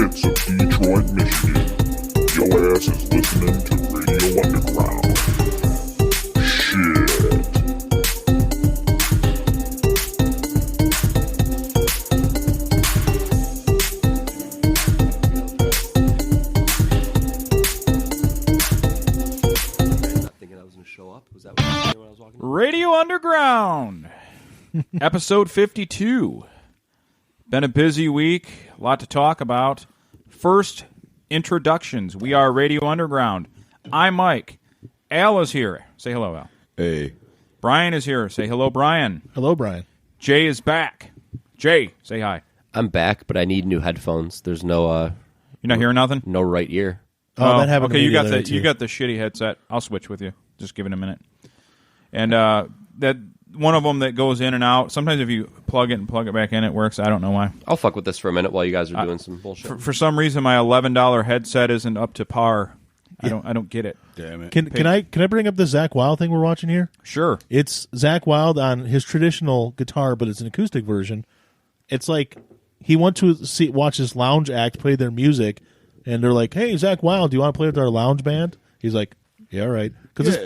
bits of Detroit, Michigan. Your ass is listening to Radio Underground. Shit. Radio Underground, episode 52. Been a busy week, a lot to talk about. First, introductions. We are Radio Underground. I'm Mike. Al is here. Say hello, Al. Hey. Brian is here. Say hello, Brian. Hello, Brian. Jay is back. Jay, say hi. I'm back, but I need new headphones. There's no You're not hearing nothing? no right ear. Oh, that happened okay, to me you got the other the day, you too. got the shitty headset. I'll switch with you. Just give it a minute. And that one of them that goes in and out. Sometimes if you plug it and plug it back in, it works. I don't know why. I'll fuck with this for a minute while you guys are doing some bullshit. For some reason, my $11 headset isn't up to par. I don't get it. Damn it. Can I bring up the Zakk Wylde thing we're watching here? Sure. It's Zakk Wylde on his traditional guitar, but it's an acoustic version. It's like he went to watch this lounge act play their music, and they're like, "Hey, Zakk Wylde, do you want to play with our lounge band?" He's like, "Yeah, all right." Because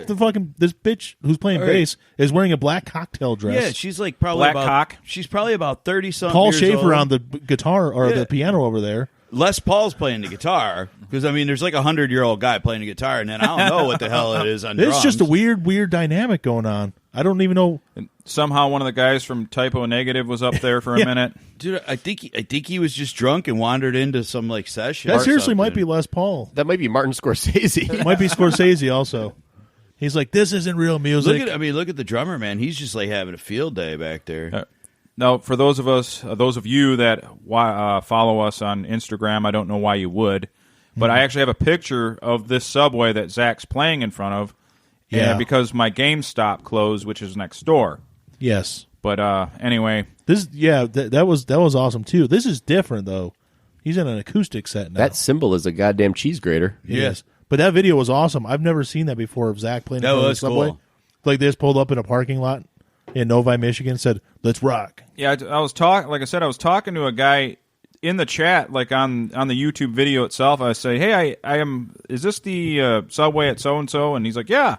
this bitch who's playing bass is wearing a black cocktail dress. Yeah, she's like probably Black about cock. She's probably about 30-something. Paul years Schaefer old. on the guitar or the piano over there. Les Paul's playing the guitar because I mean, there's like 100-year-old guy playing the guitar, and then I don't know what the hell it is on drums. It's just a weird dynamic going on. I don't even know. And somehow one of the guys from Typo Negative was up there for a minute. Dude, I think he was just drunk and wandered into some like session. That or seriously might something. be Les Paul. That might be Martin Scorsese. It might be Scorsese also. He's like, this isn't real music. Look at the drummer, man. He's just like having a field day back there. Now, for those of you that follow us on Instagram, I don't know why you would, but I actually have a picture of this subway that Zach's playing in front of. Yeah. Because my GameStop closed, which is next door. Yes. But anyway, that was awesome too. This is different though. He's in an acoustic set now. That cymbal is a goddamn cheese grater. Yes. But that video was awesome. I've never seen that before of Zach playing That in front of the was subway. cool. Like they just pulled up in a parking lot in Novi, Michigan, and said, "Let's rock." yeah, I was talking to a guy in the chat, like on the YouTube video itself. I say, "Hey, I am. Is this the subway at so and so?" And he's like, "Yeah."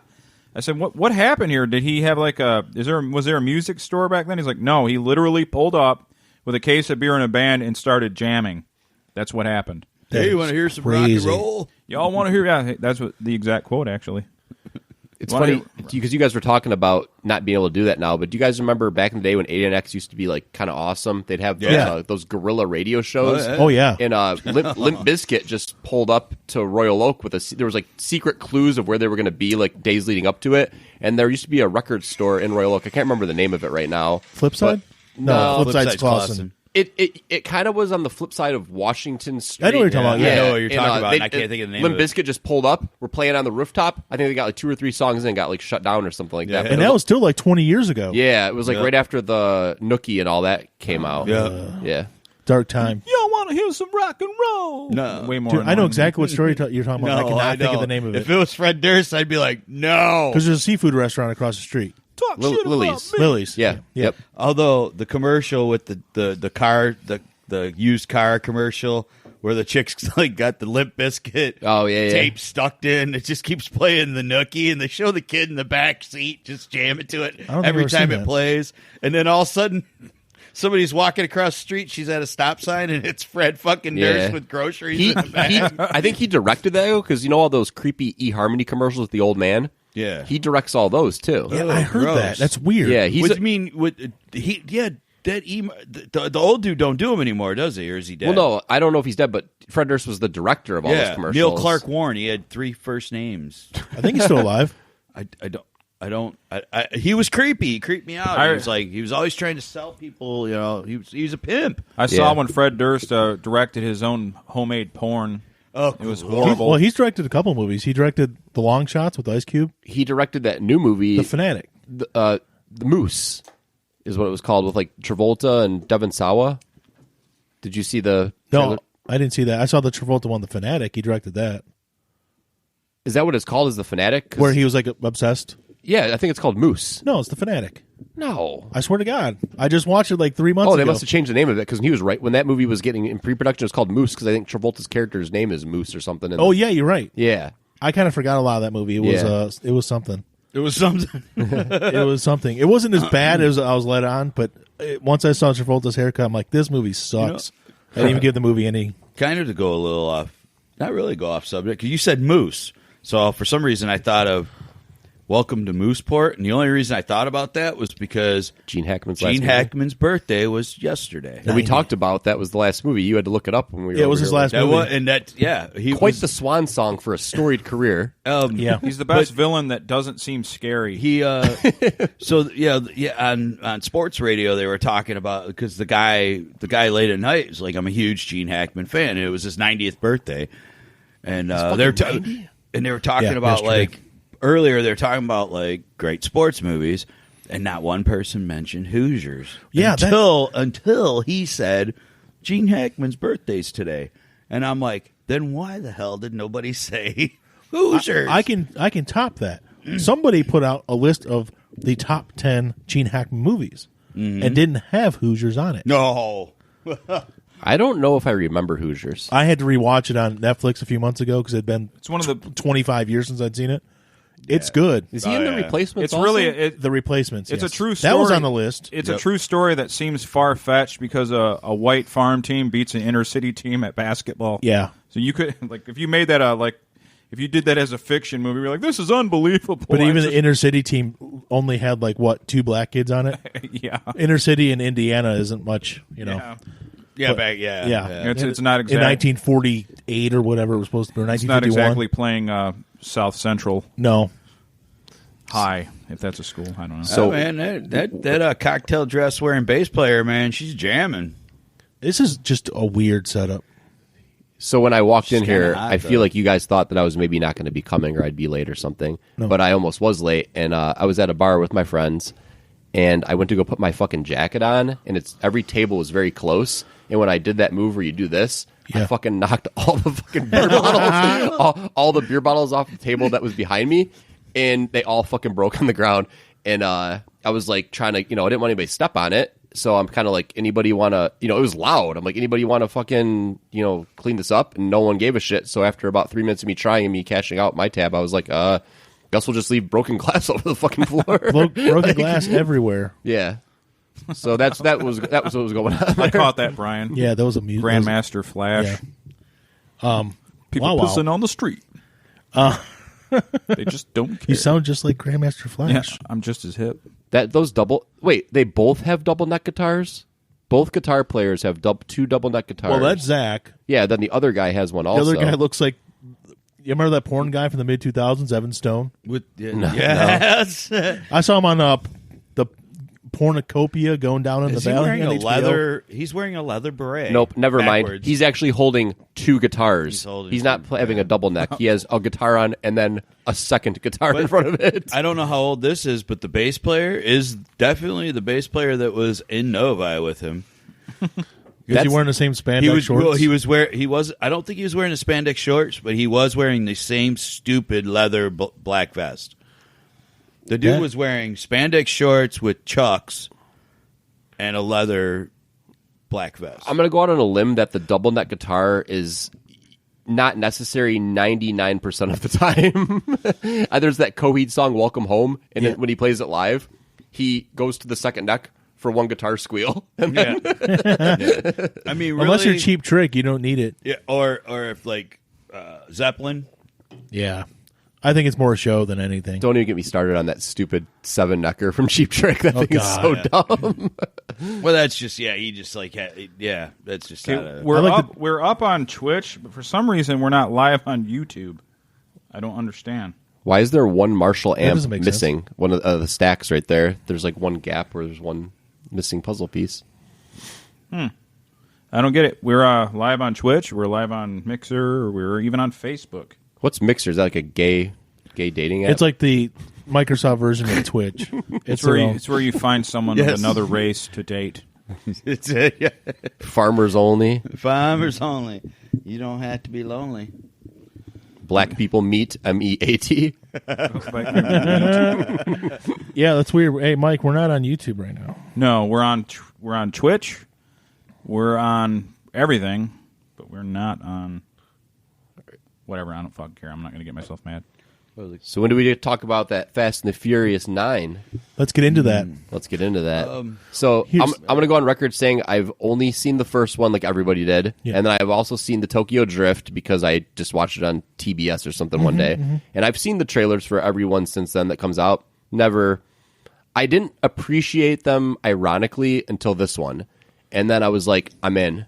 I said, "What happened here? Did he have like was there a music store back then?" He's like, "No, he literally pulled up with a case of beer and a band and started jamming. That's what happened." Hey, you want to hear some rock and roll? Y'all want to hear? Yeah, that's what the exact quote actually. It's funny because you guys were talking about not being able to do that now, but do you guys remember back in the day when 8NX used to be like kind of awesome? They'd have those guerrilla radio shows. Oh yeah. And Limp Bizkit just pulled up to Royal Oak with there was like secret clues of where they were going to be like days leading up to it. And there used to be a record store in Royal Oak. I can't remember the name of it right now. Flipside? No, Flipside's Clausen. It kind of was on the flip side of Washington Street. I know what you're talking about. I Yeah. know what you're talking about, and I can't think of the name Limp of it. Bizkit just pulled up. We're playing on the rooftop. I think they got like 2 or 3 songs and got like shut down or something like that. Yeah. And that was still like 20 years ago. Yeah, it was like right after the Nookie and all that came out. Yeah. Dark time. Y'all want to hear some rock and roll? No. Way more. Dude, I know annoying. exactly what story you're talking about. I cannot think of don't. the name of If it. it was Fred Durst, I'd be like, no. Because there's a seafood restaurant across the street. Talk shit about Lily's. me. Lily's. Yeah. Yep. Although the commercial with the used car commercial where the chick's like got the Limp Bizkit tape stuck in, it just keeps playing the Nookie, and they show the kid in the back seat just jamming to it don't think every I've time seen it that. plays, and then all of a sudden somebody's walking across the street, she's at a stop sign, and it's Fred fucking Durst with groceries in the back. I think he directed that because you know all those creepy eHarmony commercials with the old man. Yeah, He directs all those too. Yeah, I heard gross. that. That's weird. Yeah, he's Which mean with he that the old dude don't do him anymore, does he? Or is he dead? well, no, I don't know if he's dead, but Fred Durst was the director of all those commercials. Neil Clark Warren. He had 3 first names. I think he's still alive. He was creepy. He creeped me out. He was always trying to sell people. You know, he was a pimp. I saw when Fred Durst directed his own homemade porn. Oh, It was cool. horrible. Well, he's directed a couple movies. He directed The Long Shots with Ice Cube. He directed that new movie, The Fanatic. The Moose, is what it was called, with like Travolta and Devon Sawa. Did you see the trailer? No, I didn't see that. I saw the Travolta one, The Fanatic. He directed that. Is that what it's called? Is The Fanatic? 'Cause Where he was like obsessed. Yeah, I think it's called Moose. No, it's The Fanatic. No. I swear to God. I just watched it like 3 months ago. Oh, they must have changed the name of it because he was right. When that movie was getting in pre-production, it was called Moose because I think Travolta's character's name is Moose or something. Oh, yeah, you're right. Yeah. I kind of forgot a lot of that movie. It was it was something. It was something. It was something. It wasn't as bad as I was led on, but once I saw Travolta's haircut, I'm like, this movie sucks. I didn't even give the movie any... Kind of to go a little off, not really go off subject, because you said Moose. So for some reason I thought of Welcome to Mooseport, and the only reason I thought about that was because Gene Hackman's birthday was yesterday. And we talked about that was the last movie. You had to look it up when we were it was his last movie. He Quite was the swan song for a storied career. Yeah. He's the best villain that doesn't seem scary. He on sports radio they were talking about because the guy late at night was like, I'm a huge Gene Hackman fan, and it was his 90th birthday, and they were talking about yesterday. like earlier they're talking about like great sports movies, and not one person mentioned Hoosiers. Yeah, until he said Gene Hackman's birthday's today, and I'm like, then why the hell did nobody say Hoosiers? I can top that. Somebody put out a list of the top 10 Gene Hackman movies and didn't have Hoosiers on it. No. I don't know if I remember Hoosiers. I had to rewatch it on Netflix a few months ago because it had been It's one of the 25 years since I'd seen it. It's good. Is he in the replacements? It's also? really The Replacements. It's yes. a true story. That was on the list. It's a true story that seems far fetched because a white farm team beats an inner city team at basketball. Yeah. So you could like if you made that if you did that as a fiction movie, you're like, this is unbelievable. But even the inner city team only had like what 2 black kids on it. yeah, Inner city in Indiana isn't much, yeah. It's not in exactly 1948 or whatever it was supposed to be. Or It's not 1951. exactly playing South Central No. High, if that's a school. I don't know. So man, that cocktail dress wearing bass player, man, she's jamming. This is just a weird setup. So when I walked in She's kinda here, hot, I though. feel like you guys thought that I was maybe not going to be coming or I'd be late or something. No. But I almost was late, and I was at a bar with my friends, and I went to go put my fucking jacket on, and every table was very close. And when I did that move where you do this, Yeah. I fucking knocked all the fucking beer bottles, all the beer bottles off the table that was behind me, and they all fucking broke on the ground. And I was like trying to, I didn't want anybody to step on it. So I'm kind of like, anybody want to, it was loud. I'm like, anybody want to fucking, clean this up? And no one gave a shit. So after about 3 minutes of me trying and me cashing out my tab, I was like, guess we'll just leave broken glass over the fucking floor. Broken glass everywhere. Yeah. So that was what was going on. I caught that, Brian. Yeah, that was a music. Grandmaster Flash. Yeah. People wow. pissing on the street. They just don't care. You sound just like Grandmaster Flash. Yeah, I'm just as hip. They both have double neck guitars? Both guitar players have 2 double neck guitars. Well, that's Zach. Yeah, then the other guy has one The also. other guy looks like. You remember that porn guy from the mid 2000s, Evan Stone? Yes. I saw him on the Pornocopia going down in Is the he valley. wearing on a HBO. leather? He's wearing a leather beret. Nope, never mind. Backwards. He's actually holding 2 guitars. He's not having a double neck. He has a guitar on and then a second guitar in front of it. I don't know how old this is, but the bass player is definitely the bass player that was in Novi with him. Is he wearing the same spandex He was. shorts? Well, he was. I don't think he was wearing the spandex shorts, but he was wearing the same stupid leather black vest. The dude was wearing spandex shorts with chucks and a leather black vest. I'm going to go out on a limb that the double neck guitar is not necessary 99% of the time. There's that Coheed song, Welcome Home, and then when he plays it live, he goes to the second neck for one guitar squeal. And then I mean, really, Unless you're Cheap Trick, you don't need it. Yeah, or if like Zeppelin. Yeah. I think it's more a show than anything. Don't even get me started on that stupid 7-necker from Cheap Trick. That thing is so dumb. Well, that's just he just like that's just not a, We're up on Twitch, but for some reason we're not live on YouTube. I don't understand. Why is there one Marshall amp doesn't make missing? One of the stacks right there. There's like one gap where there's one missing puzzle piece. I don't get it. We're live on Twitch. We're live on Mixer. Or we're even on Facebook. What's Mixer? Is that like a gay dating app? It's like the Microsoft version of Twitch. It's where you find someone of another race to date. it's Farmers only. Farmers only. You don't have to be lonely. Black people meet, MEAT. Yeah, that's weird. Hey, Mike, we're not on YouTube right now. No, we're on Twitch. We're on everything, but we're not on whatever. I don't fucking care. I'm not going to get myself mad. So when do we talk about that Fast and the Furious 9? Let's get into that. Let's get into that. So I'm going to go on record saying I've only seen the first one like everybody did. Yeah. And then I've also seen the Tokyo Drift because I just watched it on TBS or something one day. Mm-hmm. And I've seen the trailers for every one since then that comes out. I didn't appreciate them ironically until this one. And then I was like, I'm in.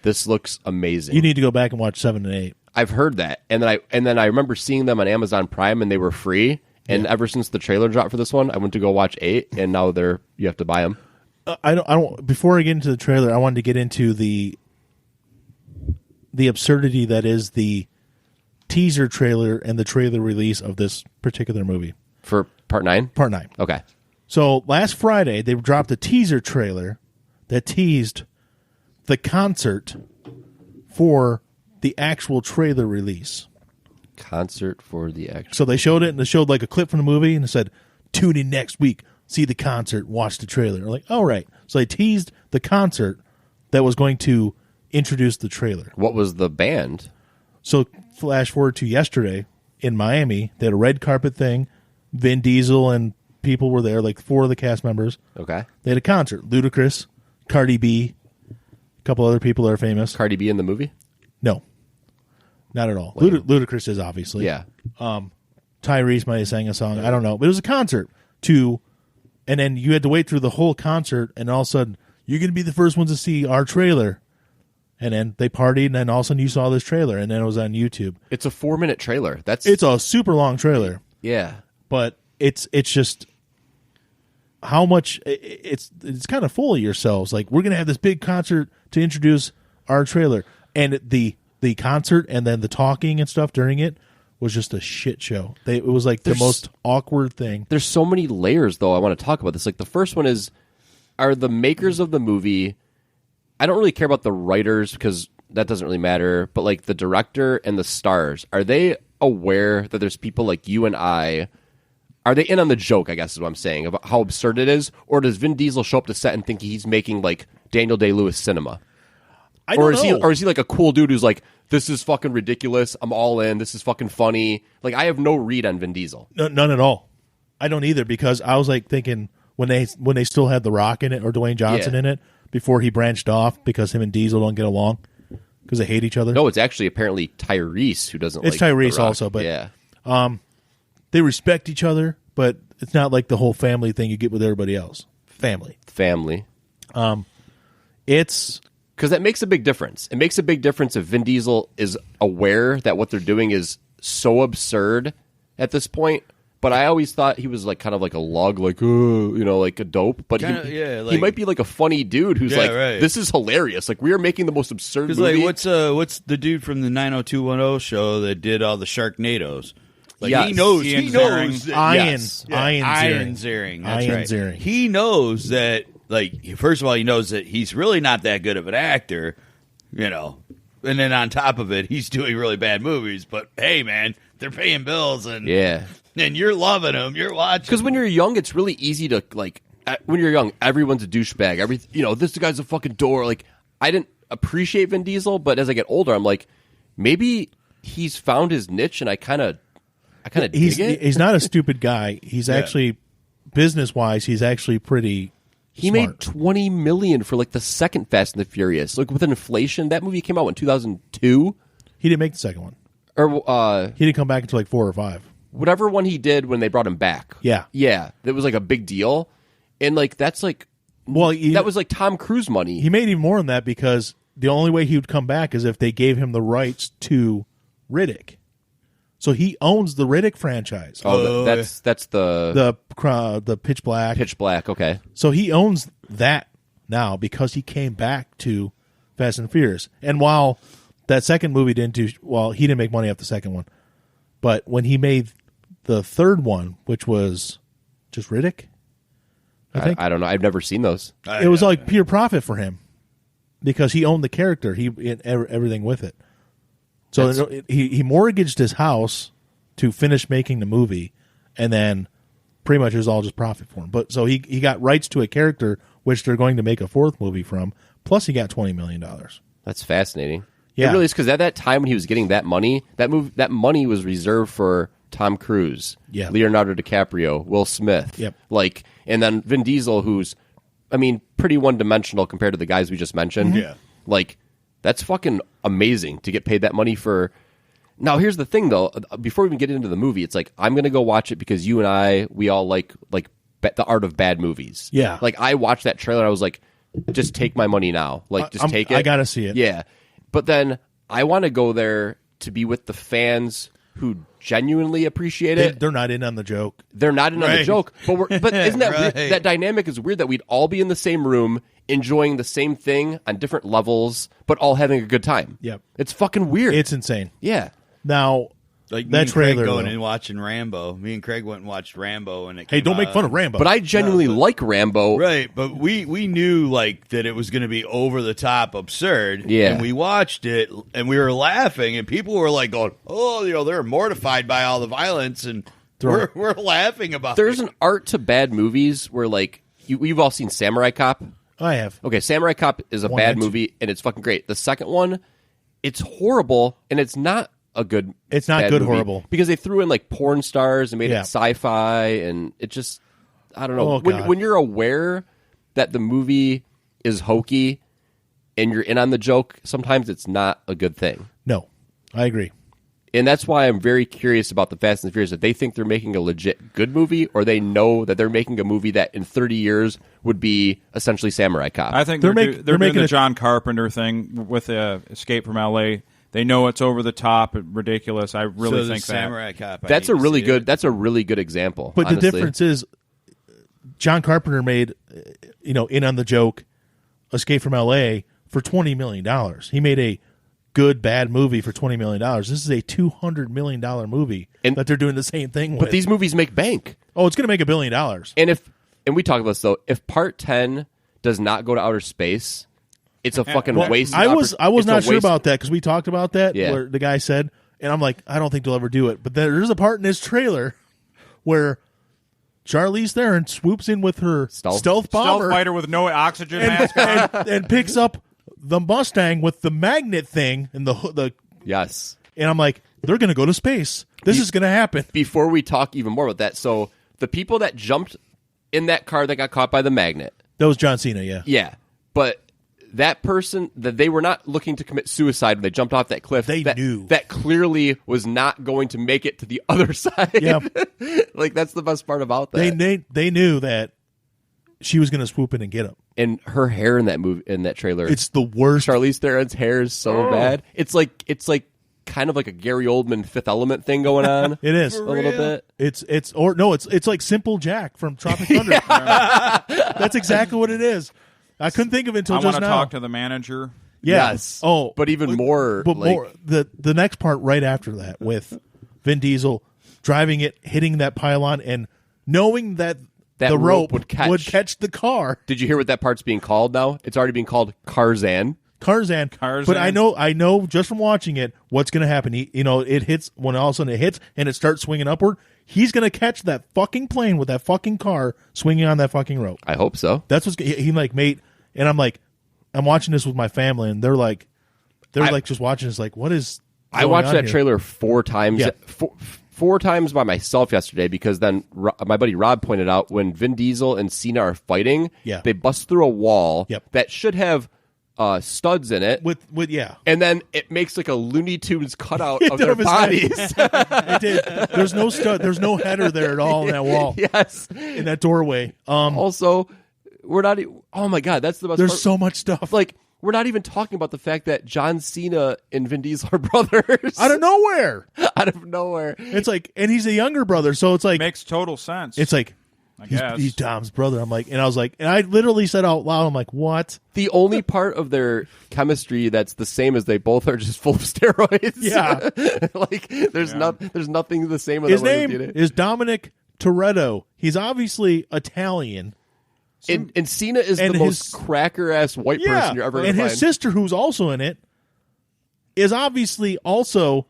This looks amazing. You need to go back and watch 7 and 8. I've heard that, and then I remember seeing them on Amazon Prime, and they were free. And ever since the trailer dropped for this one, I went to go watch 8, and now you have to buy them. I don't. Before I get into the trailer, I wanted to get into the absurdity that is the teaser trailer and the trailer release of this particular movie For Part 9? Part 9. Okay. So last Friday, they dropped a teaser trailer that teased the concert for the actual trailer release. Concert for the actual. So they showed it, and they showed like a clip from the movie, and it said, "Tune in next week, see the concert, watch the trailer." We're like, all right. So they teased the concert that was going to introduce the trailer. What was the band? So flash forward to yesterday in Miami, they had a red carpet thing. Vin Diesel and people were there, like 4 of the cast members. Okay. They had a concert. Ludacris, Cardi B, a couple other people that are famous. Cardi B in the movie? No. Not at all. Ludacris is, obviously. Yeah. Tyrese might have sang a song. I don't know. But it was a concert. And then you had to wait through the whole concert, and all of a sudden, you're going to be the first ones to see our trailer. And then they partied, and then all of a sudden you saw this trailer, and then it was on YouTube. It's a 4-minute trailer. It's a super long trailer. Yeah. But it's just how much it's kind of full of yourselves. Like, we're going to have this big concert to introduce our trailer. And the concert and then the talking and stuff during it was just a shit show. It was like the most awkward thing. There's so many layers, though, I want to talk about this. Like, the first one are the makers of the movie, I don't really care about the writers because that doesn't really matter, but like the director and the stars, are they aware that there's people like you and I? Are they in on the joke, I guess is what I'm saying, about how absurd it is? Or does Vin Diesel show up to set and think he's making like Daniel Day-Lewis cinema? I don't know. Or is he like a cool dude who's like, this is fucking ridiculous, I'm all in, this is fucking funny? Like, I have no read on Vin Diesel. No, none at all. I don't either, because I was like thinking when they still had The Rock in it or Dwayne Johnson in it before he branched off because him and Diesel don't get along because they hate each other. No, it's actually apparently Tyrese who doesn't like It's Tyrese The Rock. also, but they respect each other, but it's not like the whole family thing you get with everybody else. Family. It's... Because that makes a big difference. It makes a big difference if Vin Diesel is aware that what they're doing is so absurd at this point. But I always thought he was like kind of like a lug, like, like a dope. But he might be like a funny dude who's this is hilarious. Like, we are making the most absurd movie. Like, what's the dude from the 90210 show that did all the Sharknadoes? Like, yes. He knows. Ian Ziering. That's right. Ziering. He knows that. Like, first of all, he knows that he's really not that good of an actor, and then on top of it, he's doing really bad movies. But hey, man, they're paying bills, and you're loving them. You're watching. Because when you're young, it's really easy to like. When you're young, everyone's a douchebag. This guy's a fucking door. Like, I didn't appreciate Vin Diesel, but as I get older, I'm like, maybe he's found his niche, and I kind of dig it. He's not a stupid guy. He's actually business wise, he's actually pretty. He made $20 million for like the second Fast and the Furious. Like, with inflation, that movie came out in 2002. He didn't make the second one, or he didn't come back until like 4 or 5. Whatever one he did when they brought him back. Yeah, that was like a big deal, and like that's like that was like Tom Cruise money. He made even more than that because the only way he would come back is if they gave him the rights to Riddick. So he owns the Riddick franchise. Oh, that's the Pitch Black. Pitch Black, okay. So he owns that now because he came back to Fast and Furious. And while that second movie didn't do well, he didn't make money off the second one. But when he made the third one, which was just Riddick, I think. I don't know. I've never seen those. It was like pure profit for him because he owned the character. He everything with it. So he mortgaged his house to finish making the movie, and then pretty much it was all just profit for him. But so he got rights to a character which they're going to make a fourth movie from. Plus, he got $20 million. That's fascinating. Yeah. It really is, because at that time when he was getting that money, that money was reserved for Tom Cruise, Leonardo DiCaprio, Will Smith. Yep. And then Vin Diesel, who's, pretty one-dimensional compared to the guys we just mentioned. Yeah. That's fucking amazing to get paid that money for. Now, here's the thing, though. Before we even get into the movie, it's I'm going to go watch it because you and we all like the art of bad movies. Yeah. I watched that trailer. I was like, just take my money now. Just take it. I got to see it. Yeah. But then I want to go there to be with the fans who genuinely appreciate it. They're not in on the joke. They're not in on the joke. But isn't that weird? Right. That dynamic is weird that we'd all be in the same room enjoying the same thing on different levels, but all having a good time. Yep. It's fucking weird. It's insane. Yeah. Now, Like that me and Craig trailer, going though. and watching Rambo. Me and Craig went and watched Rambo, and Hey, don't make fun of Rambo. But I genuinely like Rambo. Right, but we knew that it was going to be over the top absurd. Yeah. And we watched it and we were laughing, and people were going, "Oh, they're mortified by all the violence," and we're laughing about. There's it. an art to bad movies where you've all seen Samurai Cop. I have. Okay, Samurai Cop is a One bad and two. movie, and it's fucking great. The second one, it's horrible, and it's not a good. It's not bad good movie horrible. because they threw in porn stars and made it Yeah. sci-fi, and it just, I don't know. Oh, God. When you're aware that the movie is hokey and you're in on the joke, sometimes it's not a good thing. No, I agree. And that's why I'm very curious about the Fast and the Furious, that they think they're making a legit good movie, or they know that they're making a movie that in 30 years would be essentially Samurai Cop. I think They're they're making doing the a- John Carpenter thing with Escape from L.A. They know it's over the top, ridiculous. I really So the think that. Samurai Cop. I That's need a to really see good. it. That's a really good example. But honestly. the difference is, John Carpenter made, in on the joke, Escape from L.A. for $20 million. He made a good bad movie for $20 million. This is a $200 million movie that they're doing the same thing with. But these movies make bank, oh, it's going to make $1 billion. and we talk about this though. If Part 10 does not go to outer space, it's a fucking waste. I was It's a not sure waste- about that because we talked about that. Yeah. Where the guy said, and I'm like, I don't think they'll ever do it. But there's a part in this trailer where Charlize Theron swoops in with her stealth bomber Stealth fighter with no oxygen mask on. and picks up the Mustang with the magnet thing and the Yes. and I'm like, they're going to go to space. This is going to happen. Before we talk even more about that, so the people that jumped in that car that got caught by the magnet, That was John Cena, yeah. yeah, but that person, that they were not looking to commit suicide when they jumped off that cliff. They knew. that clearly was not going to make it to the other side. Yep. That's the best part about that. They knew that she was going to swoop in and get him. And her hair in that movie, in that trailer, It's the worst. Charlize Theron's hair is so bad. It's like kind of like a Gary Oldman Fifth Element thing going on. It is a little bit. It's like Simple Jack from Tropic Thunder. That's exactly what it is. I couldn't think of it until I just want to now. talk to the manager. Yeah. Yes. Oh, but even more, But like, more the next part right after that with Vin Diesel driving it, hitting that pylon, and knowing that the rope would catch the car. Did you hear what that part's being called now? It's already being called Tarzan. Tarzan. But I know just from watching it what's going to happen. It hits when all of a sudden it hits and it starts swinging upward. He's going to catch that fucking plane with that fucking car swinging on that fucking rope. I hope so. That's what's he made. And I'm watching this with my family, and they're just watching. It's like, what is? I watched on that here? trailer 4 times. Yeah. Four times by myself yesterday, because then my buddy Rob pointed out when Vin Diesel and Cena are fighting, they bust through a wall that should have studs in it. With and then it makes like a Looney Tunes cutout of their Of his bodies. It did. There's no stud. There's no header there at all in that wall. Yes, in that doorway. Also, we're not. Oh my god, that's the best. There's part. so much stuff. Like, we're not even talking about the fact that John Cena and Vin Diesel are brothers Out of nowhere. Out of nowhere. It's like, and he's a younger brother, so it's like Makes total sense. it's like I guess. he's Dom's brother. I'm like, and I was like, and I literally said out loud, I'm like, what? The only part of their chemistry that's the same is they both are just full of steroids. Yeah. Like there's nothing the same. His name is Dominic Toretto. He's obviously Italian. And Cena is the most cracker ass white person you're ever going to and find. his sister, who's also in it, is obviously also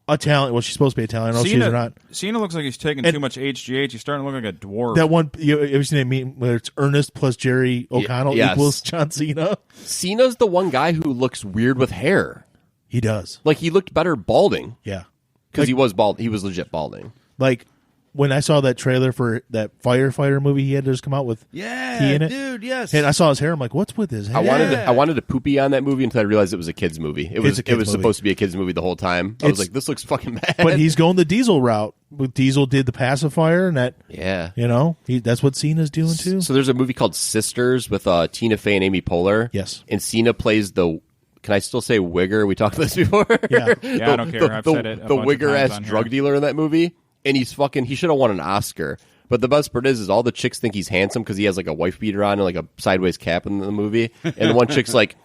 a talent. Well, she's supposed to be a talent. I don't know if she's or not. Cena looks like he's taking too much HGH. He's starting to look like a dwarf. That one, you ever seen that meme where it's Ernest plus Jerry O'Connell equals John Cena? Cena's the one guy who looks weird with hair. He does. Like, he looked better balding. Yeah. Because he was bald. He was legit balding. Like, when I saw that trailer for that firefighter movie he had to just come out with he in it, dude, yes. and I saw his hair, I'm like, what's with his hair? I wanted to poopy on that movie until I realized it was a kid's movie. It was supposed to be a kid's movie the whole time. I was like, this looks fucking bad. But he's going the Diesel route. Diesel did the pacifier, and that, that's what Cena's doing too. So there's a movie called Sisters with Tina Fey and Amy Poehler. Yes. And Cena plays the... Can I still say wigger? We talked about this before. Yeah, I don't care. I've said it. The wigger-ass drug dealer in that movie. And he's fucking... He should have won an Oscar. But the best part is all the chicks think he's handsome because he has like a wife beater on and like a sideways cap in the movie. And the one chick's like,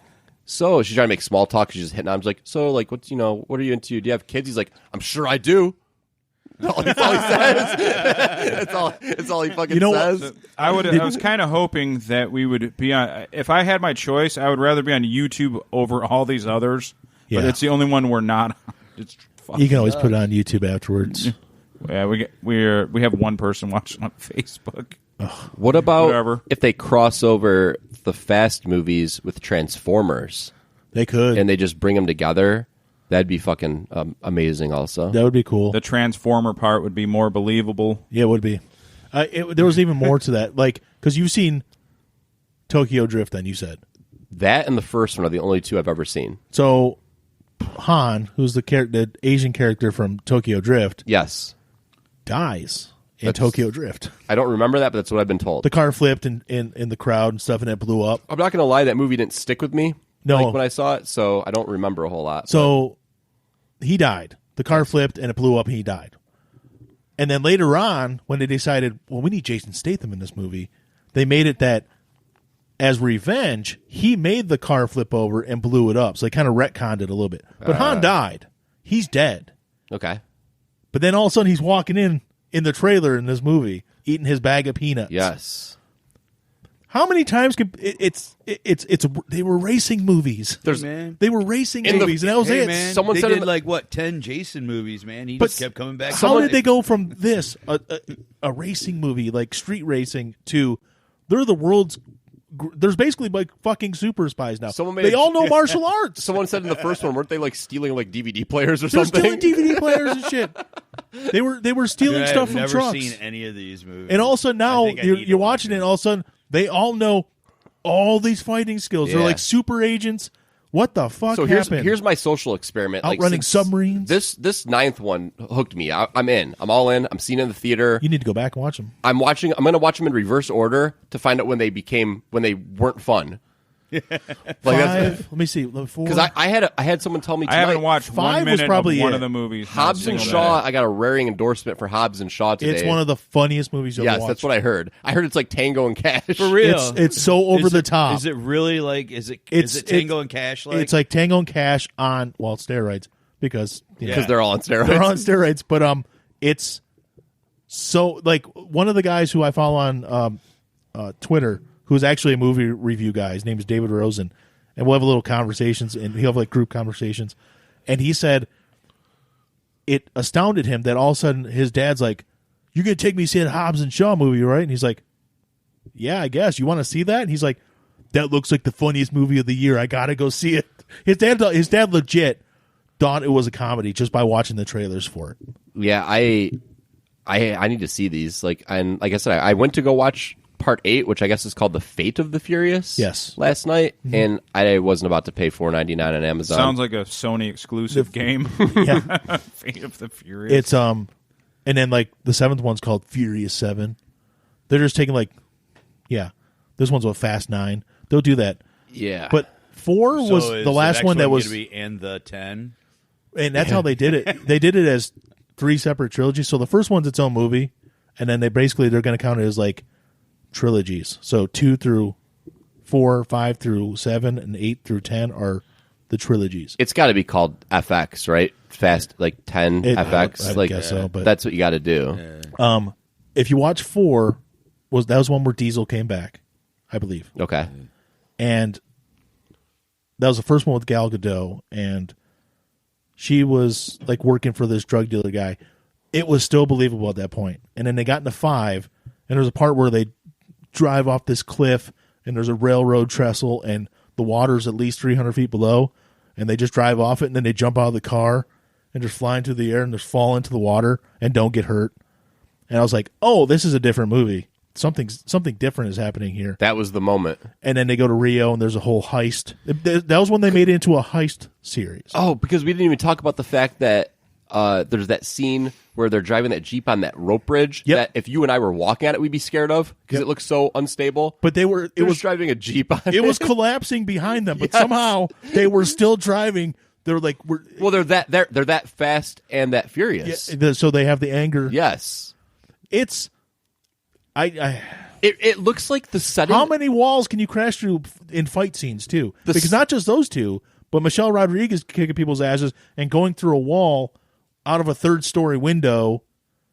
so she's trying to make small talk. She's just hitting on him. She's like, so like, what are you into? Do you have kids? He's like, I'm sure I do. That's all he says. That's all he fucking says. I was kind of hoping that we would be on. If I had my choice, I would rather be on YouTube over all these others. Yeah. But it's the only one we're not on. It's you can always put it on YouTube afterwards. Yeah, we have one person watching on Facebook. What about if they cross over the Fast movies with Transformers? They could, and they just bring them together. That'd be fucking amazing. Also, that would be cool. The Transformer part would be more believable. Yeah, it would be. There was even more to that, like because you've seen Tokyo Drift. Then you said that and the first one are the only two I've ever seen. So Han, who's the Asian character from Tokyo Drift, yes, dies in Tokyo Drift. I don't remember that, but that's what I've been told. The car flipped in the crowd and stuff, and it blew up. I'm not going to lie, that movie didn't stick with me. No, when I saw it, so I don't remember a whole lot. So he died. The car flipped and it blew up, and he died. And then later on, when they decided, well, we need Jason Statham in this movie, they made it that as revenge, he made the car flip over and blew it up. So they kind of retconned it a little bit. But Han died. He's dead. Okay. But then all of a sudden, he's walking in the trailer in this movie, eating his bag of peanuts. Yes. How many times could they were racing movies? They were racing movies, and that was it. Man, someone they said did 10 Jason movies, man. He just kept coming back. How did they go from this a racing movie like street racing to they're the world's? There's basically like fucking super spies now. They all know martial arts. Someone said in the first one, weren't they like stealing like DVD players or They're something? stealing DVD players and shit. They were stealing stuff from trucks. I've never seen any of these movies. And also now you're watching it, and all of a sudden they all know all these fighting skills. Yeah. They're like super agents. What the fuck happened? Here's my social experiment. Outrunning submarines. This ninth one hooked me. I'm in. I'm all in. I'm seeing it in the theater. You need to go back and watch them. I'm going to watch them in reverse order to find out when they weren't fun. Let me see. Because I had someone tell me tonight, I haven't watched 5 1 minute was probably of one of the movies. Hobbs and Shaw. I got a raring endorsement for Hobbs and Shaw today. It's one of the funniest movies you'll watch. Yes, that's what I heard. I heard it's like Tango and Cash. For real. It's so over the top. Is it really like? Is it Tango and Cash? Like? It's like Tango and Cash on steroids because they're all on steroids. They're on steroids, but it's so like one of the guys who I follow on Twitter, who's actually a movie review guy. His name is David Rosen. And we'll have a little conversations, and he'll have like group conversations. And he said it astounded him that all of a sudden his dad's like, "You're going to take me to see that Hobbs and Shaw movie, right?" And he's like, "Yeah, I guess. You want to see that?" And he's like, "That looks like the funniest movie of the year. I got to go see it." His dad legit thought it was a comedy just by watching the trailers for it. Yeah, I need to see these. Like I said, I went to go watch Part 8, which I guess is called The Fate of the Furious. Yes. Last night, and I wasn't about to pay $4.99 on Amazon. Sounds like a Sony exclusive game. Yeah. Fate of the Furious. It's and then like the 7th one's called Furious 7. They're just taking this one's with Fast 9. They'll do that. Yeah. But 4 was the last one that was going to be and the 10. And that's how they did it. They did it as 3 separate trilogies. So the first one's its own movie, and then they're going to count it as like trilogies. So 2 through 4, 5 through 7, and 8 through 10 are the trilogies. It's got to be called FX, right? Fast, like 10 FX. I guess so, but that's what you got to do. If you watch 4, that was one where Diesel came back, I believe. Okay. And that was the first one with Gal Gadot, and she was like working for this drug dealer guy. It was still believable at that point. And then they got into 5, and there's a part where they drive off this cliff, and there's a railroad trestle, and the water's at least 300 feet below, and they just drive off it, and then they jump out of the car and just fly into the air and just fall into the water and don't get hurt. And I was like, oh, this is a different movie. Something different is happening here. That was the moment. And then they go to Rio, and there's a whole heist. That was when they made it into a heist series. Oh, because we didn't even talk about the fact that there's that scene where they're driving that Jeep on that rope bridge that if you and I were walking at it, we'd be scared of because it looks so unstable. But it was driving a Jeep on it. It was collapsing behind them, but somehow they were still driving. They're like, they're that fast and that furious. Yeah, so they have the anger. Yes. It's It looks like the setting. How many walls can you crash through in fight scenes too? Because not just those two, but Michelle Rodriguez kicking people's asses and going through a wall out of a 3rd-story window.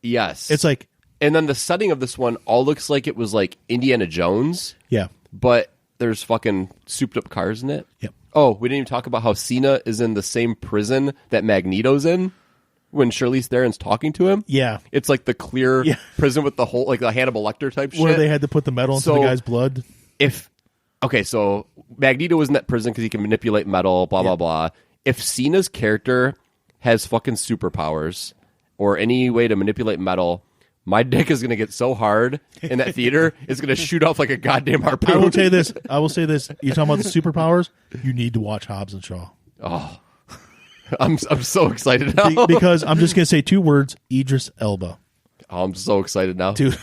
Yes. It's like, and then the setting of this one all looks like it was like Indiana Jones. Yeah. But there's fucking souped up cars in it. Yep. Oh, we didn't even talk about how Cena is in the same prison that Magneto's in when Charlize Theron's talking to him. Yeah. It's like the clear prison with the whole, like the Hannibal Lecter type shit. Where they had to put the metal into the guy's blood. So Magneto was in that prison because he can manipulate metal, blah, blah, blah. If Cena's character has fucking superpowers or any way to manipulate metal, my dick is going to get so hard in that theater, it's going to shoot off like a goddamn harpoon. I will say this. You're talking about the superpowers? You need to watch Hobbs and Shaw. Oh, I'm so excited now. Because I'm just going to say 2 words, Idris Elba. Oh, I'm so excited now. Dude.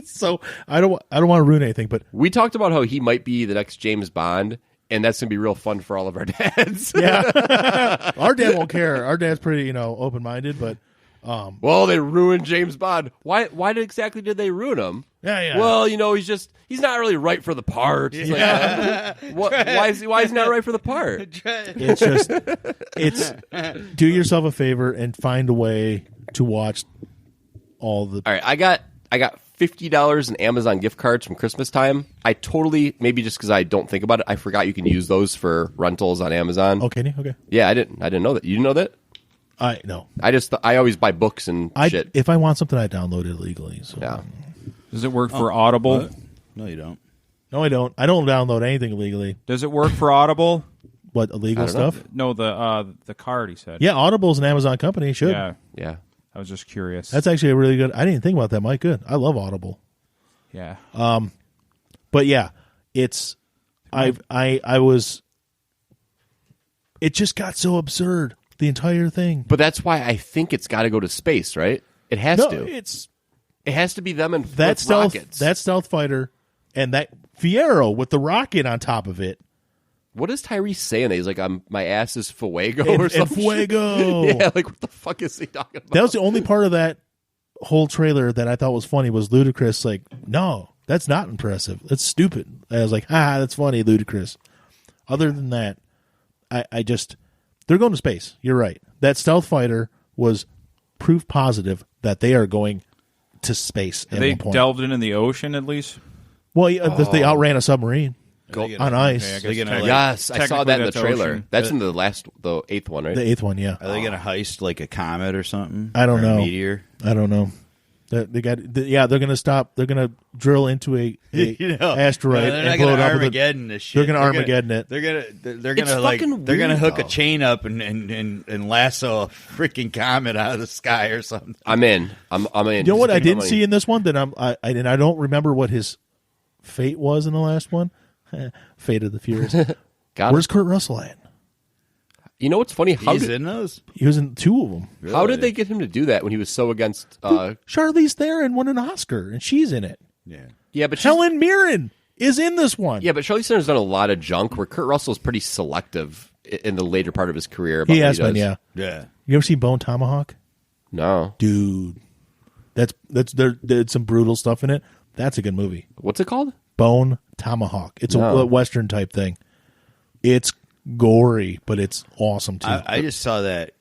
So I don't want to ruin anything, but we talked about how he might be the next James Bond, and that's going to be real fun for all of our dads. Yeah. Our dad won't care. Our dad's pretty, open-minded, but well, they ruined James Bond. Why exactly did they ruin him? Yeah. Well, he's not really right for the part. Yeah. Why is he not right for the part? It's do yourself a favor and find a way to watch all the. All right, I got $50 in Amazon gift cards from Christmas time. I totally, maybe just because I don't think about it, I forgot you can use those for rentals on Amazon. Okay. Yeah, I didn't know that. You didn't know that? No. I always buy books and shit. If I want something, I download it illegally. So. Yeah. Does it work for Audible? What? No, you don't. No, I don't. I don't download anything illegally. Does it work for Audible? What, illegal stuff? No, the card, he said. Yeah, Audible's an Amazon company. It should. Yeah. I was just curious. That's actually a really good. I didn't think about that, Mike. Good. I love Audible. Yeah. But yeah, it's I was. It just got so absurd. The entire thing. But that's why I think it's got to go to space, right? It has to. It has to be them and that stealth rockets. That stealth fighter and that Fiero with the rocket on top of it. What is Tyrese saying? He's like, my ass is fuego or something. Fuego. Yeah, like what the fuck is he talking about? That was the only part of that whole trailer that I thought was funny was Ludacris like, no, that's not impressive. That's stupid. And I was like, that's funny, Ludacris. Other than that, I just they're going to space. You're right. That stealth fighter was proof positive that they are going to space. Have they delved into the ocean at least? Well, they outran a submarine on ice. Okay, yes, I saw that in the trailer. Ocean. That's in the 8th one, right? The 8th one, yeah. Are they going to heist like a comet or something? I don't know. A meteor? I don't know. They're going to stop. They're going to drill into a asteroid and blow it up. Armageddon this shit. They're going to Armageddon it. They're going to hook a chain up and lasso a freaking comet out of the sky or something. I'm in. I'm in. You know what I didn't see in this one that I don't remember what his fate was in the last one. Fate of the Furious. Where's Kurt Russell at? You know what's funny? He's in those? He was in 2 of them. Really? How did they get him to do that when he was so against... Charlize Theron won an Oscar, and she's in it. Yeah, but Helen Mirren is in this one. Yeah, but Charlize Theron's done a lot of junk, where Kurt Russell's pretty selective in the later part of his career. About he what has he been, does. yeah. You ever see Bone Tomahawk? No. Dude. There's some brutal stuff in it. That's a good movie. What's it called? Bone Tomahawk. It's a Western type thing. It's gory, but it's awesome too. I just saw that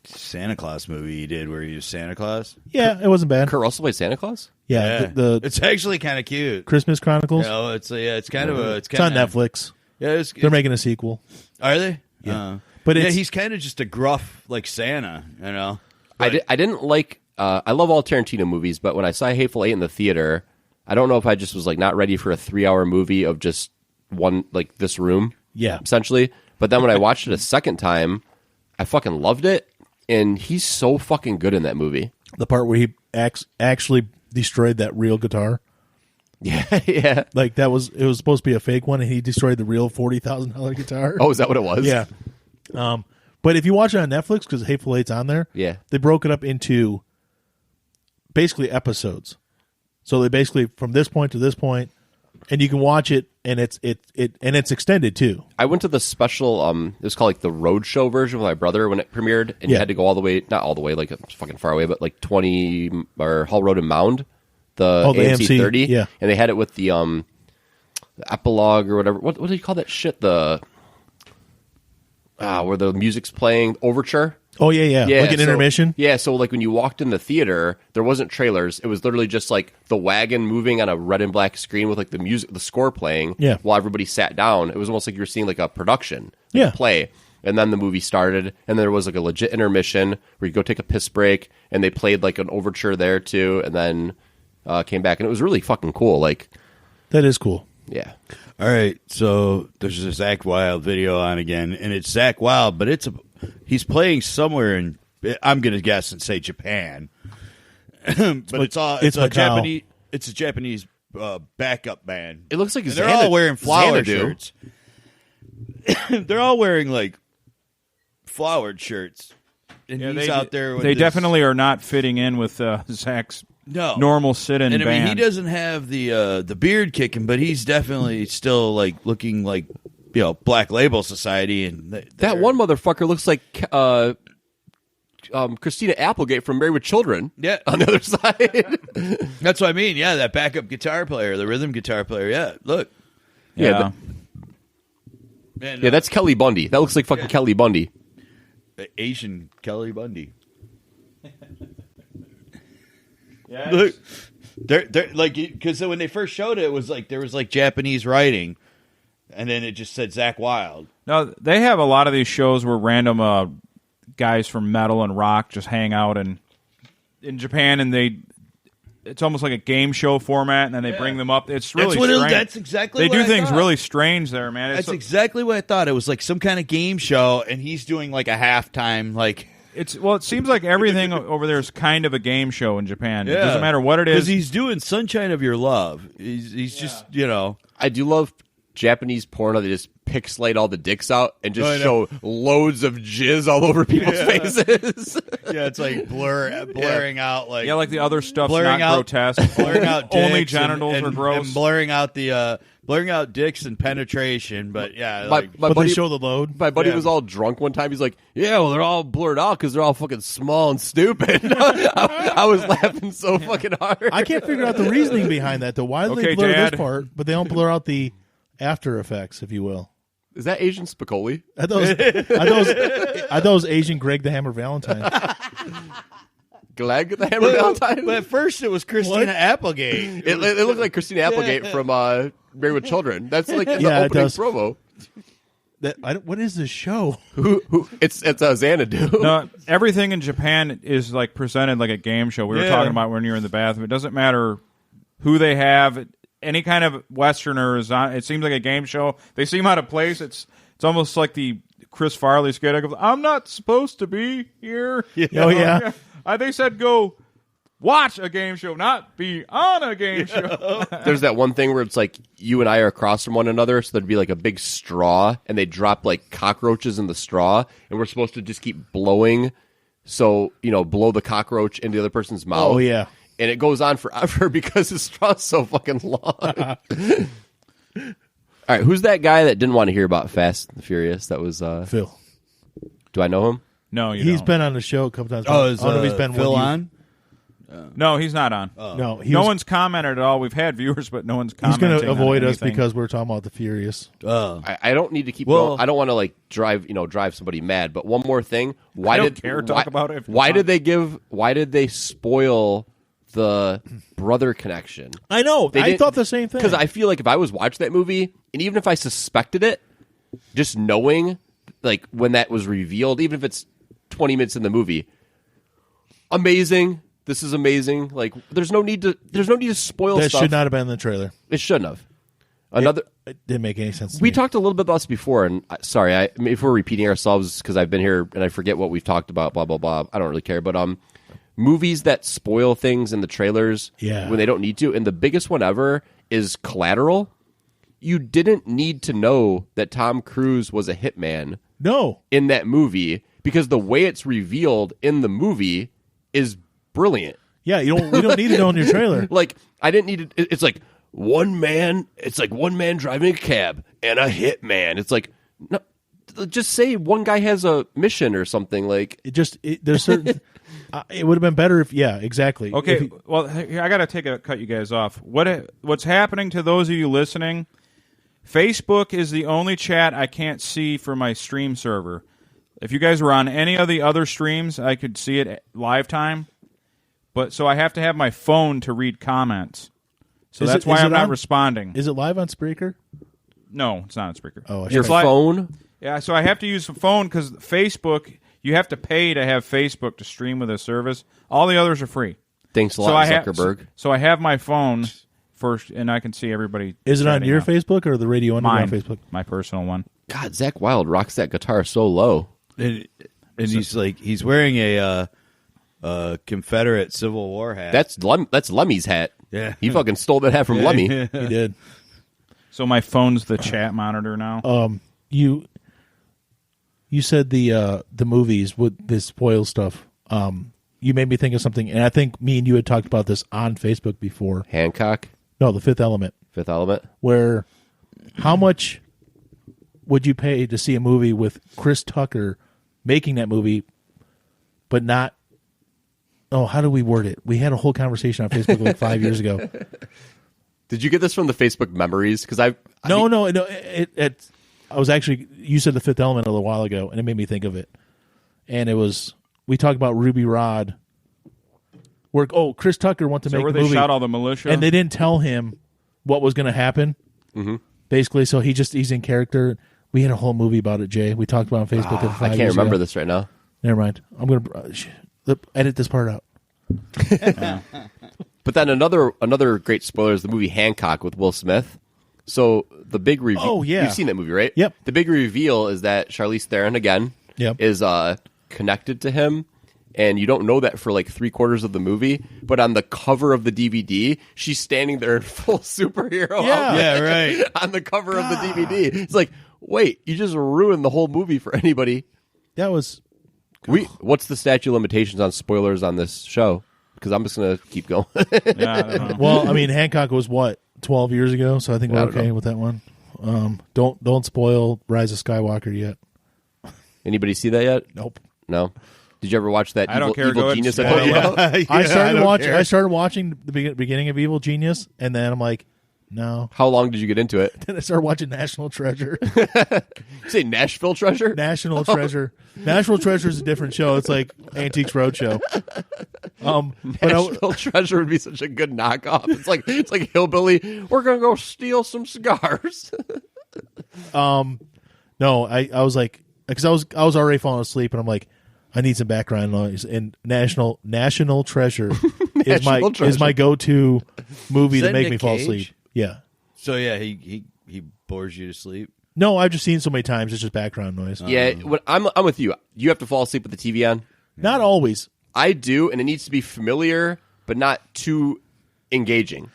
Santa Claus movie he did where he was Santa Claus. Yeah, it wasn't bad. Kurt Russell played Santa Claus? Yeah. It's actually kind of cute. Christmas Chronicles? It's kind of it's on Netflix. Yeah, they're making a sequel. Are they? Yeah. But yeah, he's kind of just a gruff like Santa, you know. I didn't like. I love all Tarantino movies, but when I saw Hateful Eight in the theater, I don't know if I just was like not ready for a 3-hour movie of just one like this room. Yeah, essentially. But then when I watched it a second time, I fucking loved it, and he's so fucking good in that movie. The part where he actually destroyed that real guitar. Yeah, yeah. Like it was supposed to be a fake one, and he destroyed the real $40,000 guitar. Oh, is that what it was? Yeah. But if you watch it on Netflix, because Hateful Eight's on there, yeah, they broke it up into basically episodes. So they basically from this point to this point, and you can watch it, and it's extended too. I went to the special. It was called like the Roadshow version with my brother when it premiered, and you had to go all the way, not all the way, like it's fucking far away, but like 20 or Hull Road and Mound, the AMC 30, yeah, and they had it with the epilogue or whatever. What do you call that shit? The where the music's playing, overture. Oh yeah, like an intermission. Yeah, so like when you walked in the theater, there wasn't trailers. It was literally just like the wagon moving on a red and black screen with like the music, the score playing. Yeah. While everybody sat down, it was almost like you were seeing like a production. Yeah. A play, and then the movie started, and there was like a legit intermission where you go take a piss break, and they played like an overture there too, and then came back, and it was really fucking cool. Like that is cool. Yeah. All right, so there's a Zakk Wylde video on again, and it's Zakk Wylde, but he's playing somewhere in, I'm going to guess and say Japan, but it's a Japanese. It's a Japanese backup band. It looks like they're all wearing flower shirts. They're all wearing like flowered shirts, and he's out there. With they definitely are not fitting in with Zack's. No. Normal sit-in and I mean, band. he doesn't have the beard kicking, but he's definitely still like looking like Black Label Society. And that one motherfucker looks like Christina Applegate from Married with Children. Yeah, on the other side. That's what I mean. Yeah, that backup guitar player, the rhythm guitar player. Yeah, look. Yeah, yeah, that's Kelly Bundy. That looks like fucking Kelly Bundy. Asian Kelly Bundy. Yeah, look, they're like, because when they first showed it, it was like there was like Japanese writing, and then it just said Zakk Wylde. No, they have a lot of these shows where random guys from metal and rock just hang out in Japan, and it's almost like a game show format, and then they bring them up. It's really strange. That's exactly. They what do I things thought. really strange there, man. That's exactly what I thought. It was like some kind of game show, and he's doing like a halftime like. It seems like everything over there is kind of a game show in Japan. Yeah. It doesn't matter what it is. Because he's doing Sunshine of Your Love. He's just, I do love Japanese porno. They just pixelate all the dicks out and just show loads of jizz all over people's faces. Yeah, it's like blurring out like... Yeah, like the other stuff's not grotesque. Blurring out only genitals are gross. And blurring out the... blurring out dicks and penetration, but yeah. But they show the load. My buddy was all drunk one time. He's like, yeah, well, they're all blurred out because they're all fucking small and stupid. I was laughing so fucking hard. I can't figure out the reasoning behind that, though. Why do they blur this part, but they don't blur out the after effects, if you will? Is that Asian Spicoli? Are those Asian Greg the Hammer Valentine? Greg the Hammer Valentine? But at first it was Christina Applegate. It looked like Christina Applegate from Married with Children. That's like in the opening promo. What is this show? It's Xanadu. No, everything in Japan is like presented like a game show. We were talking about when you're in the bathroom. It doesn't matter who they have. Any kind of Westerner is on. It seems like a game show. They seem out of place. It's almost like the Chris Farley skit. I go, I'm not supposed to be here. Oh yeah. They said go watch a game show, not be on a game show. There's that one thing where it's like you and I are across from one another, so there'd be like a big straw, and they drop like cockroaches in the straw, and we're supposed to just keep blowing, so blow the cockroach into the other person's mouth. Oh yeah, and it goes on forever because the straw's so fucking long. All right, who's that guy that didn't want to hear about Fast and the Furious? That was Phil. Do I know him? No, he's been on the show a couple times. Oh, is he's been Phil on? No, he's not on. No, no one's commented at all. We've had viewers, but no one's commenting. He's going to avoid us anything. because we're talking about the Furious. I don't need to keep going. I don't want to like drive somebody mad. But one more thing, why did they spoil the brother connection? I know. I thought the same thing. Because I feel like if I was watching that movie, and even if I suspected it, just knowing like when that was revealed, even if it's 20 minutes in the movie, amazing. This is amazing. Like, there's no need to spoil That stuff. should not have been in the trailer. It shouldn't have. It didn't make any sense to We me. talked a little bit about this before, and sorry, if we're repeating ourselves because I've been here and I forget what we've talked about, blah, blah, blah. I don't really care. But movies that spoil things in the trailers when they don't need to, and the biggest one ever is Collateral. You didn't need to know that Tom Cruise was a hitman in that movie because the way it's revealed in the movie is brilliant. Yeah, we don't need to know in your trailer. Like, I didn't need it. It's like one man driving a cab and a hitman. It's like, no, just say one guy has a mission or something. Like, there's certain. It would have been better if, exactly. Okay, well, I got to cut you guys off. What's happening to those of you listening? Facebook is the only chat I can't see for my stream server. If you guys were on any of the other streams, I could see it live time. But so I have to have my phone to read comments. So that's why I'm not responding. Is it live on Spreaker? No, it's not on Spreaker. Oh, your phone? Yeah, so I have to use the phone because Facebook, you have to pay to have Facebook to stream with a service. All the others are free. Thanks a lot, Zuckerberg. So I have my phone first, and I can see everybody. Is it on your Facebook or the Radio Underground Facebook? My personal one. God, Zakk Wylde rocks that guitar so low. And he's wearing a Confederate Civil War hat. That's Lemmy's hat. Yeah, he fucking stole that hat from Lemmy. He did. So my phone's the chat monitor now. You said the movies with this spoil stuff. You made me think of something, and I think me and you had talked about this on Facebook before. Hancock? No, The Fifth Element. Fifth Element? Where, how much would you pay to see a movie with Chris Tucker making that movie, but not... Oh, how do we word it? We had a whole conversation on Facebook like 5 years ago. Did you get this from the Facebook memories? Because No. I was actually... You said The Fifth Element a little while ago, and it made me think of it. And it was... We talked about Ruby Rod. Where Chris Tucker wanted to make a movie. Where they shot all the militia, and they didn't tell him what was going to happen. Mm-hmm. Basically, so he's in character. We had a whole movie about it, Jay. We talked about it on Facebook. I can't remember this right now. Never mind. I'm going to edit this part out. But then another great spoiler is the movie Hancock with Will Smith. So the big reveal. Oh yeah, you've seen that movie, right? Yep. The big reveal is that Charlize Theron again is connected to him, and you don't know that for like 3/4 of the movie. But on the cover of the DVD, she's standing there in full superhero outfit. Yeah, right. On the cover of the DVD, it's like, wait, you just ruined the whole movie for anybody. That was. What's the statute of limitations on spoilers on this show? Because I'm just gonna keep going. Well, I mean, Hancock was 12 years ago, so I think we're okay with that one. Don't spoil Rise of Skywalker yet. Anybody see that yet? Nope. No. Did you ever watch that Evil Genius I told you about? I started watching the beginning of Evil Genius, and then I'm like, no. How long did you get into it? Then I started watching National Treasure. You say Nashville Treasure? National Treasure. National Treasure is a different show. It's like Antiques Roadshow. Nashville Treasure would be such a good knockoff. It's like Hillbilly. We're gonna go steal some cigars. No, I was like, because I was already falling asleep, and I'm like, I need some background noise. And National Treasure is my go-to movie to make me fall asleep. Yeah. So yeah, he bores you to sleep. No, I've just seen so many times. It's just background noise. Yeah, I'm with you. You have to fall asleep with the TV on. Not always. I do, and it needs to be familiar, but not too engaging.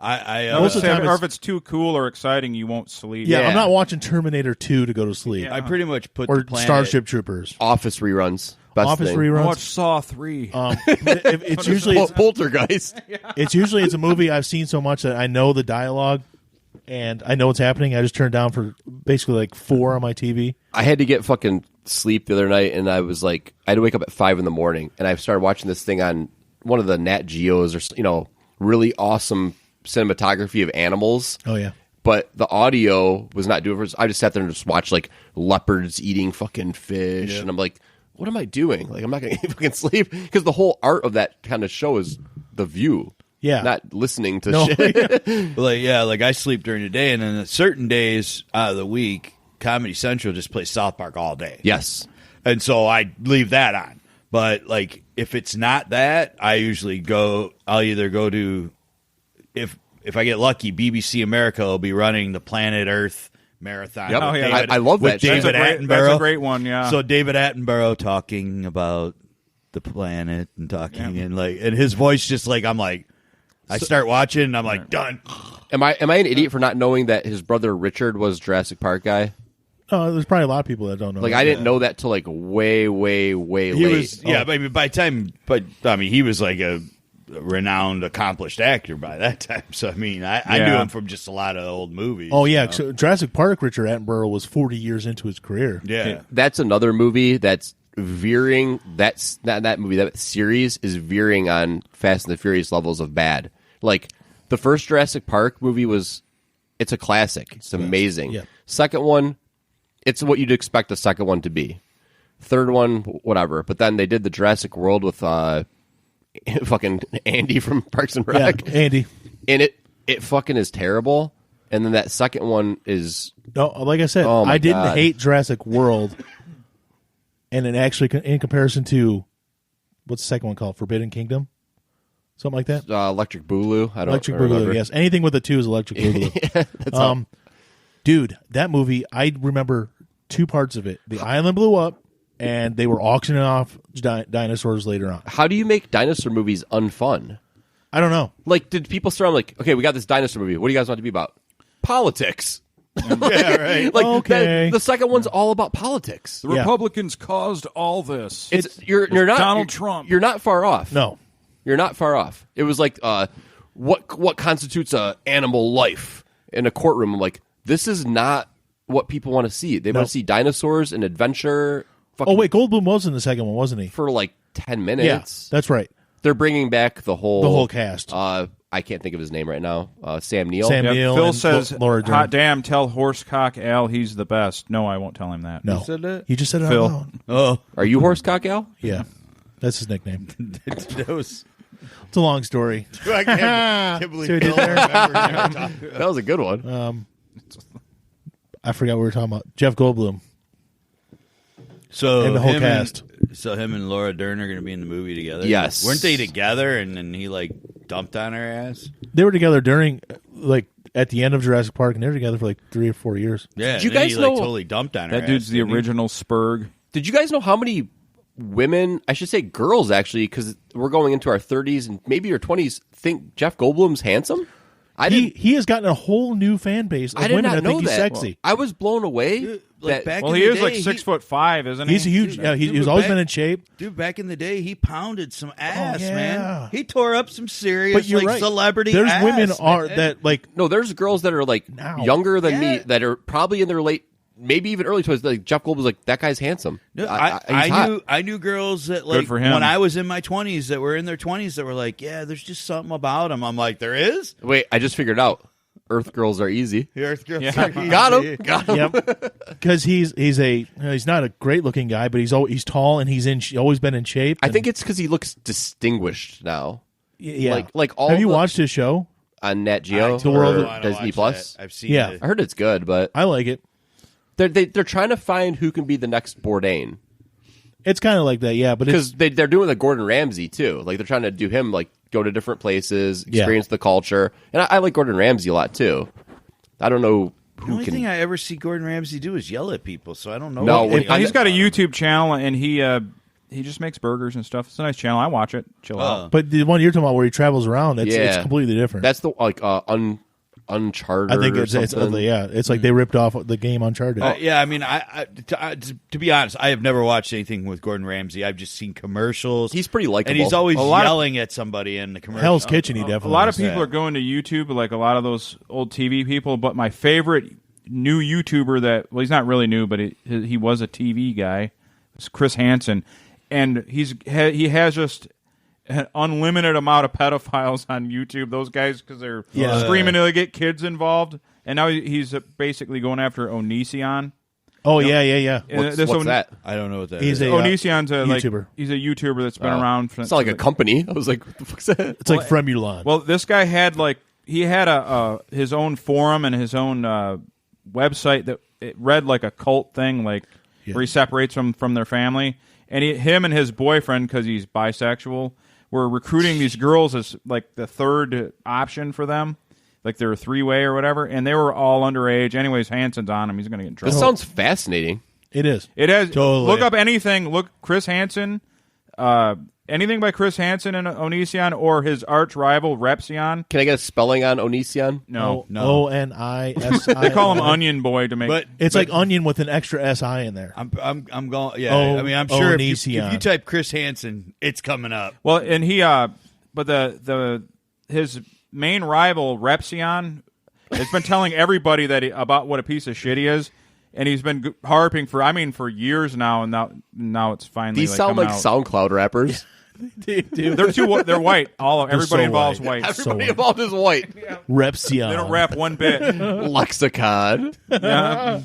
Most of the time, or if it's too cool or exciting, you won't sleep. Yeah, I'm not watching Terminator 2 to go to sleep. I pretty much put or Starship Troopers. Office reruns. Best thing. Reruns. Watch Saw 3. It's usually Poltergeist. It's a movie I've seen so much that I know the dialogue and I know what's happening. I just turned down for basically like 4 on my TV. I had to get fucking sleep the other night, and I was like, I had to wake up at 5 in the morning, and I started watching this thing on one of the Nat Geos or really awesome cinematography of animals. Oh yeah. But the audio was not doing it. I just sat there and just watched like leopards eating fucking fish, and I'm like, what am I doing? Like, I'm not going to fucking sleep because the whole art of that kind of show is the view. Yeah, not listening to shit. Like I sleep during the day, and then certain days out of the week, Comedy Central just plays South Park all day. Yes. And so I leave that on. But like if it's not that, I usually I'll either go to if I get lucky, BBC America will be running the Planet Earth marathon. Yep. Oh, yeah. I love that. David Attenborough. That's a great one, yeah. So David Attenborough talking about the planet and talking and his voice just like I'm like I start watching and I'm like done. Am I an idiot for not knowing that his brother Richard was Jurassic Park guy? Oh, there's probably a lot of people that don't know. Like I didn't know that till like way late. He was by time he was like a renowned accomplished actor by that time. So I mean I knew him from just a lot of old movies. Oh yeah, so Jurassic Park. Richard Attenborough was 40 years into his career. Yeah. That's another movie that's veering. That's that movie. That series is veering on Fast and the Furious levels of bad. Like the first Jurassic Park movie it's a classic. It's amazing. Yeah. Second one, it's what you'd expect a second one to be. Third one, whatever. But then they did the Jurassic World with fucking Andy from Parks and Rec. Yeah, Andy. And it fucking is terrible. And then that second one is No, like I said, Oh, my I didn't God. hate Jurassic World. And it actually, in comparison to, what's the second one called? Forbidden Kingdom? Something like that? Electric Boogaloo. I don't Electric remember. Boogaloo, yes. Anything with a 2 is Electric Boogaloo. Dude, that movie, I remember 2 parts of it. The island blew up, and they were auctioning off dinosaurs later on. How do you make dinosaur movies unfun? I don't know. Like, did people start like, okay, we got this dinosaur movie. What do you guys want it to be about? Politics. Yeah, right. Like Okay. the second one's all about politics. The Republicans caused all this. You're not Donald Trump. You're not far off. No. You're not far off. It was like what constitutes a animal life in a courtroom. I'm like, this is not what people want to see. They want to see dinosaurs and adventure. Oh, wait, Goldblum was in the second one, wasn't he? For like 10 Yeah, minutes. that's right. They're bringing back the whole cast. I can't think of his name right now. Sam Neill. Sam Yep, Neill Phil and says, Laura Dern. hot damn, tell Horsecock Al he's the best. No, I won't tell him that. No. Who said that? He just said it Phil. out loud. Oh, Are you Horsecock Al? Yeah. That's his nickname. that was. It's a long story. I can't believe See what I did Bill there? remembers. That was a good one. I forgot what we were talking about. Jeff Goldblum. So And the whole cast. So him and Laura Dern are going to be in the movie together. Yes. Weren't they together? And then he like dumped on her ass. They were together during, like, at the end of Jurassic Park, and they were together for like 3 or 4 years. Yeah. Did you and then guys he, know- like, totally dumped on her? That dude's ass, the didn't he? original Spurg. Did you guys know how many women, I should say girls actually, because we're going into our 30s and maybe our 20s, think Jeff Goldblum's handsome? He has gotten a whole new fan base of I did women not that know think he's that. sexy. I was blown away. Like back Well, in he the is day, like 6'5", isn't he? He's a huge. Yeah, he's always been in shape. Dude, back in the day, he pounded some ass, yeah. man. He tore up some serious, But you're like, right. celebrity There's ass, women man. that like. No, there's girls that are like Now. younger than me Yeah. that are probably in their late, maybe even early 20s. Like Jeff Goldblum's like, that guy's handsome. No, He's I hot. knew girls that like for him. when I was in my 20s that were in their 20s that were like, yeah, there's just something about him. I'm like, there is. Wait, I just figured out. Earth girls are easy. The Earth girls Yeah. are easy. Got him. Yep. Because he's not a great looking guy, but he's tall and he's always been in shape. I and- think it's because he looks distinguished now. yeah. like all Have you the- watched his show? On Nat Geo The World or of- Disney Plus. I've seen Yeah. it. I heard it's good, but I like it. they're trying to find who can be the next Bourdain. It's kind of like that, yeah. But it's Because they're doing the Gordon Ramsay too. Like they're trying to do him like go to different places, Yeah. experience the culture. And I like Gordon Ramsay a lot too. I don't know The who only can. thing I ever see Gordon Ramsay do is yell at people, so I don't know. No, anything He's got a about him. YouTube channel, and he just makes burgers and stuff. It's a nice channel. I watch it. Chill out. but the one you're talking about where he travels around, it's Yeah. completely different. That's the like Uncharted. I think or it's something. yeah. It's like they ripped off the game Uncharted. Yeah, I mean, to be honest, I have never watched anything with Gordon Ramsay. I've just seen commercials. He's pretty likable. and he's always A lot of- yelling at somebody in the commercial. Hell's Kitchen, he A definitely. lot of is. people Yeah. are going to YouTube, like a lot of those old TV people. But my favorite new YouTuber he's not really new, but he was a TV guy. It's Chris Hansen, and he has just an unlimited amount of pedophiles on YouTube. Those guys, because they're screaming to get kids involved, and now he's basically going after Onision. Oh yeah. What's This that? I don't know what that He's is. a Onision's a YouTuber. He's a YouTuber that's been around. It's not like a company. I was like, what the fuck's that? It's like Fremulon. Well, this guy had his own forum and his own website it read like a cult thing, like where he separates them from their family. And him and his boyfriend, because he's bisexual, were recruiting these girls as like the third option for them. Like they're a three-way or whatever. And they were all underage. Anyways, Hansen's on him. He's going to get in trouble. This sounds fascinating. It is. It has. Totally. Look up anything. Look, Chris Hansen. Anything by Chris Hansen and Onision or his arch rival, Repsion. Can I get a spelling on Onision? No. Onisi. They call him Onion Boy to make. But It's like onion with an extra SI in there. I'm going. Yeah, I mean, I'm sure if you Onision. type Chris Hansen, it's coming up. Well, and he, but his main rival, Repsion, has been telling everybody about what a piece of shit he is. And he's been harping for years now, and now it's finally. These sound like out. SoundCloud rappers. They're white. Everybody so involves white. white. Everybody involved is white. Repsion. They don't rap one bit. Lexicon. Yeah.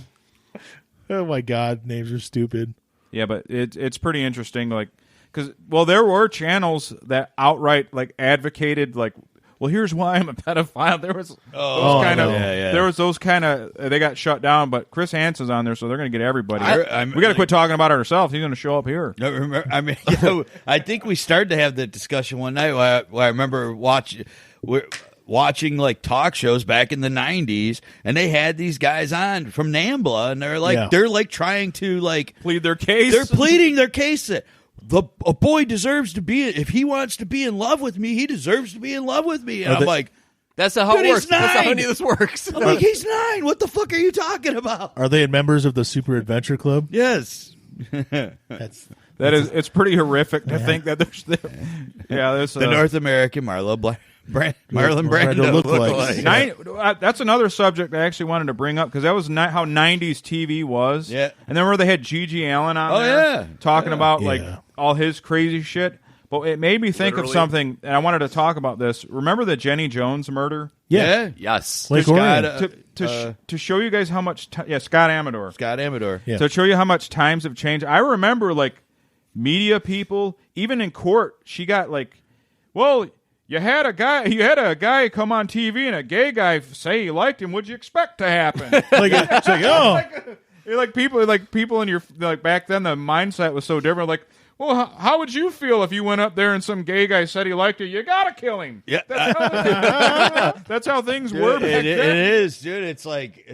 Oh my God, names are stupid. Yeah, but it's pretty interesting, like, because there were channels that outright like advocated like, well, here's why I'm a pedophile. There was those kind of they got shut down, but Chris Hansen's on there, so they're going to get everybody. We got to quit talking about it ourselves. He's going to show up here. No, remember, I mean, I think we started to have that discussion one night. Where I remember watching like talk shows back in the 90s, and they had these guys on from NAMBLA, and they're like trying to like plead their case. They're pleading their case that a boy deserves to be, if he wants to be in love with me, he deserves to be in love with me. And I'm like, that's not how it works. That's not how any of this works. I'm like, he's 9. What the fuck are you talking about? Are they members of the Super Adventure Club? Yes. It's pretty horrific to think that there's the North American Marlon Brando lookalike. That's another subject I actually wanted to bring up because that was how 90s TV was. Yeah. And then where they had Gigi Allen on there talking about like all his crazy shit. But it made me think of something, and I wanted to talk about this. Remember the Jenny Jones murder? Yeah. Yes. Lake Orion. To show you guys how much Scott Amador. Yeah. To show you how much times have changed. I remember like media people, even in court, she got like, well, you had a guy come on TV and a gay guy say he liked him. What'd you expect to happen? It's like, oh. People in your like back then the mindset was so different. Like, well, how would you feel if you went up there and some gay guy said he liked you? You gotta kill him. Yeah, that's how things were. Back then. It is, dude. It's like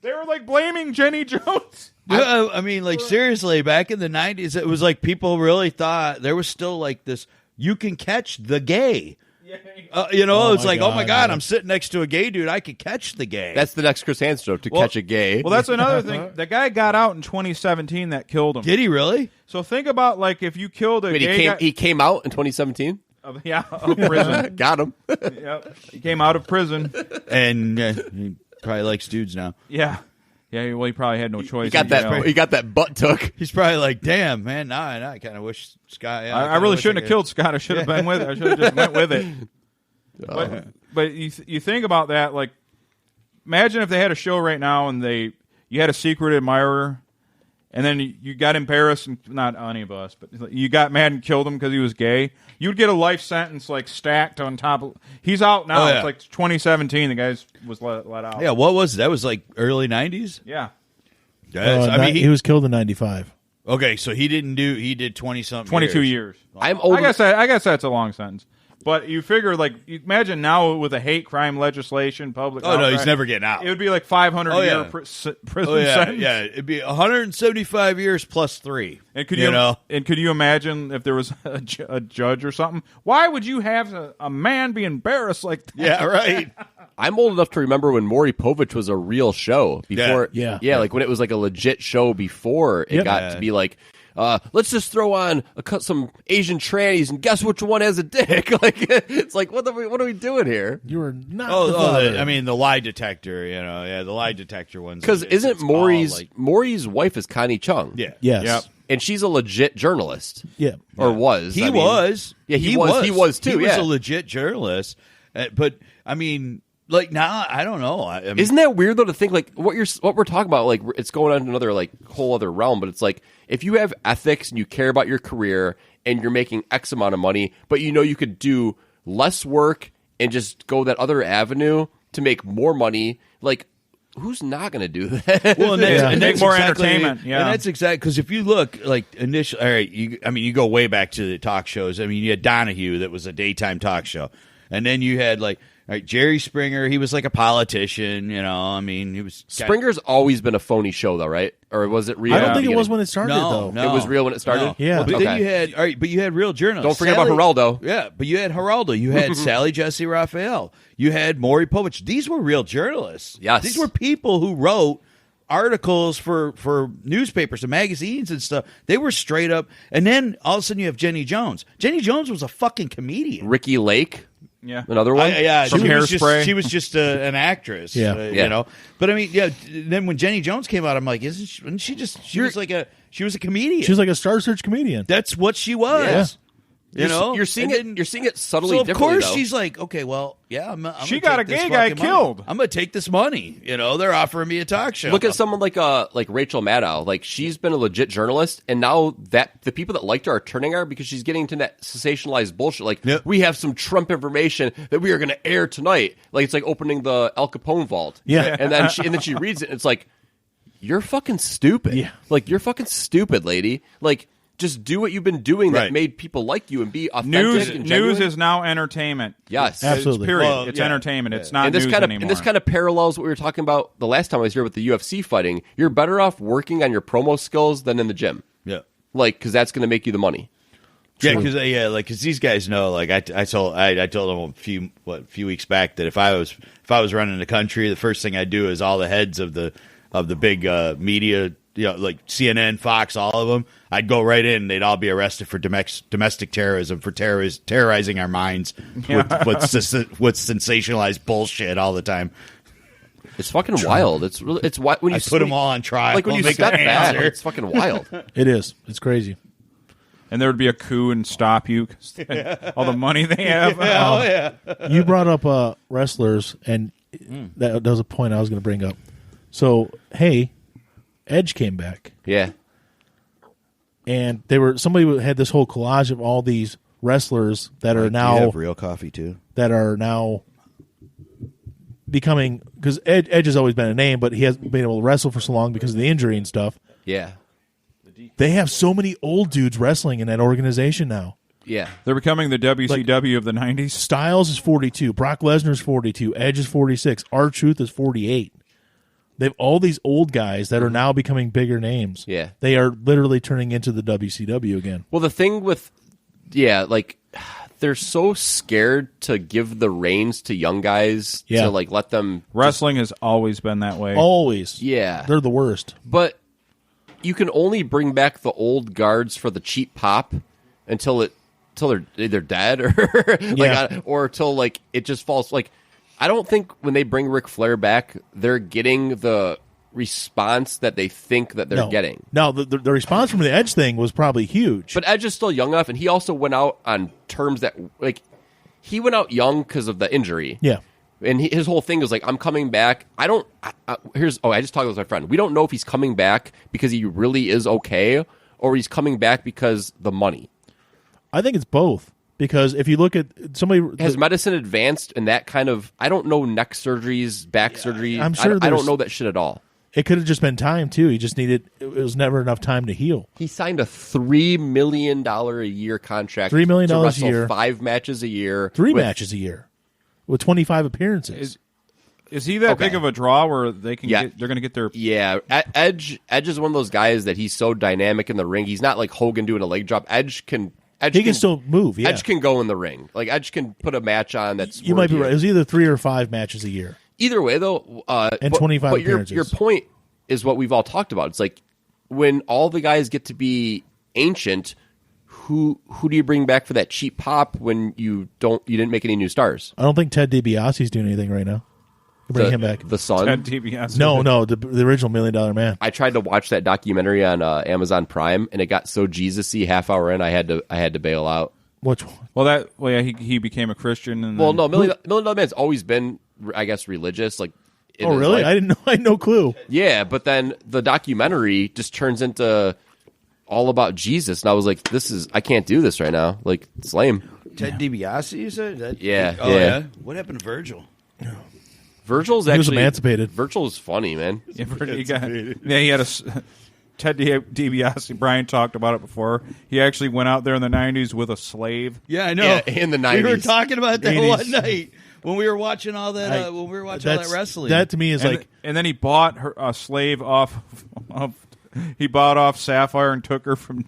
they were like blaming Jenny Jones. I mean, like seriously, back in the 90s, it was like people really thought there was still like this. You can catch the gay. It's like, oh my God, I'm sitting next to a gay dude. I could catch the gay. That's the next Chris Hansen joke, to catch a gay. Well, that's another thing. The guy got out in 2017 that killed him. Did he really? So think about like if you killed a gay guy. He came out in 2017. Of prison. Got him. Yep. He came out of prison. And he probably likes dudes now. Yeah. Yeah, well, he probably had no choice. He got that butt took. He's probably like, damn, man, I kind of wish Scott. I really shouldn't have killed Scott. I should have been with it. I should have just went with it. But you think about that, like, imagine if they had a show right now and you had a secret admirer, and then you got embarrassed, and not any of us, but you got mad and killed him because he was gay. You'd get a life sentence like stacked on top of. He's out now. It's like 2017. The guy was let out. Yeah, what was that? Was like early 90s. Yeah. He was killed in 95. Okay, so he did 20 something. 22 years. I'm older. I guess that's a long sentence. But you figure, like, you imagine now with a hate crime legislation, public. Oh no, he's never getting out. It would be like 500 year prison sentence. Yeah, it'd be 175 years plus 3. And could you imagine if there was a judge or something? Why would you have a man be embarrassed like that? Yeah, right. I'm old enough to remember when Maury Povich was a real show before. Yeah. Like when it was like a legit show before it got to be like. Let's just throw on some Asian trannies and guess which one has a dick. Like it's like what are we doing here? You are not. The lie detector. The lie detector ones. Because isn't Maury's wife is Connie Chung? Yeah. Yes. Yep. And she's a legit journalist. Yeah. Or was. He was. Yeah, he was. He was too. He was a legit journalist. But I mean. Like now, I don't know. Isn't that weird though to think like what we're talking about? Like it's going on another like whole other realm. But it's like if you have ethics and you care about your career and you're making X amount of money, but you could do less work and just go that other avenue to make more money. Like who's not going to do that? Well, and make more entertainment. Yeah, and that's exactly because if you look like initially, all right, you go way back to the talk shows. I mean, you had Donahue that was a daytime talk show, and then you had like. All right, Jerry Springer, he was like a politician, I mean, he was... Springer's always been a phony show, though, right? Or was it real? I don't think it was when it started, though. No. It was real when it started? No. Yeah. Well, but then you had... All right, but you had real journalists. Don't forget about Geraldo. Yeah, but you had Geraldo. You had Sally Jesse Raphael. You had Maury Povich. These were real journalists. Yes. These were people who wrote articles for newspapers and magazines and stuff. They were straight up... And then, all of a sudden, you have Jenny Jones. Jenny Jones was a fucking comedian. Ricky Lake. Yeah, another one. From Hairspray. She was just an actress. Yeah. But I mean, then when Jenny Jones came out, I'm like, wasn't she just? She was a comedian. She was like a Star Search comedian. That's what she was. Yeah. You're seeing it. You're seeing it subtly. So of differently, course though. she's like, okay, well, yeah, I'm she got a gay guy killed. I'm gonna take this money. They're offering me a talk show. Look at someone like Rachel Maddow. Like she's been a legit journalist, and now that the people that liked her are turning her because she's getting into that sensationalized bullshit. Like we have some Trump information that we are going to air tonight. Like it's like opening the Al Capone vault. Yeah, and then she reads it. And it's like you're fucking stupid. Yeah, like you're fucking stupid, lady. Like. Just do what you've been doing that made people like you and be authentic and genuine. News is now entertainment. Yes. Absolutely. It's period. Well, it's entertainment. It's not and this news kind of anymore. and this kind of parallels what we were talking about the last time I was here with the UFC fighting. You're better off working on your promo skills than in the gym. Yeah. Like, because that's going to make you the money. Yeah, because these guys know. Like I told them a few weeks back that if I was running the country, the first thing I'd do is all the heads of the big media, like CNN, Fox, all of them. I'd go right in. They'd all be arrested for domestic terrorism, for terrorizing our minds with sensationalized bullshit all the time. It's fucking wild. It's really when you put them all on trial. Like when you step back, it's fucking wild. It is. It's crazy. And there would be a coup and stop you. All the money they have. You brought up wrestlers, and that was a point I was going to bring up. So, hey, Edge came back. Yeah. And somebody had this whole collage of all these wrestlers that are now... Do you have real coffee, too? That are now becoming... Because Edge has always been a name, but he hasn't been able to wrestle for so long because of the injury and stuff. Yeah. They have so many old dudes wrestling in that organization now. Yeah. They're becoming the WCW of the 90s. Styles is 42. Brock Lesnar is 42. Edge is 46. R-Truth is 48. They have all these old guys that are now becoming bigger names. Yeah. They are literally turning into the WCW again. Well, the thing with... Yeah, like... They're so scared to give the reins to young guys to, like, let them... Wrestling has always been that way. Always. Yeah. They're the worst. But you can only bring back the old guards for the cheap pop until they're either dead or till like it just falls. Like I don't think when they bring Ric Flair back, they're getting the response that they think that they're getting. No, the response from the Edge thing was probably huge. But Edge is still young enough, and he also went out on terms that like he went out young because of the injury. Yeah. And his whole thing was like, I'm coming back. I just talked with my friend. We don't know if he's coming back because he really is okay or he's coming back because the money. I think it's both. Because if you look at somebody... Has medicine advanced in that kind of... I don't know neck surgeries, back surgery. I'm sure I don't know that shit at all. It could have just been time, too. He just needed... It was never enough time to heal. He signed a $3 million a year contract. $3 million to wrestle a year. 5 matches a year. 3 matches a year. With 25 appearances. Is he that big of a draw where they can they're going to get their... Yeah. Edge is one of those guys that he's so dynamic in the ring. He's not like Hogan doing a leg drop. Edge can still move, yeah. Edge can go in the ring. Like, Edge can put a match on that's... You might be right. It was either 3 or 5 matches a year. Either way, though... and 25 appearances. Your point is what we've all talked about. It's like, when all the guys get to be ancient... Who do you bring back for that cheap pop when you didn't make any new stars? I don't think Ted DiBiase's doing anything right now. Bring him back. The Son? Ted DiBiase. No, the original $1 Million Man. I tried to watch that documentary on Amazon Prime, and it got so Jesus-y half hour in, I had to bail out. Which one? Well, he became a Christian. And well, no, $1 Million Man's always been, I guess, religious. Like, oh, really? Life. I didn't know. I had no clue. Yeah, but then the documentary just turns into all about Jesus, and I was like, I can't do this right now. Like, it's lame. Ted DiBiase, you said? Yeah. Yeah. What happened to Virgil? Virgil's He was actually emancipated. Virgil's funny, man. He had a Ted DiBiase. Brian talked about it before. He actually went out there in the 90s with a slave. Yeah, I know. Yeah, in the 90s. We were talking about that 80s. one night when we were watching all that. When we were watching all that wrestling. That to me is And then he bought a slave off of. He bought off Sapphire and took her from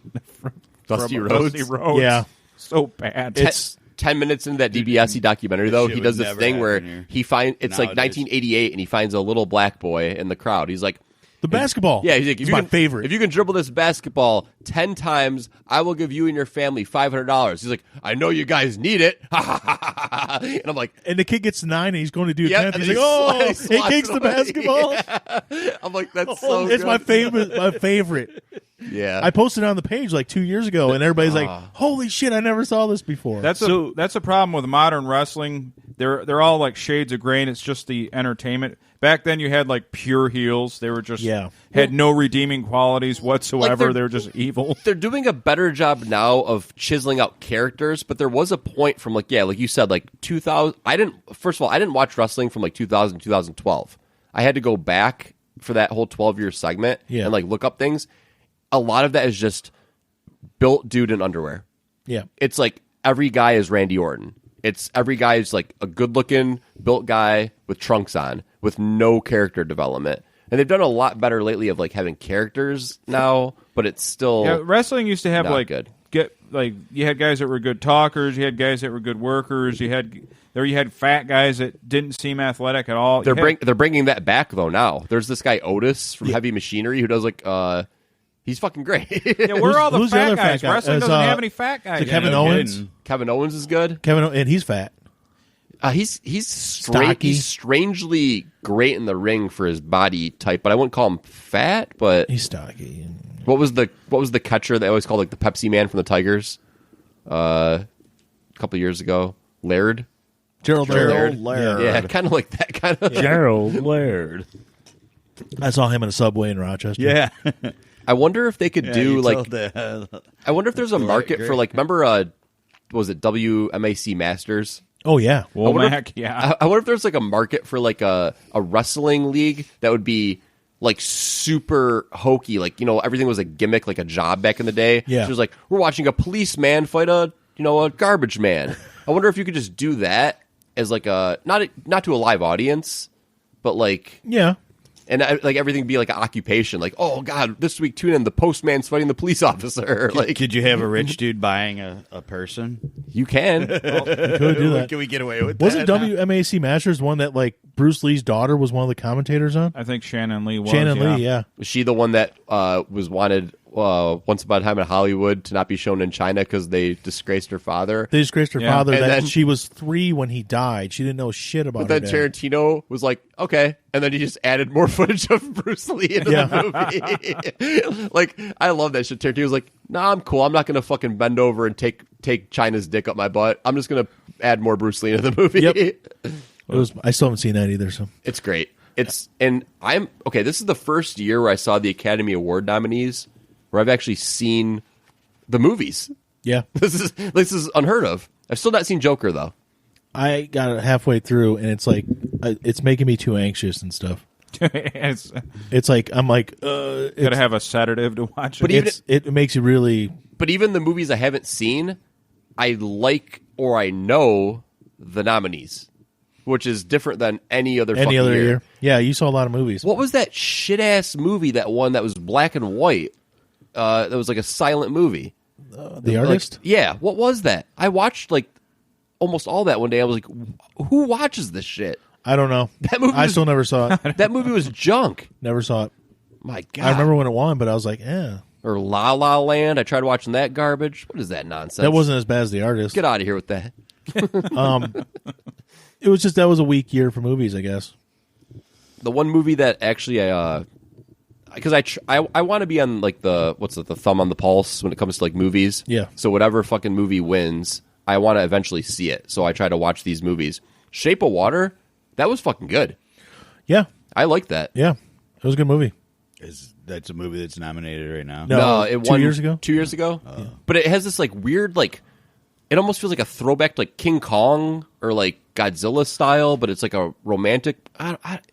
Dusty Rhodes. Yeah. So bad. It's 10 minutes into that DiBiase documentary, though, shit he would does this never thing where happen here. he finds it's like Nowadays. 1988, and he finds a little black boy in the crowd. He's like, the basketball. "Yeah, he's like, it's my favorite. If you can dribble this basketball 10 times, I will give you and your family $500." He's like, "I know you guys need it," and I'm like, And the kid gets 9 and he's going to do a Yeah, 10th. and He's he like, oh, slides he kicks the away. basketball. Yeah. I'm like, that's so It's good. my favorite. My favorite. Yeah, I posted it on the page like 2 years ago, and everybody's like, "Holy shit! I never saw this before." That's a problem with modern wrestling. They're all like shades of gray, and it's just the entertainment. Back then, you had like pure heels. They were just had no redeeming qualities whatsoever. Like they were just evil. they're doing a better job now of chiseling out characters, but there was a point from like you said, like 2000. I didn't watch wrestling from like 2000 2012. I had to go back for that whole 12-year segment and like look up things. A lot of that is just built dude in underwear. Yeah. It's like every guy is Randy Orton. It's every guy is like a good-looking, built guy with trunks on, with no character development. And they've done a lot better lately of like having characters now, but it's still wrestling used to have not like good. You had guys that were good talkers, you had guys that were good workers, you had fat guys that didn't seem athletic at all. They're bringing that back though now. There's this guy Otis from Heavy Machinery who does like he's fucking great. Yeah, where are all the who's the fat other guys? fat guy? Wrestling doesn't have any fat guys. Kevin Owens. Kevin Owens is good. And he's fat. He's Stocky. He's strangely great in the ring for his body type, but I wouldn't call him fat. But He's stocky. what was the catcher they always called like the Pepsi Man from the Tigers? A couple of years ago, Laird. Gerald Laird. Yeah, kind of like that kind of. Gerald Laird. I saw him in a subway in Rochester. Yeah. I wonder if they could do you like. told the- I wonder if there's a market great. for like. Remember, what was it WMAC Masters? Oh yeah. Womack, yeah. I wonder if there's like a market for like a wrestling league that would be like super hokey, like everything was a gimmick, like a job back in the day. Yeah. So it was like we're watching a policeman fight a garbage man. I wonder if you could just do that as like a not to a live audience, but like Yeah. and like everything be like an occupation. Like, oh god, this week tune in, the postman's fighting the police officer. Like, Could you have a rich dude buying a person? you can. Could do that. Can we get away with Wasn't that? WMAC Masters one that like Bruce Lee's daughter was one of the commentators on? I think Shannon Lee was. Shannon Lee, yeah. Was she the one that was wanted once upon a time in Hollywood to not be shown in China because they disgraced her father? They disgraced her Yeah. father. And That then- she was 3 when he died. She didn't know shit about But then her dad. Tarantino was like, okay. And then he just added more footage of Bruce Lee into the movie. Like, I love that shit. Tarantino was like, nah, I'm cool. I'm not going to fucking bend over and take China's dick up my butt. I'm just going to add more Bruce Lee into the movie. Yep. I still haven't seen that either. So It's great. This is the first year where I saw the Academy Award nominees where I've actually seen the movies. yeah, This is unheard of. I've still not seen Joker though. I got it halfway through, and it's like it's making me too anxious and stuff. It's It's like I'm like, gotta have a sedative to watch But it. it makes you really. But even the movies I haven't seen, I like or I know the nominees, which is different than any other fucking year. Yeah, you saw a lot of movies. What was that shit ass movie that was black and white? That was like a silent movie. The Artist. Yeah, what was that? I watched like almost all that one day. I was like, who watches this shit? I don't know. That movie I was- still never saw it. That movie was junk. Never saw it. My God. I remember when it won, but I was like, yeah, Or La La Land. I tried watching that garbage. What is that nonsense? that wasn't as bad as The Artist. Get out of here with that. It was just that was a weak year for movies, I guess. The one movie that actually because I want to be on like the thumb on the pulse when it comes to like movies. Yeah. So whatever fucking movie wins, I want to eventually see it. So I try to watch these movies. Shape of Water, that was fucking good. Yeah, I like that. yeah, it was a good movie. That's a movie that's nominated right now. No. it 2 won years ago? 2 years ago. But it has this like weird like it almost feels like a throwback to like King Kong or like Godzilla style, but it's like a romantic.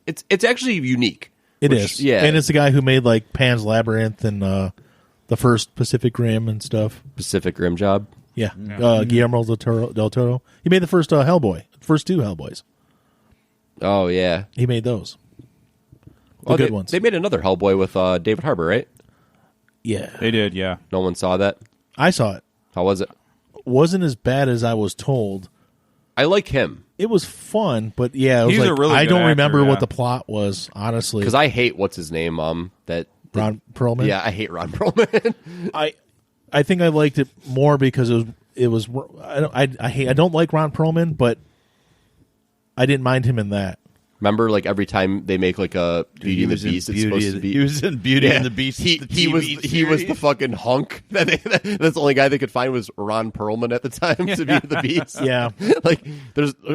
It's actually unique. It is. Yeah, and it's the guy who made like Pan's Labyrinth and the first Pacific Rim and stuff. Pacific Rim job. Yeah, Guillermo del Toro. He made the first Hellboy, first 2 Hellboys. Oh yeah, he made those. The good ones. They made another Hellboy with David Harbour, right? Yeah, they did. Yeah, no one saw that. I saw it. How was it? Wasn't as bad as I was told. I like him. It was fun, but yeah, it was He's a really I good don't actor, remember what the plot was, honestly. Because I hate what's his name. Ron Perlman. Yeah, I hate Ron Perlman. I think I liked it more because it was I don't like Ron Perlman, but I didn't mind him in that. Remember, like every time they make like a Beauty and the Beast, it's supposed to be. He was in Beauty and the Beast. He was the fucking hunk. That's the only guy they could find was Ron Perlman at the time to be the Beast. Yeah, like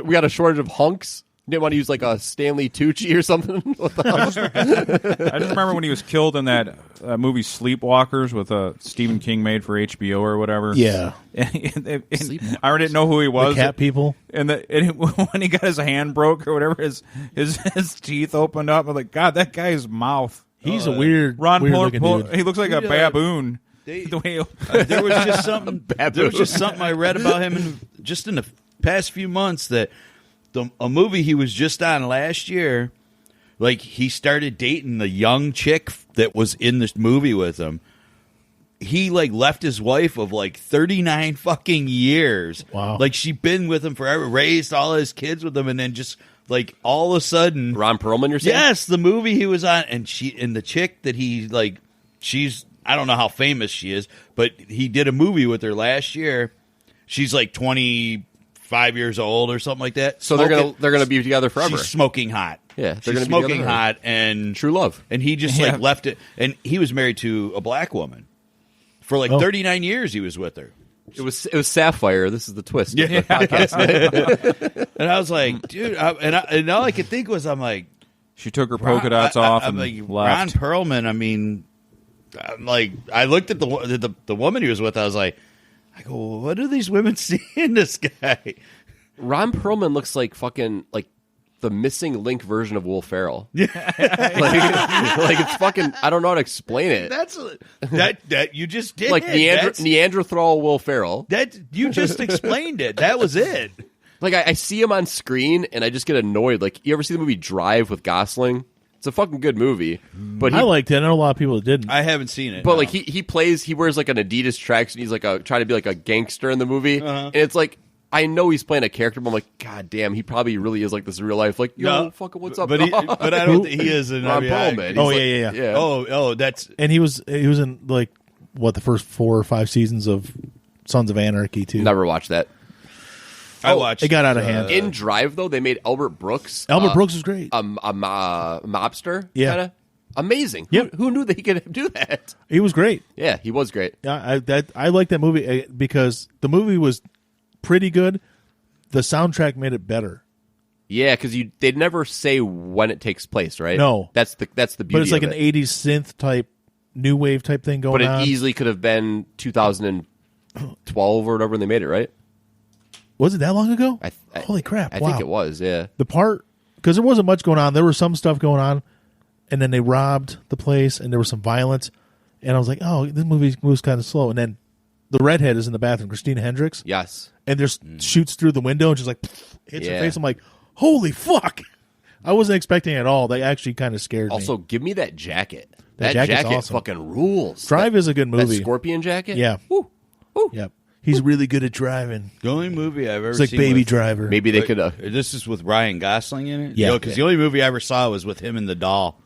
we got a shortage of hunks. Didn't want to use like a Stanley Tucci or something. I just remember when he was killed in that movie Sleepwalkers with Stephen King made for HBO or whatever. Yeah, and I didn't know who he was. The cat people. And when he got his hand broke or whatever, his teeth opened up. I'm like, God, that guy's mouth. He's a weird Ron looking dude. He looks like a baboon. There was just something. There was just something I read about him in the past few months that. A movie he was just on last year, like he started dating the young chick that was in this movie with him. He like left his wife of like 39 fucking years. Wow. Like she'd been with him forever, raised all his kids with him, and then just like all of a sudden Ron Perlman, you're saying? Yes, the movie he was on, and the chick that he like, she's, I don't know how famous she is, but he did a movie with her last year. She's like 25 years old or something like that. So they're gonna be together forever. She's smoking hot. Yeah, they're she's gonna smoking be together hot and true love. And he just like left it. And he was married to a black woman for like 39 years. He was with her. It was Sapphire. This is the twist. Yeah. Of the podcast. And I was like, dude, and all I could think was, I'm like, she took her polka dots off and like, left. Ron Perlman. I mean, I'm like, I looked at the woman he was with. I was like, I go, what do these women see in this guy? Ron Perlman looks like fucking like the missing link version of Will Ferrell. Yeah, like it's fucking. I don't know how to explain it. That you just did like Neanderthal Will Ferrell. That you just explained it. That was it. Like I see him on screen and I just get annoyed. Like you ever see the movie Drive with Gosling? It's a fucking good movie. But I liked it. I know a lot of people that didn't. I haven't seen it. But like he wears like an Adidas tracks and he's like trying to be like a gangster in the movie. And it's like. I know he's playing a character, but I'm like, God damn, he probably really is like this in real life. Like, yo, fucking, what's up? But I don't think he is in Ron Perlman. Oh, like, yeah. Oh, that's and he was in like the first 4 or 5 seasons of Sons of Anarchy too. Never watched that. I watched. It got out of hand. In Drive though, they made Albert Brooks. Albert Brooks was great. A mobster. Yeah. Kinda. Amazing. Yep. Who knew that he could do that? He was great. Yeah, he was great. Yeah, I like that movie because the movie was pretty good. The soundtrack made it better. Yeah, because they'd never say when it takes place, right? No, that's the beauty. But it's like of an it. 80s synth type, new wave type thing going on. But it easily could have been 2012 or whatever when they made it, right? Was it that long ago? Holy crap! I think it was. Yeah, the part because there wasn't much going on. There was some stuff going on, and then they robbed the place, and there was some violence, and I was like, oh, this movie moves kind of slow, and then. The redhead is in the bathroom, Christina Hendricks. Yes. And there's shoots through the window and just like hits her face. I'm like, holy fuck. I wasn't expecting it at all. They actually kind of scared me. Also, give me that jacket. That jacket awesome. fucking rules. Drive is a good movie. That scorpion jacket? Yeah. Woo. Woo. Yep. He's really good at driving. The only movie I've ever seen. It's like Baby Driver. Maybe they could This is with Ryan Gosling in it? Yeah. Because the only movie I ever saw was with him and the doll.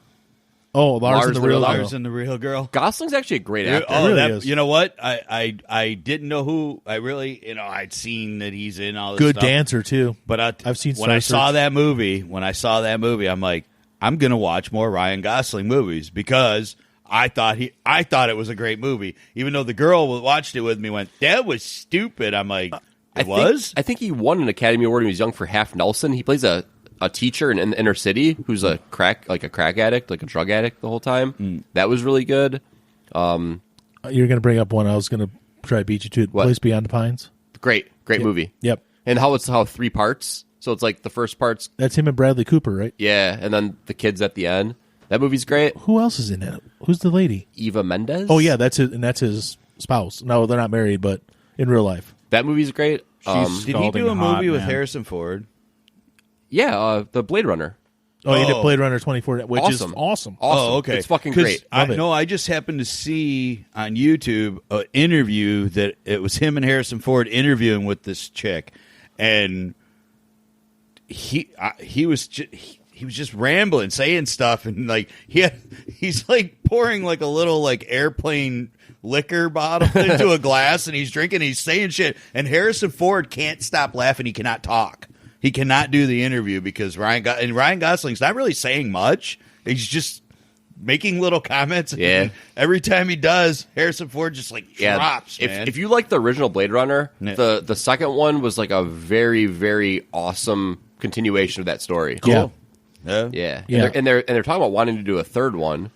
Oh, Lars and the Real Girl. Lars and the Real Girl. Gosling's actually a great actor. Oh, really is. You know what? I didn't know who. I really, I'd seen that he's in all this good stuff. dancer too. But I've seen when I saw that movie. I'm like, I'm gonna watch more Ryan Gosling movies because I thought it was a great movie. Even though the girl who watched it with me went, that was stupid. I'm like, I think he won an Academy Award when he was young for Half Nelson. He plays a teacher in the inner city who's a crack addict, like a drug addict the whole time. That was really good. You're going to bring up one I was going to try to beat you to. Place Beyond the Pines. Great movie. Yep. And how 3 parts. So it's like the first part's That's him and Bradley Cooper, right? yeah, and then the kids at the end. That movie's great. Who else is in it? Who's the lady? Eva Mendes. Oh yeah, that's his spouse. No, they're not married, but in real life. That movie's great. Did he Scalding do a hot, movie with man. Harrison Ford? Yeah, the Blade Runner. Oh, he did Blade Runner 2040, which is Awesome. awesome. Awesome. Oh, okay. It's fucking 'Cause great. Love it. I just happened to see on YouTube an interview that it was him and Harrison Ford interviewing with this chick, and he was just rambling, saying stuff, and like he's like pouring like a little like airplane liquor bottle into a glass, and he's drinking, he's saying shit, and Harrison Ford can't stop laughing. He cannot talk. He cannot do the interview because Ryan Gosling's not really saying much. He's just making little comments. Yeah. And every time he does, Harrison Ford just like drops. Man. If you like the original Blade Runner, Yeah. the second one was like a very, very awesome continuation of that story. Cool. Yeah. Yeah. Yeah. And they're talking about wanting to do a third one.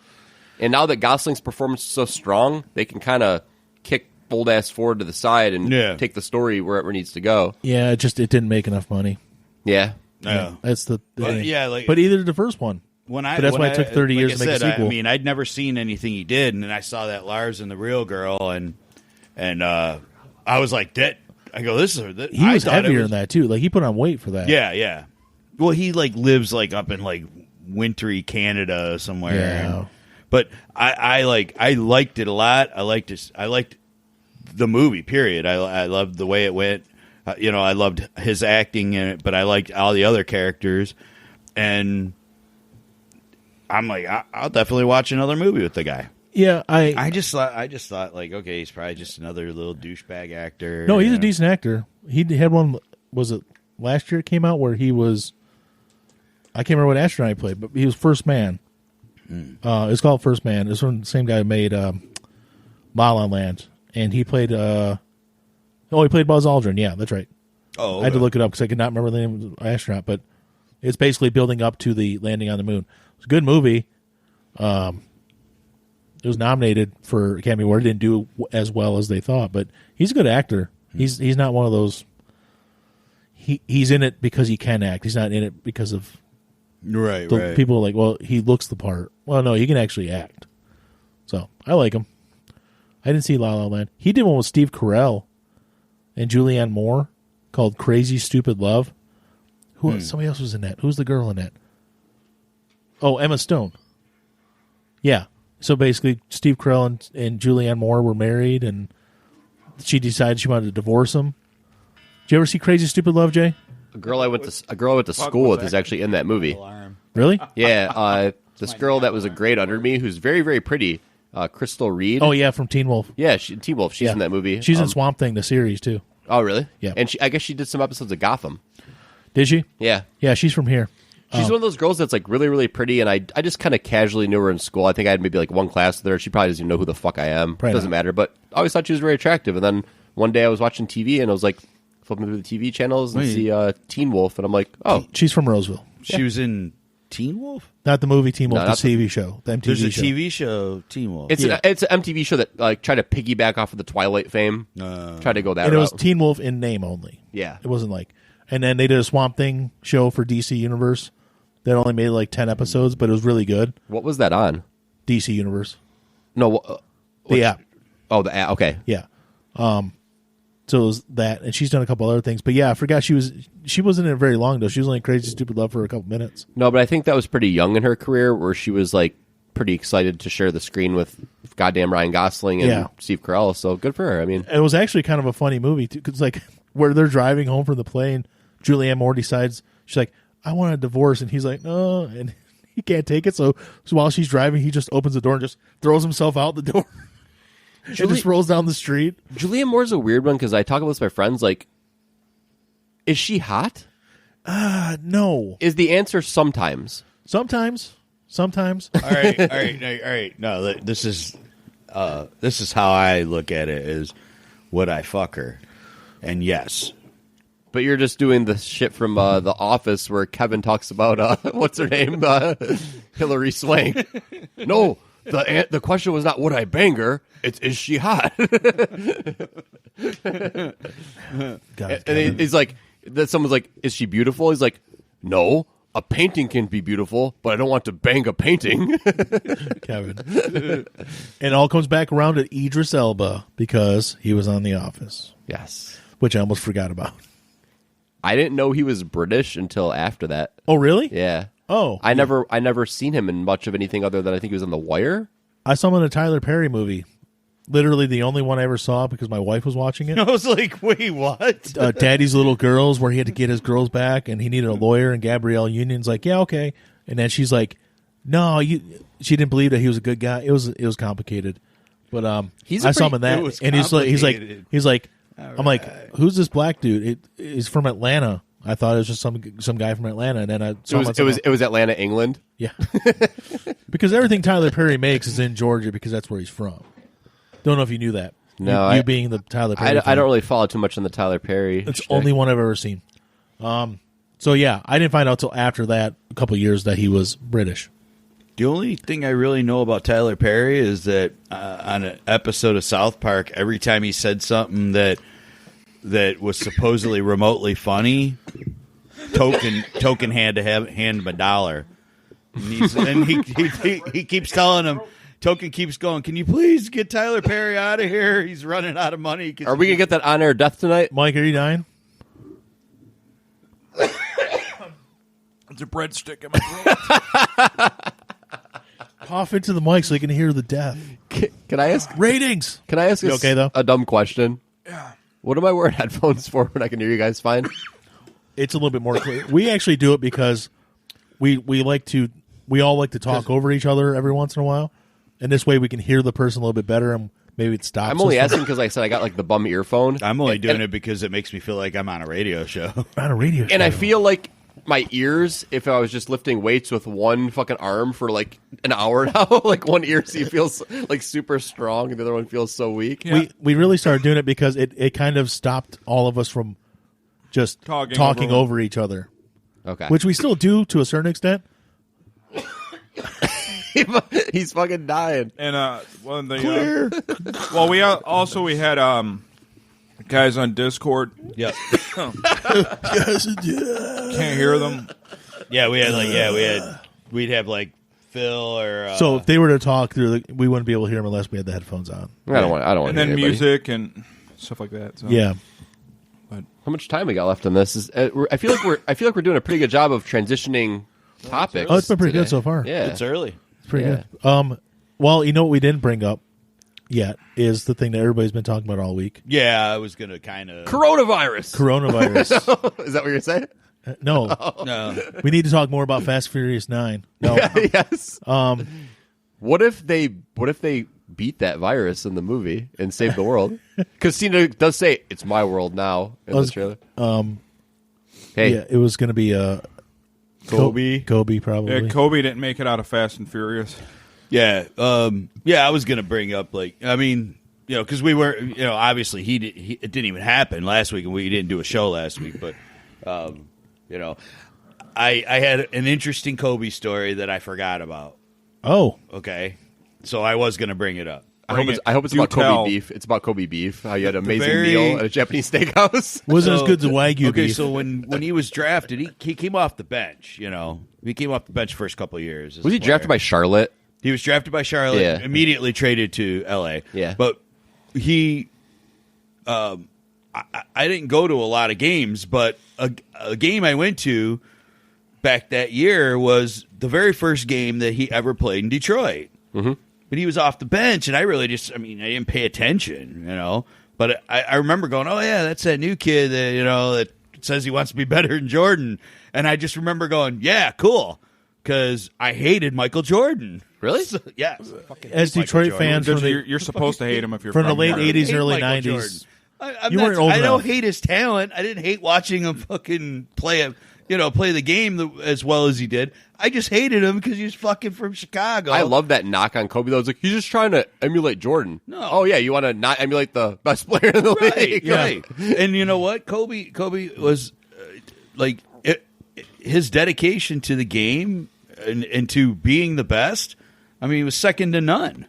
And now that Gosling's performance is so strong, they can kind of kick old ass Ford to the side and take the story wherever it needs to go. Yeah, it didn't make enough money. Yeah. Yeah. That's the thing. yeah, but either the first one. But that's why it took 30 years to make a sequel. I mean, I'd never seen anything he did, and then I saw that Lars and the Real Girl, and I was like, "That." I go, "This is." He was heavier than that too. Like he put on weight for that. Yeah, yeah. Well, he like lives like up in like wintry Canada somewhere. Yeah. But I liked it a lot. I liked the movie. Period. I loved the way it went. I loved his acting in it, but I liked all the other characters, and I'm like, I'll definitely watch another movie with the guy. Yeah, I just thought like, okay, he's probably just another little douchebag actor. No, he's a decent actor. He had one. Was it last year? It came out where he was. I can't remember what astronaut he played, but he was First Man. It's called First Man. It's from the same guy who made La La Land, and he played. He played Buzz Aldrin. Yeah, that's right. Oh, okay. I had to look it up because I could not remember the name of the astronaut, but it's basically building up to the landing on the moon. It's a good movie. It was nominated for Academy Award. It didn't do as well as they thought, but he's a good actor. He's not one of those. He's in it because he can act. He's not in it because of right. people are like, well, he looks the part. Well, no, he can actually act. So I like him. I didn't see La La Land. He did one with Steve Carell and Julianne Moore called Crazy Stupid Love. Who else? Somebody else was in that. Who's the girl in that? Oh, Emma Stone. Yeah. So basically, Steve Carell and Julianne Moore were married, and she decided she wanted to divorce him. Did you ever see Crazy Stupid Love, Jay? A girl I went to school with is actually in that movie. Really? Yeah. This girl that was a grade under me who's very, very pretty. Crystal Reed. Oh, yeah, from Teen Wolf. Yeah, Teen Wolf. She's in that movie. She's in Swamp Thing, the series, too. Oh, really? Yeah. And I guess she did some episodes of Gotham. Did she? Yeah. Yeah, she's from here. She's one of those girls that's like really, really pretty, and I just kind of casually knew her in school. I think I had maybe like one class with her. She probably doesn't even know who the fuck I am. Probably Doesn't not. matter, but I always thought she was very attractive. And then one day I was watching TV, and I was like flipping through the TV channels and see Teen Wolf, and I'm like, oh. She's from Roseville. She was in Teen Wolf? Not the movie Teen Wolf, No, the TV show. The MTV There's a show. TV show, Teen Wolf. It's an MTV show that like tried to piggyback off of the Twilight fame. Tried to go that And it route. was Teen Wolf in name only. Yeah. It wasn't like... And then they did a Swamp Thing show for DC Universe that only made like 10 episodes, but it was really good. What was that on? DC Universe. No. The app. Oh, the app. Okay. Yeah. So it was that, and she's done a couple other things. But yeah, I forgot she wasn't in it very long, though. She was only in Crazy Stupid Love for a couple minutes. No, but I think that was pretty young in her career where she was like pretty excited to share the screen with goddamn Ryan Gosling and Steve Carell. So good for her. I mean, it was actually kind of a funny movie, too, because like where they're driving home from the plane, Julianne Moore decides, she's like, I want a divorce. And he's like, no. And he can't take it. So while she's driving, he just opens the door and just throws himself out the door. It just rolls down the street. Julianne Moore's a weird one because I talk about this with my friends. Like, is she hot? No. Is the answer sometimes? Sometimes. all right. No, this is how I look at it: is would I fuck her? And yes. But you're just doing the shit from The Office where Kevin talks about what's her name, Hillary Swank. No, the question was not would I bang her. It's is she hot? God, and he's like, that someone's like, "Is she beautiful?" He's like, "No, a painting can be beautiful, but I don't want to bang a painting." Kevin. And it all comes back around to Idris Elba because he was on The Office. Yes. Which I almost forgot about. I didn't know he was British until after that. Oh, really? Yeah. Oh. I never seen him in much of anything other than I think he was on The Wire. I saw him in a Tyler Perry movie. Literally the only one I ever saw because my wife was watching it. I was like, wait, what? Daddy's Little Girls, where he had to get his girls back and he needed a lawyer, and Gabrielle Union's like, yeah, okay. And then she's like, no, she didn't believe that he was a good guy. It was complicated. But I saw him in that, and he's like I'm like, who's this black dude? He's from Atlanta. I thought it was just some guy from Atlanta, and then I saw it was Atlanta, England. Yeah. Because everything Tyler Perry makes is in Georgia because that's where he's from. Don't know if you knew that. No, you being the Tyler Perry. I don't really follow too much on the Tyler Perry. It's the only one I've ever seen. So yeah, I didn't find out till after that, a couple of years, that he was British. The only thing I really know about Tyler Perry is that on an episode of South Park, every time he said something that was supposedly remotely funny, Token had to hand him $1. And he keeps telling him. Token keeps going, can you please get Tyler Perry out of here? He's running out of money. Are we going to get that on-air death tonight? Mike, are you dying? It's a breadstick in my throat. Cough into the mic so you can hear the death. Can I ask? Ratings! Can I ask you okay, though? A dumb question? Yeah. What am I wearing headphones for when I can hear you guys fine? It's a little bit more clear. We actually do it because we all like to talk over each other every once in a while. And this way we can hear the person a little bit better, and maybe it stops. I'm only asking because I said I got like the bum earphone. I'm only doing it because it makes me feel like I'm on a radio show. On a radio show. And I feel like my ears, if I was just lifting weights with one fucking arm for like an hour now, like one ear feels like super strong and the other one feels so weak. Yeah. We really started doing it because it kind of stopped all of us from just talking over each other. Okay. Which we still do to a certain extent. He's fucking dying. And clear. Well, we had guys on Discord. Yep. Can't hear them. Yeah, we'd have like Phil or so if they were to talk through, we wouldn't be able to hear them unless we had the headphones on. I don't want. And then music and stuff like that. So. Yeah. But how much time we got left on this? I feel like we're doing a pretty good job of transitioning topics. Oh, it's been pretty good so far. Yeah, it's early. Pretty good. Well, you know what we didn't bring up yet is the thing that everybody's been talking about all week. Yeah, I was going to kind of... Coronavirus. Is that what you're saying? No. No. We need to talk more about Fast Furious 9. No. Yes. What if they beat that virus in the movie and save the world? Because Cena does say, it's my world now in the trailer. Hey. Yeah, it was going to be... Kobe probably. Yeah, Kobe didn't make it out of Fast and Furious. Yeah, I was gonna bring up because we were, obviously it didn't even happen last week, and we didn't do a show last week. But, I had an interesting Kobe story that I forgot about. Oh, okay, so I was gonna bring it up. I hope it's about Kobe beef. It's about Kobe beef. How you had an amazing meal at a Japanese steakhouse. Wasn't as good as Wagyu beef. Okay, so when he was drafted, he came off the bench. He came off the bench first couple of years. Was he drafted by Charlotte? He was drafted by Charlotte. Yeah. Immediately traded to L.A. Yeah, but he, I didn't go to a lot of games, but a game I went to back that year was the very first game that he ever played in Detroit. Mm-hmm. But he was off the bench, and I really I didn't pay attention, But I remember going, oh, yeah, that's that new kid that says he wants to be better than Jordan. And I just remember going, yeah, cool, because I hated Michael Jordan. Really? So, yeah. As Detroit fans, you're supposed to hate him if you're from the late there. 80s, early Michael 90s. You weren't old I enough. don't hate his talent. I didn't hate watching him fucking play the game as well as he did. I just hated him because he was fucking from Chicago. I love that knock on Kobe, though. It's like, he's just trying to emulate Jordan. No. Oh, yeah, you want to not emulate the best player in the league. Yeah. Right. And you know what? Kobe was his dedication to the game and to being the best, he was second to none,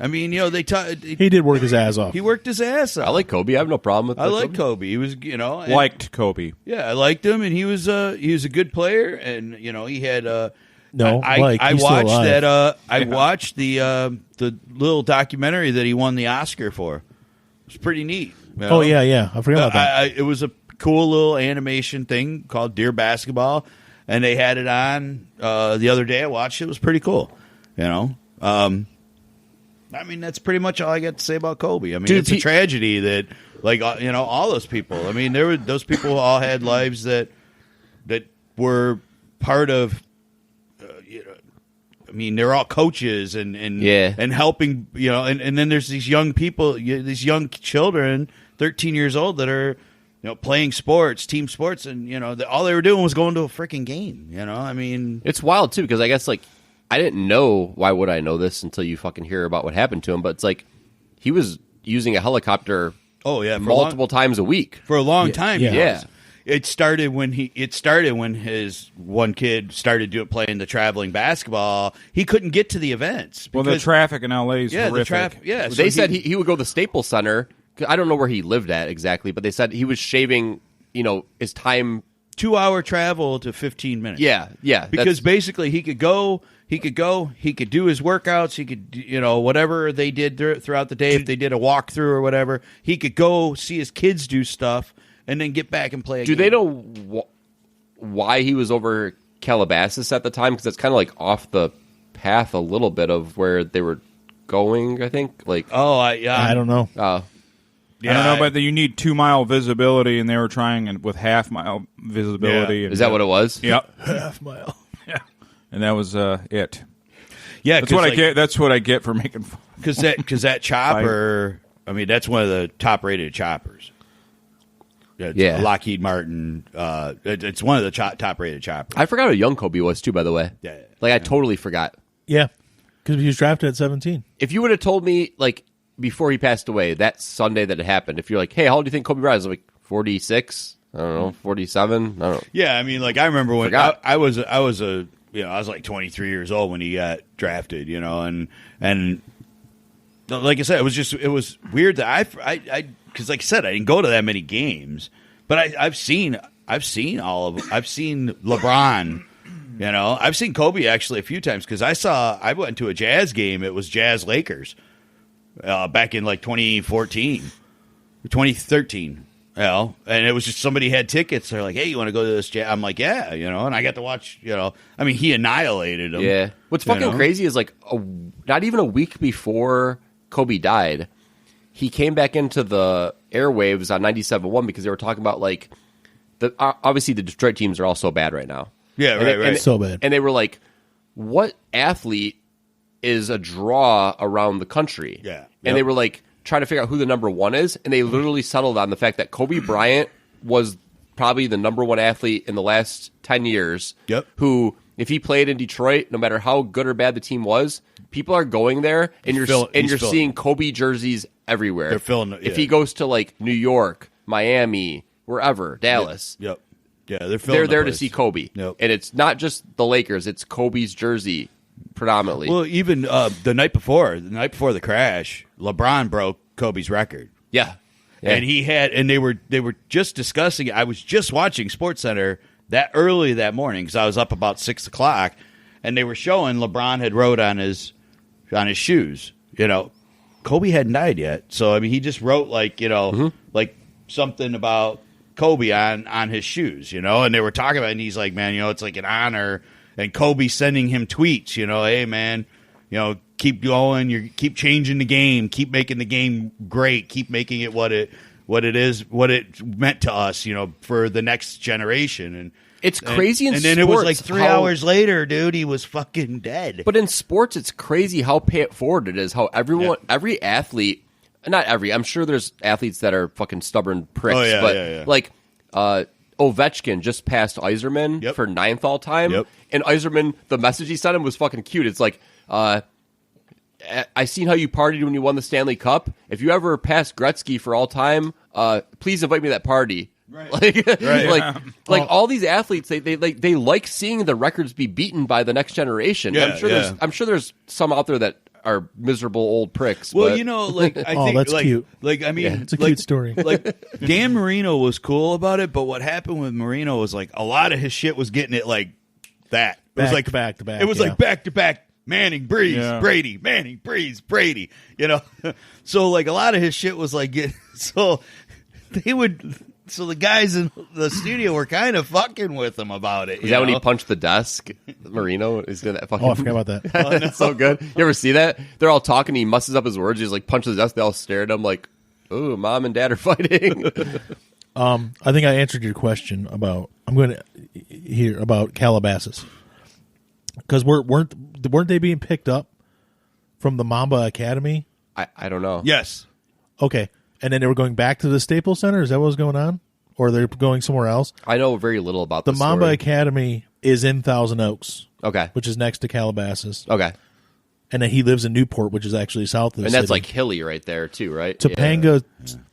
I mean, he did work his ass off. He worked his ass off. I like Kobe. I have no problem with. I like Kobe. He was, liked Kobe. Yeah, I liked him, and he was a good player, and he had. I watched that. I watched the little documentary that he won the Oscar for. It was pretty neat. Oh yeah, I forgot about that. It was a cool little animation thing called Dear Basketball, and they had it on the other day. I watched it. It was pretty cool. I mean, that's pretty much all I got to say about Kobe. I mean, it's a tragedy that, all those people. I mean, those people all had lives that were part of. I mean, they're all coaches and helping. And then there's these young people, these young children, 13 years old, that are playing sports, team sports, and all they were doing was going to a freaking game. I mean, it's wild too because I guess I didn't know. Why would I know this until you fucking hear about what happened to him? But it's he was using a helicopter. Oh yeah, multiple times a week for a long time. Yeah. It started when his one kid started playing the traveling basketball. He couldn't get to the events. Well, the traffic in LA is horrific. So they said he would go to the Staples Center. I don't know where he lived at exactly, but they said he was shaving, his time. 2-hour travel to 15 minutes. Yeah. Because basically he could do his workouts, he could, whatever they did throughout the day, if they did a walkthrough or whatever, he could go see his kids do stuff and then get back and play again. Do they know why he was over Calabasas at the time? Because it's kind of off the path a little bit of where they were going, I think. I don't know. I don't know, but you need 2-mile visibility, and they were trying with half-mile visibility. Yeah. Is that what it was? Yep. Half-mile. Yeah. And that was it. Yeah, that's what I get. That's what I get for making fun. Because that chopper, I mean, that's one of the top-rated choppers. Yeah, Lockheed Martin. It's one of the top-rated choppers. I forgot how young Kobe was too. By the way, I totally forgot. Yeah, because he was drafted at 17. If you would have told me before he passed away, that Sunday that it happened, if you're like, hey, how old do you think Kobe Bryant is? 46? I don't know, 47? I don't know. Yeah, I mean, I remember when I was 23 years old when he got drafted, and like I said, it was weird that I because like I said, I didn't go to that many games, but I've seen all of them. I've seen LeBron, I've seen Kobe actually a few times because I went to a Jazz game. It was Jazz Lakers. Back in 2014, 2013, and it was just somebody had tickets. They're like, "Hey, you want to go to this?" I'm like, "Yeah," and I got to watch. I mean, he annihilated them. Yeah. What's fucking crazy is not even a week before Kobe died, he came back into the airwaves on 97.1 because they were talking about obviously the Detroit teams are all so bad right now. Yeah, right. So bad, and they were like, "What athlete is a draw around the country?" Yeah. And they were trying to figure out who the number one is, and they literally settled on the fact that Kobe Bryant was probably the number one athlete in the last 10 years. Yep. Who, if he played in Detroit, no matter how good or bad the team was, people are going there, and you're seeing Kobe jerseys everywhere. They're filling. Yeah. If he goes to New York, Miami, wherever, Dallas. Yep. Yeah, they're there to see Kobe. Yep. And it's not just the Lakers; it's Kobe's jersey. Predominantly. Well, even the night before the crash, LeBron broke Kobe's record. Yeah. And they were just discussing it. I was just watching SportsCenter that early that morning because I was up about 6 o'clock, and they were showing LeBron had wrote on his shoes. Kobe hadn't died yet, so I mean he just wrote something about Kobe on his shoes. And they were talking about it, and he's like, man, it's like an honor. And Kobe sending him tweets, hey, man, keep going. You keep changing the game. Keep making the game great. Keep making it what it is, what it meant to us, for the next generation. And it's crazy in sports. And then it was 3 hours later, dude, he was fucking dead. But in sports, it's crazy how pay it forward it is. How every athlete, not every, I'm sure there's athletes that are fucking stubborn pricks. Oh, yeah, but Ovechkin just passed Yzerman for 9th all time. Yep. And Yzerman, the message he sent him was fucking cute. It's I seen how you partied when you won the Stanley Cup. If you ever pass Gretzky for all time, please invite me to that party. Right. Like all these athletes, they like seeing the records be beaten by the next generation. Yeah, I'm sure there's some out there that are miserable old pricks. Well, but... I think that's cute. I mean, it's a cute story. Like Dan Marino was cool about it, but what happened with Marino was like a lot of his shit was getting it like that. It was like back to back. It was like back to back. Manning, Breeze, Brady, Manning, Breeze, Brady. So like a lot of his shit was like so the guys in the studio were kind of fucking with him about it. Is that when he punched the desk? Marino is doing that fucking. Oh, I forgot about that. It's so good. You ever see that? They're all talking. He musses up his words. He's like punches the desk. They all stare at him like, "Ooh, mom and dad are fighting." I think I answered your question about. I'm going to hear about Calabasas because weren't they being picked up from the Mamba Academy? I don't know. Yes. Okay. And then they were going back to the Staples Center? Is that what was going on? Or they're going somewhere else? I know very little about the this Mamba story. Academy is in Thousand Oaks. Okay. Which is next to Calabasas. Okay. And then he lives in Newport, which is actually south of the And city. that's like hilly right there too, right? Topanga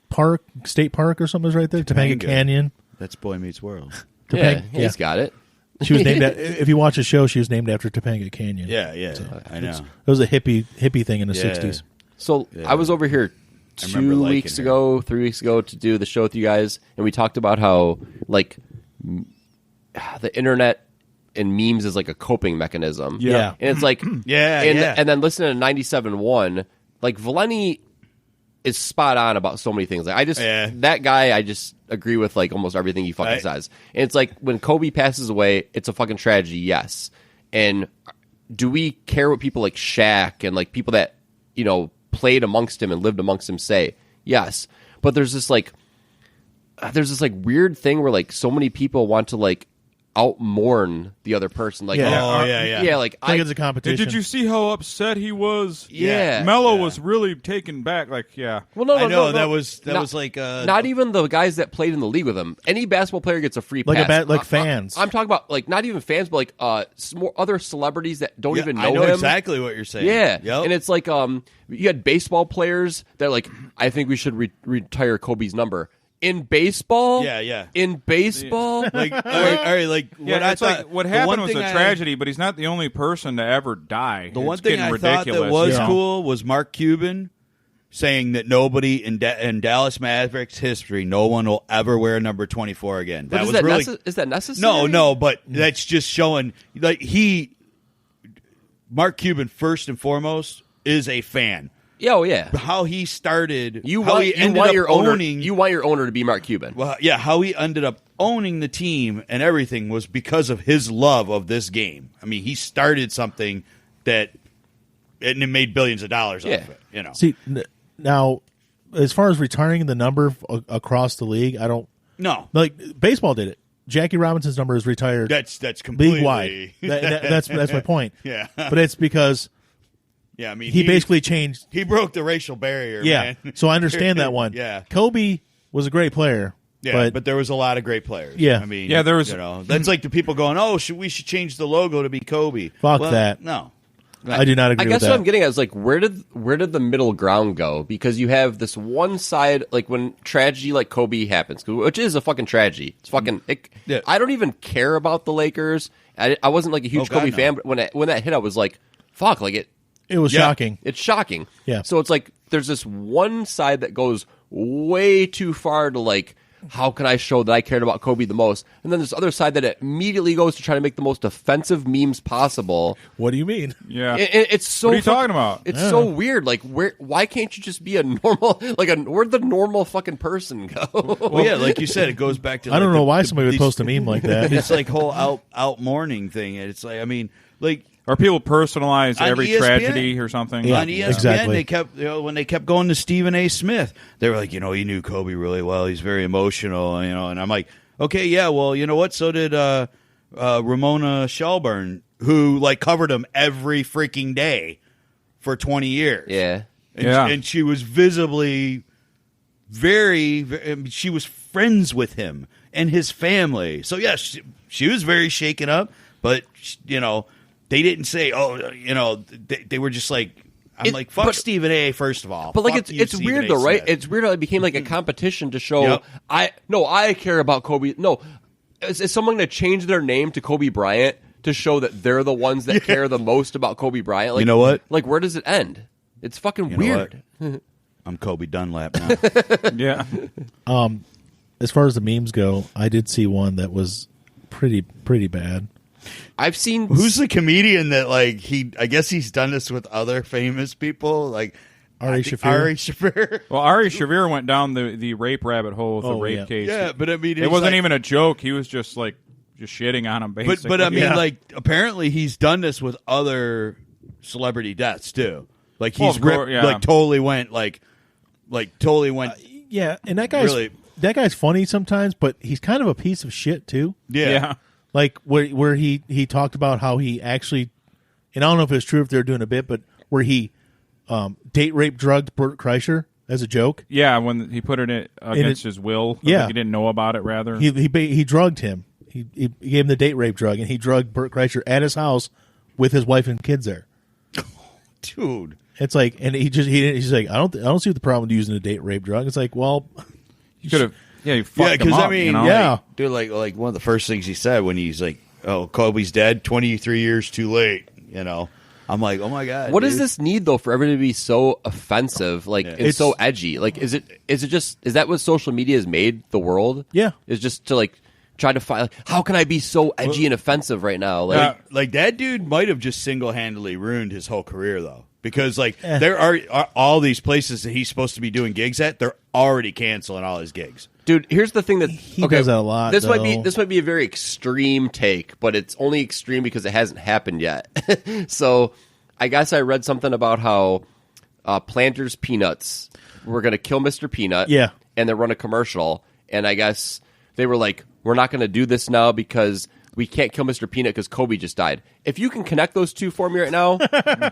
Park, State Park or something is right there. Topanga Canyon. That's Boy Meets World. Yeah, he's got it. She was named if you watch the show, she was named after Topanga Canyon. Yeah. So I know. It was a hippie thing in the 60s. So I was over here 2 weeks ago, 3 weeks ago to do the show with you guys, and we talked about how like the internet and memes is like a coping mechanism. Yeah. And it's like and then listening to 97.1, like Valeni is spot on about so many things. Like that guy I just agree with like almost everything he fucking says. And it's like when Kobe passes away, it's a fucking tragedy, yes. And do we care what people like Shaq and like people that, played amongst him and lived amongst him say? Yes. But there's this weird thing where like so many people want to like out mourn the other person. Like, yeah. Like I think it's a competition. Did you see how upset he was? Yeah. Melo was really taken back. Like, yeah. Well, no. That was like not even the guys that played in the league with him. Any basketball player gets a free pass. Like fans. I'm talking about like not even fans, but like more other celebrities that don't even know I know him. exactly what you're saying. Yeah, yep. And it's like you had baseball players that are like, I think we should retire Kobe's number. In baseball, In baseball, like, all right, like yeah, what happened was a tragedy, but he's not the only person to ever die. The one thing I thought that was cool was Mark Cuban saying that nobody in Dallas Mavericks history, no one will ever wear number 24 again. That was really is that necessary? No, but that's just showing like Mark Cuban first and foremost is a fan. Oh yeah, how he started. You want your owner to be Mark Cuban. Well, yeah, how he ended up owning the team and everything was because of his love of this game. I mean, he started something and it made billions of dollars off it. See, now as far as retiring the number across the league, I don't. No, like baseball did it. Jackie Robinson's number is retired. That's completely league wide. That's my point. Yeah, but it's because. Yeah, I mean, he basically changed. He broke the racial barrier. Yeah, man. So I understand that one. Yeah, Kobe was a great player. Yeah, but there was a lot of great players. Yeah, I mean, there was. That's like the people going, "Oh, we should change the logo to be Kobe." Fuck that. No, I do not agree. I guess with that. what I'm getting at is like, where did the middle ground go? Because you have this one side, like when tragedy like Kobe happens, which is a fucking tragedy. It's fucking. I don't even care about the Lakers. I wasn't like a huge Kobe fan, but when that hit, I was like, "Fuck!" Like it. It was shocking. It's shocking. Yeah. So it's like there's this one side that goes way too far to like, how can I show that I cared about Kobe the most? And then this other side that immediately goes to try to make the most offensive memes possible. What do you mean? Yeah. It's so. What are you talking about? It's so weird. Like, why can't you just be a normal, where'd the normal fucking person go? Well, yeah, like you said, it goes back to. I don't know why somebody would post a meme like that. It's like whole out mourning thing. It's like, I mean, like. Or people personalize every ESPN, tragedy or something. Yeah, on ESPN, they kept when they kept going to Stephen A. Smith, they were like, he knew Kobe really well. He's very emotional, and I'm like, okay, yeah, well, you know what? So did Ramona Shelburne, who like covered him every freaking day for 20 years. Yeah, and she was visibly she was friends with him and his family. So yeah, she was very shaken up, but they didn't say, they were just like, I'm like, fuck Stephen A. First of all, but like fuck it's weird though, right? It's weird how it became like a competition to show. I care about Kobe. No, is someone going to change their name to Kobe Bryant to show that they're the ones that care the most about Kobe Bryant? Like, you know what? Like, where does it end? It's fucking weird. I'm Kobe Dunlap now. Yeah. As far as the memes go, I did see one that was pretty bad. I've seen who's the comedian that like I guess he's done this with other famous people like Ari Shaffir. Well, Ari Shaffir went down the rape rabbit hole with the rape case. Yeah, but I mean, it wasn't even a joke. He was just shitting on him, basically. But I mean, like, apparently he's done this with other celebrity deaths too. Like he's totally went. Yeah, and that guy's funny sometimes, but he's kind of a piece of shit too. Yeah. Like where he talked about how he actually, and I don't know if it's true if they're doing a bit, but where he date rape drugged Bert Kreischer as a joke. Yeah, when he put it against his will. Yeah, he didn't know about it. Rather, he drugged him. He gave him the date rape drug, and he drugged Bert Kreischer at his house with his wife and kids there. Dude, it's like, and he's like, I don't see what the problem with using a date rape drug. It's like, well, you could have. Yeah, you fucked him up, I mean, you know? Yeah, dude, like one of the first things he said when he's like, "Oh, Kobe's dead. 23 years too late." You know, I'm like, "Oh my god." What does this need though for everything to be so offensive, like it's so edgy? Like, is that what social media has made the world? Yeah, is just to like try to find how can I be so edgy and offensive right now? Like that dude might have just single-handedly ruined his whole career though. Because there are all these places that he's supposed to be doing gigs at, they're already canceling all his gigs. Dude, here's the thing that he does that a lot. This might be a very extreme take, but it's only extreme because it hasn't happened yet. So, I guess I read something about how Planters Peanuts were going to kill Mr. Peanut. Yeah, and they run a commercial, and I guess they were like, "We're not going to do this now because we can't kill Mr. Peanut because Kobe just died." If you can connect those two for me right now,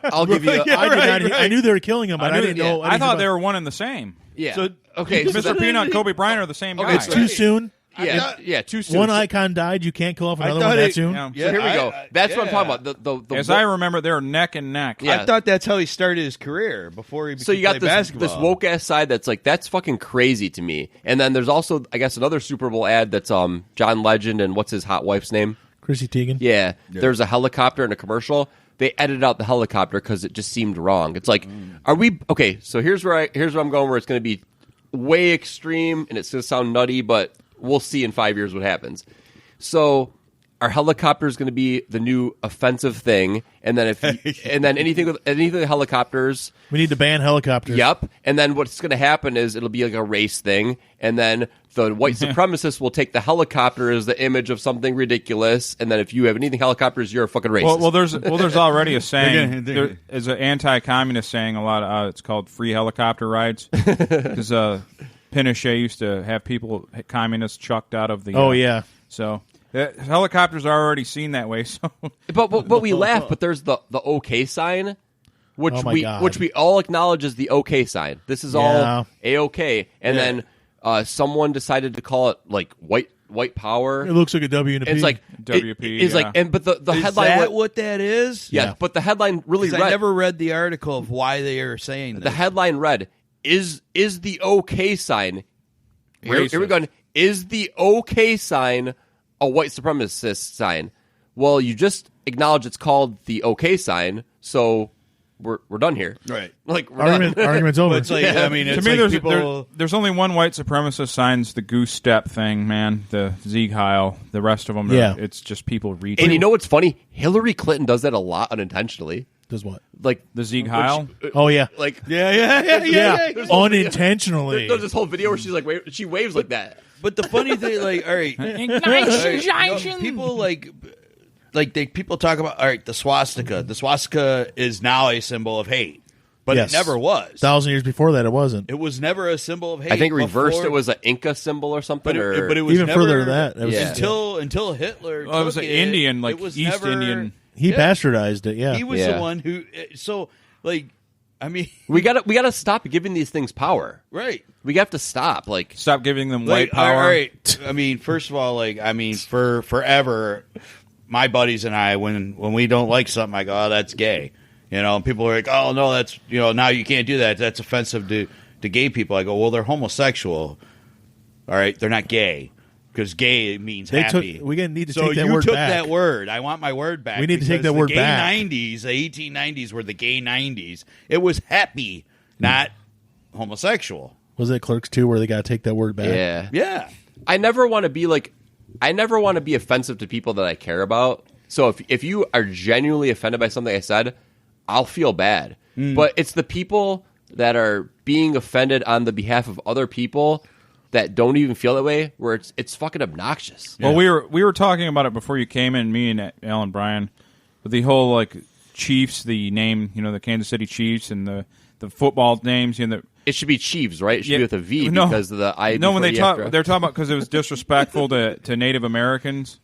I'll give you. I knew they were killing him, but I didn't know. I thought they were one and the same. Yeah. So, okay, Mr. Peanut and Kobe Bryant are the same guy. It's too soon. Yeah, too soon. One icon died. You can't kill off another one that soon. Yeah. So here we go. That's what I'm talking about. The As I remember, they're neck and neck. I thought that's how he started his career before he. So you got this woke ass side that's like that's fucking crazy to me. And then there's also I guess another Super Bowl ad that's John Legend and what's his hot wife's name? Chrissy Teigen. Yeah, there's a helicopter in a commercial. They edited out the helicopter because it just seemed wrong. It's like, are we okay? So here's where I'm going. Where it's going to be way extreme and it's going to sound nutty, but we'll see in 5 years what happens. Our helicopter is going to be the new offensive thing, and then anything with helicopters, we need to ban helicopters. Yep. And then what's going to happen is it'll be like a race thing, and then the white supremacists will take the helicopter as the image of something ridiculous, and then if you have anything helicopters, you're a fucking racist. Well, there's already a saying. There is an anti-communist saying a lot. It's called free helicopter rides because Pinochet used to have communists chucked out of the. Oh yeah. So. Helicopters are already seen that way, so. But we laugh. But there's the OK sign, which we all acknowledge as the OK sign. This is all A-OK, and then someone decided to call it like white power. It looks like a W and a P. It's like WP. It's like, and but the is headline. That what that is? Yeah, but the headline really read. I never read the article of why they are saying that. The headline read: "Is the OK sign?" Here we go. Is the OK sign a white supremacist sign? Well, you just acknowledge it's called the OK sign, so we're done here. Right. Like argument's over. It's like, I mean, it's to me, like there's only one white supremacist sign's the goose step thing, man. The Zakk Wylde. The rest of them, it's just people reaching. And you know what's funny? Hillary Clinton does that a lot unintentionally. Does what? Like the Zakk Wylde? Oh yeah. Like yeah. Unintentionally. There's this whole video where she's like, she waves like that. But the funny thing, like, all right, people talk about, all right, the swastika. The swastika is now a symbol of hate, but it never was. 1,000 years before that, it wasn't. It was never a symbol of hate. I think reversed it was an Inca symbol or something. But it was even never, further than that. It was until Hitler. Well, it was an Indian, like it was East never, Indian. He bastardized it. Yeah, he was the one who. So, like, I mean, we gotta stop giving these things power. Right. We have to stop. Like, stop giving them white power. All right. I mean, first of all, for forever, my buddies and I, when we don't like something, I go, "Oh, that's gay," You know, and people are like, "Oh no, that's now you can't do that. That's offensive to gay people." I go, "Well, they're homosexual. All right, they're not gay because gay means happy." We're gonna need to so take that you word took back. that word. I want my word back. We need to take that word the back. The 1890s were the gay 90s. It was happy, not homosexual. Was it Clerks 2 where they got to take that word back? Yeah. Yeah. I never want to be offensive to people that I care about. So if you are genuinely offended by something I said, I'll feel bad. But it's the people that are being offended on the behalf of other people that don't even feel that way, where it's fucking obnoxious. Well, we were talking about it before you came in, me and Alan Bryan, with the whole like Chiefs, the name, the Kansas City Chiefs, and the football names, It should be Chiefs, right? It should be with a V because of the I. No, when they're talking about because it was disrespectful to Native Americans.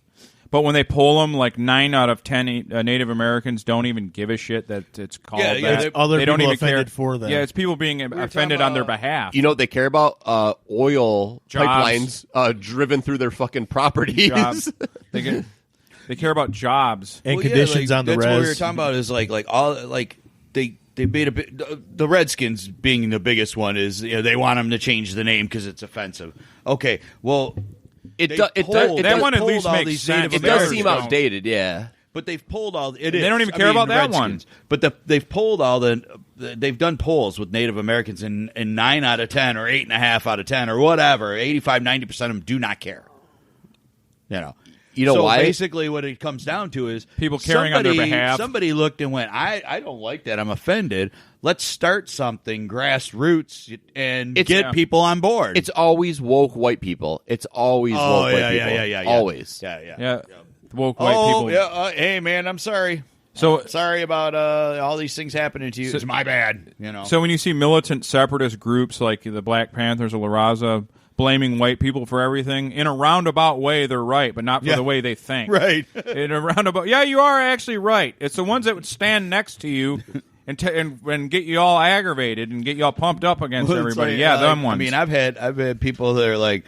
But when they pull them, like 9 out of 10 Native Americans don't even give a shit that it's called that. There's other they don't people even care offended for that. Yeah, it's people being offended on their behalf. You know what they care about? Oil Jobs. pipelines driven through their fucking properties. Jobs. They care about jobs and conditions on the that's res. what we were talking about is they made a bit. The Redskins being the biggest one is they want them to change the name because it's offensive. Okay, well. That one at least makes sense. It does seem outdated, yeah. But they've pulled all. They don't even care about that one. But they've pulled all the. They've done polls with Native Americans, and 9 out of 10, or 8.5 out of 10, or whatever, 85-90% of them do not care. You know why? Basically, what it comes down to is people caring on their behalf. Somebody looked and went, "I don't like that. I'm offended. Let's start something grassroots and get people on board." It's always woke white people. It's always woke white people. Yeah. Always. Yeah. Woke white people. Yeah. Hey, man, I'm sorry. Sorry about all these things happening to you. It's my bad. So when you see militant separatist groups like the Black Panthers or La Raza blaming white people for everything, in a roundabout way, they're right, but not for the way they think. Right. In a roundabout, you are actually right. It's the ones that would stand next to you and get you all aggravated and get you all pumped up against everybody. Them ones. I mean, I've had people that are like,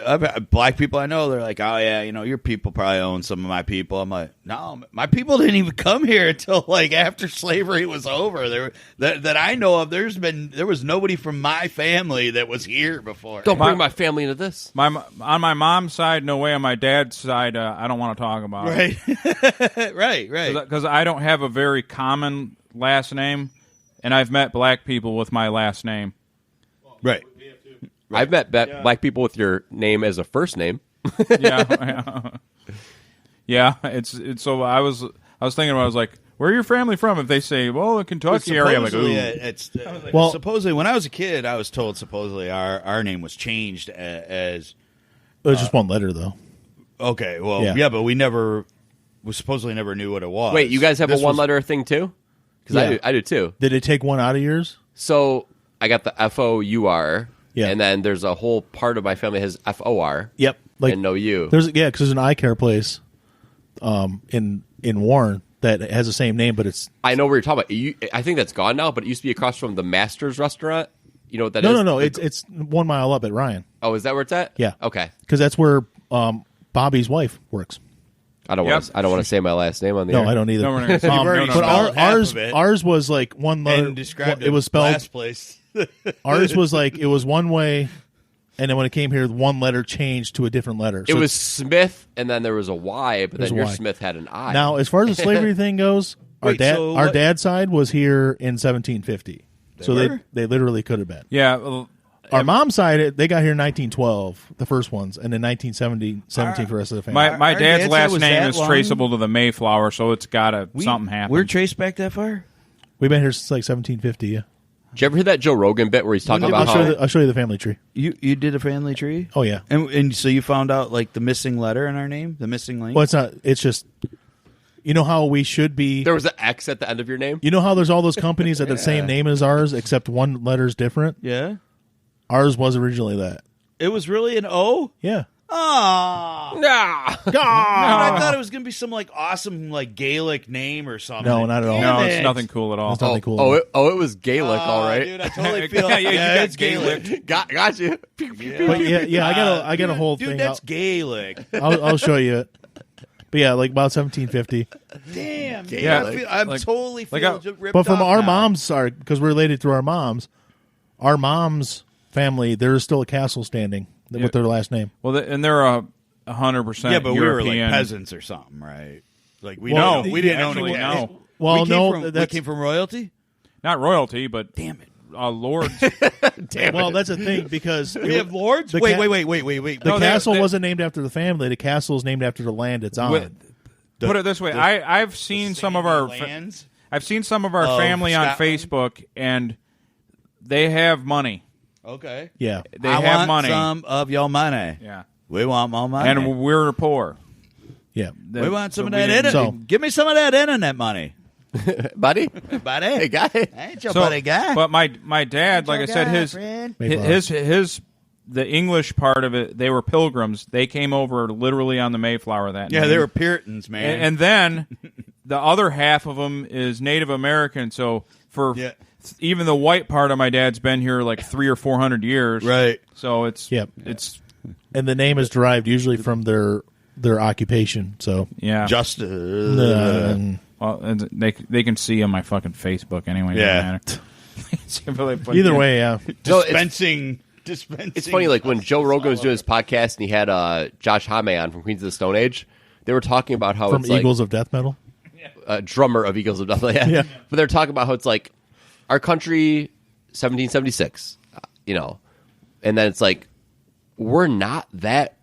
I've had black people I know. They're like, "Oh yeah, your people probably own some of my people." I'm like, "No, my people didn't even come here until like after slavery was over. That I know of. There was nobody from my family that was here before." Don't bring my family into this. On my mom's side, no way. On my dad's side, I don't want to talk about it. Right. Because I don't have a very common last name, and I've met black people with my last name. Right. I've met black people with your name as a first name. Yeah. It's so I was thinking about. I was like, "Where are your family from?" If they say, "Well, the Kentucky area," I'm like, "Ooh." Supposedly, when I was a kid, I was told supposedly our name was changed as. It was just one letter, though. Okay, well, but we supposedly never knew what it was. Wait, you guys have a one-letter thing too? Because I do too. Did it take one out of yours? So I got the FOUR. Yeah. And then there's a whole part of my family that has FOR. Yep. And no U. Because there's an eye care place in Warren that has the same name, but it's... I know where you're talking about. I think that's gone now, but it used to be across from the Masters restaurant. You know what that is? No. It's 1 mile up at Ryan. Oh, is that where it's at? Yeah. Okay. Because that's where Bobby's wife works. I don't want to say my last name on the air. No, I don't either. No, but ours was like one letter. It was spelled... Last place. Ours was like it was one way, and then when it came here, one letter changed to a different letter. So it was Smith, and then there was a Y, but then your Smith had an I. Now, as far as the slavery thing goes, our dad's side was here in 1750, so they literally could have been. Yeah. Well, our mom's side, they got here in 1912, the first ones, and then 1917 for the rest of the family. My dad's last name is traceable to the Mayflower, so it's got to something happen. We're traced back that far. We've been here since like 1750. Yeah. Did you ever hear that Joe Rogan bit where he's talking about I'll show you the family tree. You did a family tree? Oh, yeah. And so you found out, like, the missing letter in our name? The missing link? Well, it's not. It's just, you know how we should be. There was an X at the end of your name? You know how there's all those companies that have the same name as ours, except one letter's different? Yeah. Ours was originally that. It was really an O? Yeah. Oh. Nah. I thought it was going to be some like awesome like Gaelic name or something. No, not at all. No, it's nothing cool at all. It's nothing cool. It was Gaelic, all right. Dude, I totally feel it's Gaelic. Got you. But I got a whole dude, thing. Dude, that's Gaelic. I'll show you it. But yeah, like about 1750. Damn. Yeah, I'm like- totally like feeling ripped But from off our now. moms, because we're related through our mom's family, there's still a castle standing with their last name. Well, and they're 100% Yeah, but European. we were like peasants or something, right? Like we Well, we didn't own actually, a castle. no. Well, we no, we came from royalty. Not royalty, but Damn it. lords. Well, that's a thing because We have lords. the Wait. The No, castle they- wasn't named after the family. The castle is named after the land it's on. Put it this way: I've seen some of our lands. I've seen some of our Of family on Scotland? Facebook, and they have money. Okay. Yeah, They I have want money. some of your money. Yeah, We want more money. and we're poor. yeah. we want some so of we that didn't- internet. So- Give me some of that internet money, buddy. buddy. Hey, guy. I ain't your So, buddy guy. but my dad, like I said, his the English part of it, they were pilgrims. They came over literally on the Mayflower that Yeah, night. they were Puritans, man. And then the other half of them is Native American. So for Yeah. even the white part of my dad's been here like 300 or 400 years. right. So it's Yep. it's And the name is derived usually from their occupation. So yeah. Justice. Well, and they can see on my fucking Facebook anyway. Yeah. either way, yeah. No, it's, Dispensing. it's funny, like when Joe Rogan was doing his podcast and he had Josh Homme on from Queens of the Stone Age, they were talking about how From it's like Eagles of Death Metal. drummer of Eagles of Death. Yeah. Yeah. But they're talking about how it's like our country, 1776, and then it's like we're not that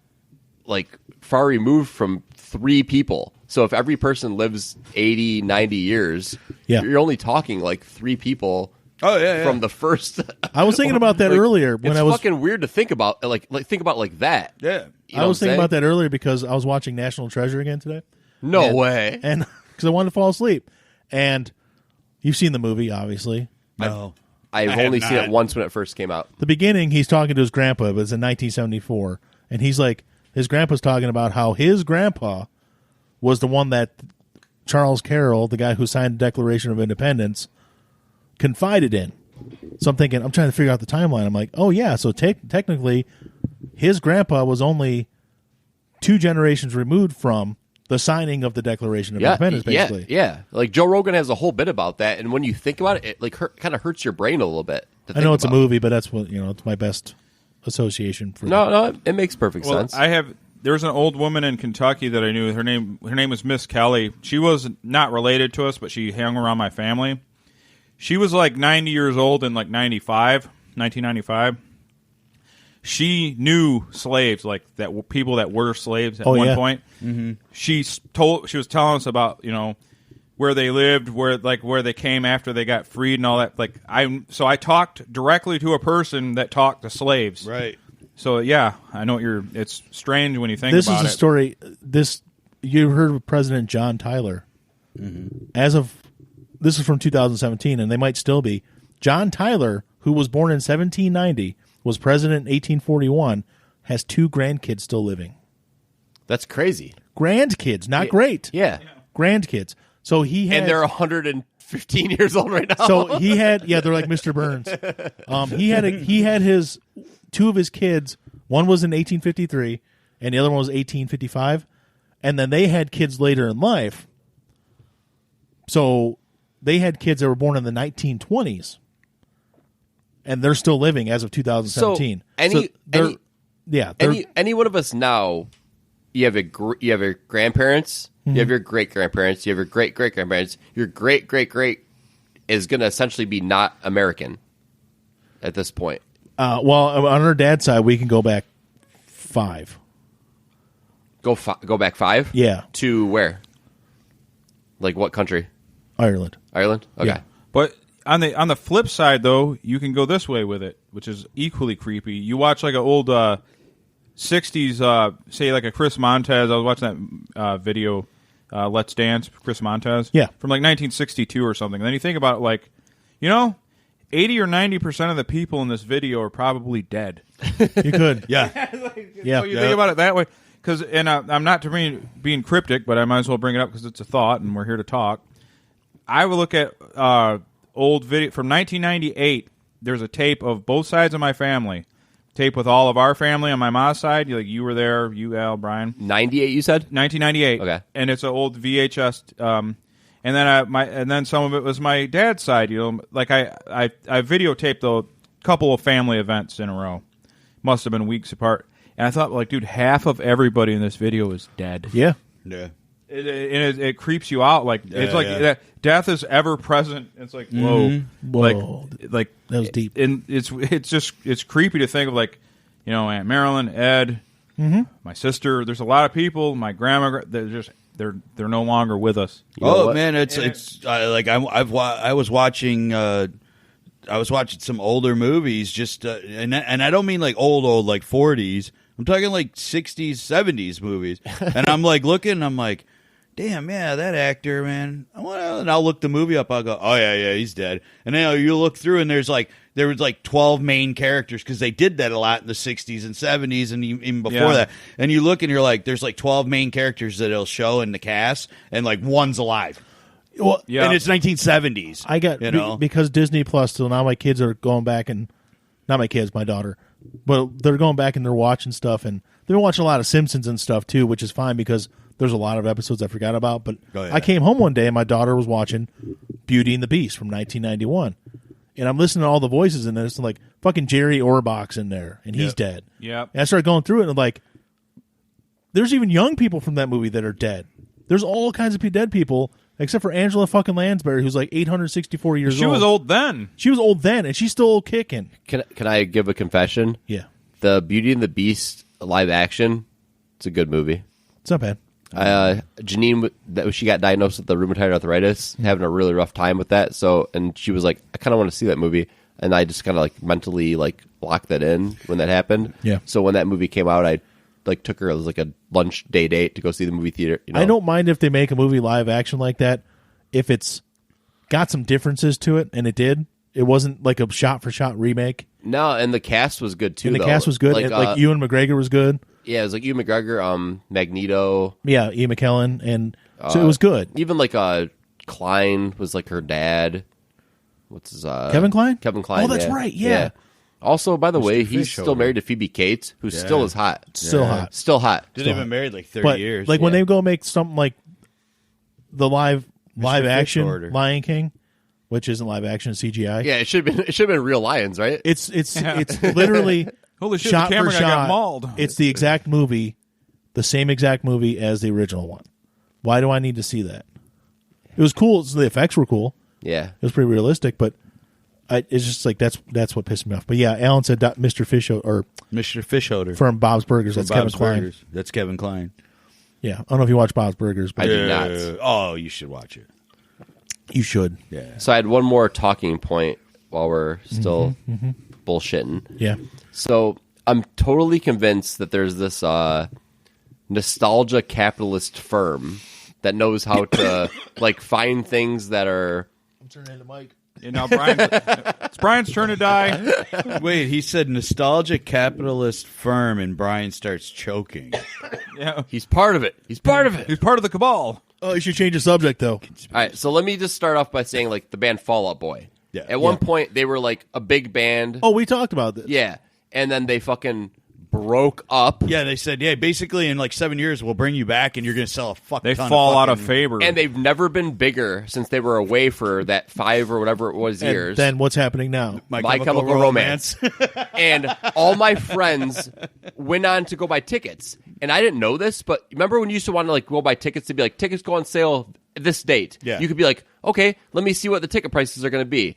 like far removed from three people. So if every person lives 80, 90 years, Yeah. you're only talking like three people. Oh, yeah. From the first. I was thinking about that Like, earlier when it's I was fucking weird to think about like that. Yeah. You know I was what I'm thinking about saying? that earlier because I was watching National Treasure again today. No way. And because I wanted to fall asleep. And you've seen the movie, obviously. No. I've I have only seen not. it once when it first came out. The beginning, he's talking to his grandpa, but it's in 1974. And he's like, his grandpa's talking about how his grandpa was the one that Charles Carroll, the guy who signed the Declaration of Independence, confided in. So I'm thinking, I'm trying to figure out the timeline. I'm like, oh, yeah, so technically his grandpa was only 2 generations removed from the signing of the Declaration of Independence, basically. Yeah. Like Joe Rogan has a whole bit about that, and when you think about it, it like kind of hurts your brain a little bit. To I know think it's a about. movie, but that's what it's my best association for No, it makes perfect Well, sense. there's an old woman in Kentucky that I knew. Her name was Miss Kelly. She was not related to us, but she hung around my family. She was like 90 years old in like 1995. She knew slaves, like that people that were slaves at one point. Mm-hmm. She was telling us about where they lived, where they came after they got freed and all that. Like so I talked directly to a person that talked to slaves. Right. So yeah, I know it's strange when you think This about is a story. You heard of President John Tyler. Mm-hmm. This is from 2017, and they might still be. John Tyler, who was born in 1790, was president in 1841, has 2 grandkids still living. That's crazy. Grandkids, not great. Yeah. Grandkids. So he had, And they're 115 years old right now. so he had, they're like Mr. Burns. He had his 2 of his kids. One was in 1853, and the other one was 1855, and then they had kids later in life. So they had kids that were born in the 1920s, and they're still living as of 2017. Any one of us now, you have your grandparents, Mm-hmm. you have your great grandparents, you have your great great grandparents. Your great great great is going to essentially be not American at this point. Well, on our dad's side, we can go back 5. Go back 5. Yeah, To where? Like what country? Ireland. Ireland. Okay. Yeah. But on the flip side, though, you can go this way with it, which is equally creepy. You watch like an old 60s, say like a Chris Montez. I was watching that video, Let's Dance, Chris Montez. Yeah. From like 1962 or something. And then you think about it, 80 or 90% of the people in this video are probably dead. You could. Yeah. Yeah. So you think about it that way. And I'm not to being cryptic, but I might as well bring it up because it's a thought, and we're here to talk. I would look at old video from 1998. There's a tape of both sides of my family tape with all of our family on my mom's side. You were there, you, Al, Brian. 98, you said? 1998. Okay. And it's an old VHS. And then some of it was my dad's side. Like I videotaped a couple of family events in a row. Must have been weeks apart. And I thought, like, dude, half of everybody in this video is dead. Yeah. Yeah. It creeps you out. Like it's like death is ever present. It's like whoa, like that was deep. And it's creepy to think of, like, Aunt Marilyn, Ed, my sister. There's a lot of people. My grandma. They're no longer with us. Man, I was watching some older movies, just and I don't mean like old like 40s. I'm talking like 60s, 70s movies. And I'm like looking, I'm like, damn, yeah, that actor, man. And I'll look the movie up. I'll go, oh yeah, he's dead. And then you look through, and there was like 12 main characters, because they did that a lot in the 60s and 70s and even before that. And you look and you're like, there's like 12 main characters that it'll show in the cast, and like one's alive. Well, yeah. And it's 1970s. I got because Disney Plus. So now my kids are going back, and not my kids, my daughter, but they're going back and they're watching stuff, and they're watching a lot of Simpsons and stuff too, which is fine because there's a lot of episodes I forgot about. But I came home one day and my daughter was watching Beauty and the Beast from 1991, and I'm listening to all the voices, and there's like fucking Jerry Orbach's in there, and he's dead. Yeah, and I started going through it, and I'm like, there's even young people from that movie that are dead. There's all kinds of dead people. Except for Angela fucking Lansbury, who's like 864 years old. She was old then. She was old then, and she's still kicking. Can I give a confession? Yeah. The Beauty and the Beast live action, it's a good movie. It's not bad. Janine, she got diagnosed with the rheumatoid arthritis, having a really rough time with that. So, and she was like, I kind of want to see that movie. And I just kind of like mentally like locked that in when that happened. Yeah. So when that movie came out, I like took her as like a lunch date to go see the movie theater. I don't mind if they make a movie live action like that, if it's got some differences to it, and it did. It wasn't like a shot for shot remake. No, and the cast was good too. And the cast was good. Like Ewan McGregor was good. Yeah, it was like Ewan McGregor, Magneto. Yeah, Ian McKellen, and so it was good. Even like Klein was like her dad. What's his Kevin Kline? Kevin Kline. Oh, that's right. Yeah. Also, by the way, he's Fish still married to Phoebe Cates, who still is hot. Still hot. Still hot. They've been married like 30 But years. like when they go make something like the live action Order. Lion King, which isn't live action, CGI. Yeah, it should have been real lions, right? It's literally Holy shit, shot the camera for guy shot. got mauled. It's the exact movie, the same exact movie as the original one. Why do I need to see that? It was cool. The effects were cool. Yeah. It was pretty realistic, but it's just like that's what pissed me off. But yeah, Alan said Mr. Mr. Fishholder from Bob's Burgers. from That's Bob's Kevin Kline. Burgers. That's Kevin Kline. Yeah, I don't know if you watch Bob's Burgers, but I do not. Oh, you should watch it. you should. Yeah. So I had one more talking point while we're still bullshitting. Yeah. So I'm totally convinced that there's this nostalgia capitalist firm that knows how to like find things that are. I'm turning into Mike. Now it's Brian's turn to die. Wait, he said nostalgia capitalist firm, and Brian starts choking. Yeah, He's part of it. He's part of it. he's part of the cabal. Oh, you should change the subject though. All right, so let me just start off by saying like the band Fall Out Boy. Yeah. At one point, they were like a big band. Oh, we talked about this. Yeah, and then they fucking broke up. Yeah, they said, basically in like 7 years we'll bring you back, and you're going to sell a fuck They ton fall out of fucking- favor. And they've never been bigger since they were away for that 5 or whatever it was And years. then what's happening now? My Chemical Romance. And all my friends went on to go buy tickets. And I didn't know this, but remember when you used to want to like go buy tickets to be like, tickets go on sale this date. Yeah. You could be like, okay, let me see what the ticket prices are going to be.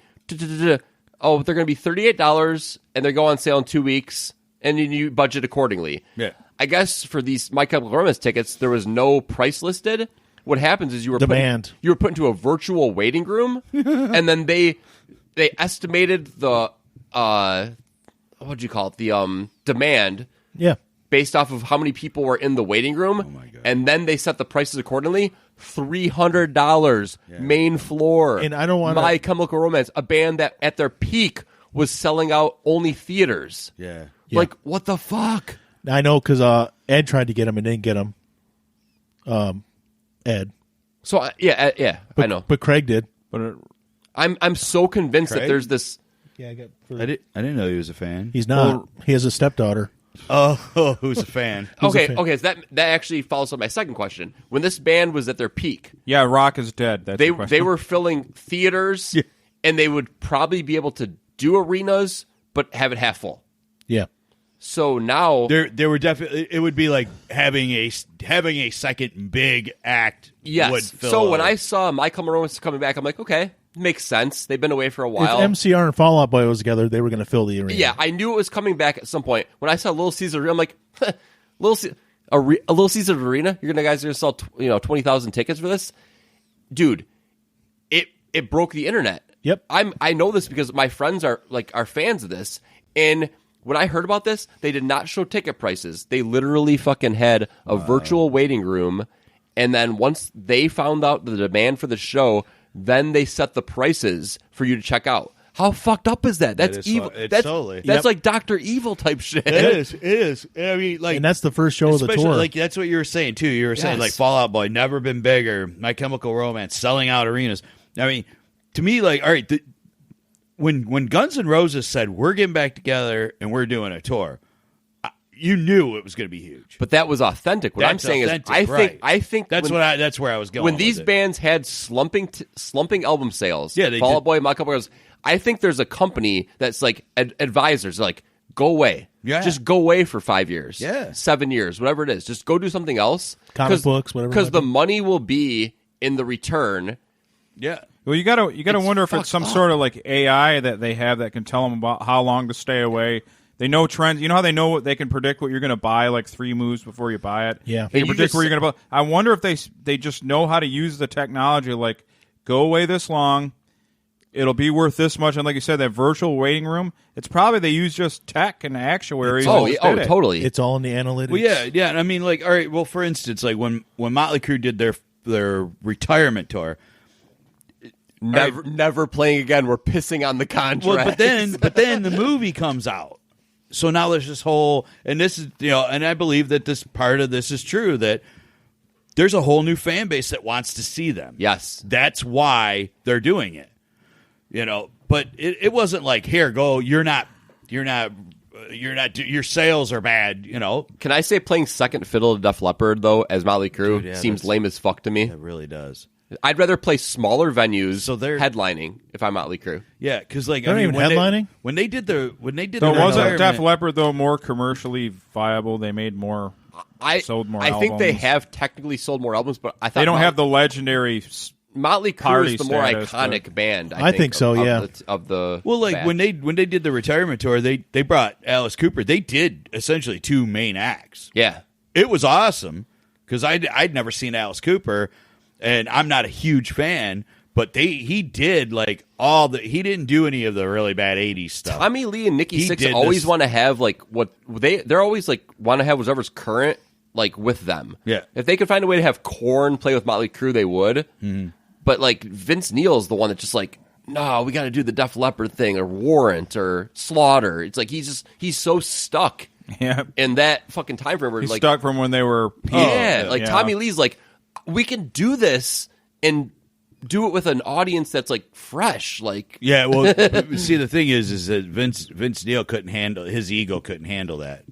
Oh, they're going to be $38, and they go on sale in 2 weeks, and then you budget accordingly. Yeah. I guess for these My Chemical Romance tickets, there was no price listed. What happens is you were put into a virtual waiting room, and then they estimated the what'd you call it? The demand. Yeah. Based off of how many people were in the waiting room, my God. and then they set the prices accordingly. $300 main floor. And I don't wanna- My Chemical Romance, a band that at their peak was selling out only theaters. Yeah. Like, what the fuck? I know because Ed tried to get him and didn't get him. Ed, So yeah, I know. but Craig did. but I'm so convinced that Craig? there's this. Yeah, I didn't know he was a fan. He's not. He has a stepdaughter. Oh, who's a fan? Okay, so that actually follows up my second question. When this band was at their peak, yeah, rock is dead. That's they were filling theaters, and they would probably be able to do arenas, but have it half full. Yeah. So now there were definitely, it would be like having a second big act. Yes. Would fill so when I saw My Chemical Romance coming back, I'm like, okay, makes sense. They've been away for a while. If MCR and Fall Out Boy was together, they were going to fill the arena. Yeah, I knew it was coming back at some point. When I saw Little Caesar, I'm like, a Little Caesar Arena? You're gonna sell 20,000 tickets for this, dude? It broke the internet. Yep. I know this because my friends are fans of this, and when I heard about this, they did not show ticket prices. They literally fucking had a virtual waiting room, and then once they found out the demand for the show, then they set the prices for you to check out. How fucked up is that? That's evil. That's like Dr. Evil type shit. It is. I mean, and that's the first show of the tour. Like that's what you were saying too. You were saying like Fall Out Boy, never been bigger. My Chemical Romance, selling out arenas. I mean, to me, like, all right, when Guns N' Roses said we're getting back together and we're doing a tour, you knew it was going to be huge. But that was authentic. What I'm saying is, I think that's where I was going. When these bands had slumping album sales, they Fall Out Boy, My Chemical Romance, I think there's a company that's like advisors, like, go away. Yeah. Just go away for 5 years. Yeah. 7 years, whatever it is. Just go do something else. Comic books, whatever. Because the money will be in the return. Yeah. Well, you gotta wonder if it's some sort of like AI that they have that can tell them about how long to stay away. They know trends. You know how they know they can predict what you're going to buy like 3 moves before you buy it. Yeah, they can predict where you're going to buy. I wonder if they just know how to use the technology. Like, go away this long, it'll be worth this much. And like you said, that virtual waiting room, it's probably they use just tech and actuaries. Totally. It's all in the analytics. Well, yeah. I mean, like, all right. Well, for instance, like when Motley Crue did their retirement tour. Never playing again. We're pissing on the contract. Well, but then the movie comes out. So now there's this whole, and this is, and I believe that this part of this is true, that there's a whole new fan base that wants to see them. Yes. That's why they're doing it. But it wasn't like, here, go, your sales are bad, Can I say playing second fiddle to Def Leppard, though, as Motley Crue seems lame as fuck to me? It really does. I'd rather play smaller venues, so they're headlining if I'm Motley Crue. Yeah, because like they're even headlining. When they did so wasn't Def Leppard though more commercially viable? They made more, sold more. I think they have technically sold more albums, but I thought they don't have the legendary. Motley Crue is the more iconic band. I think so. Of the like when they did the retirement tour, they brought Alice Cooper. They did essentially 2 main acts. Yeah, it was awesome because I'd never seen Alice Cooper. And I'm not a huge fan, but he did like he didn't do any of the really bad 80s stuff. Tommy Lee and Nikki Sixx always want to have like they're always like want to have whatever's current like with them. Yeah. If they could find a way to have Korn play with Motley Crue, they would. Mm-hmm. But like Vince Neil's the one that's just like, no, we got to do the Def Leppard thing or Warrant or Slaughter. It's like he's so stuck. Yeah. In that fucking time frame where he's like stuck from when they were Tommy Lee's like, we can do this and do it with an audience that's like fresh, like well. See, the thing is that Vince Neil couldn't handle his ego, couldn't handle that.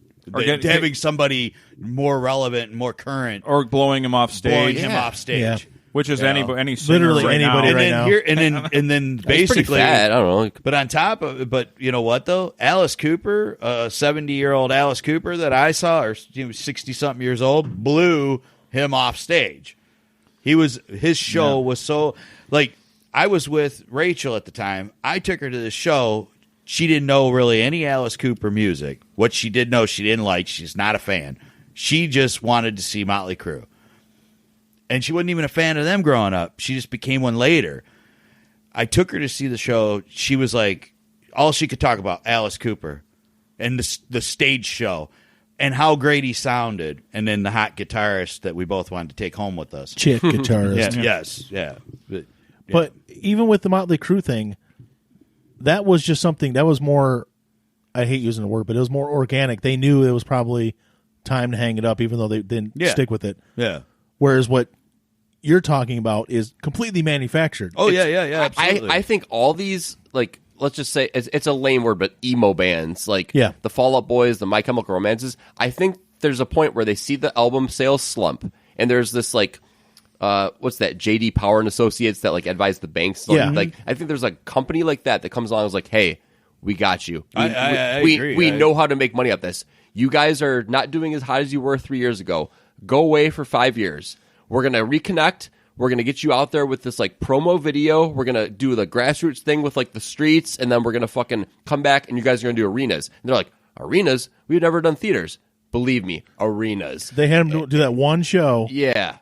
Having somebody more relevant, and more current, or blowing him off stage, Yeah. Which is any literally anybody right now. And then basically, fat, I don't know. But on top of, but you know what though, Alice Cooper, 70-year-old Alice Cooper that I saw, or 60-something years old, blew him off stage. His show was so, like, I was with Rachel at the time. I took her to the show. She didn't know really any Alice Cooper music. What she did know, she didn't like. She's not a fan. She just wanted to see Motley Crue. And she wasn't even a fan of them growing up. She just became one later. I took her to see the show. She was like, all she could talk about, Alice Cooper and the stage show. And how great he sounded, and then the hot guitarist that we both wanted to take home with us. Chick guitarist. Yeah. But even with the Motley Crue thing, that was just something that was more, I hate using the word, but it was more organic. They knew it was probably time to hang it up, even though they didn't stick with it. Yeah. Whereas what you're talking about is completely manufactured. Oh, yeah, absolutely. I think all these, like let's just say it's a lame word, but emo bands like the Fall Out Boys, the My Chemical Romances. I think there's a point where they see the album sales slump, and there's this like. What's that? JD Power and Associates that like advise the banks. Like I think there's a company like that comes along and is like, hey, we got you. We agree. We know how to make money off this. You guys are not doing as hot as you were 3 years ago. Go away for 5 years. We're gonna reconnect. We're gonna get you out there with this like promo video. We're gonna do the grassroots thing with like the streets, and then we're gonna fucking come back and you guys are gonna do arenas. And they're like, arenas? We've never done theaters. Believe me, arenas. They had him do that one show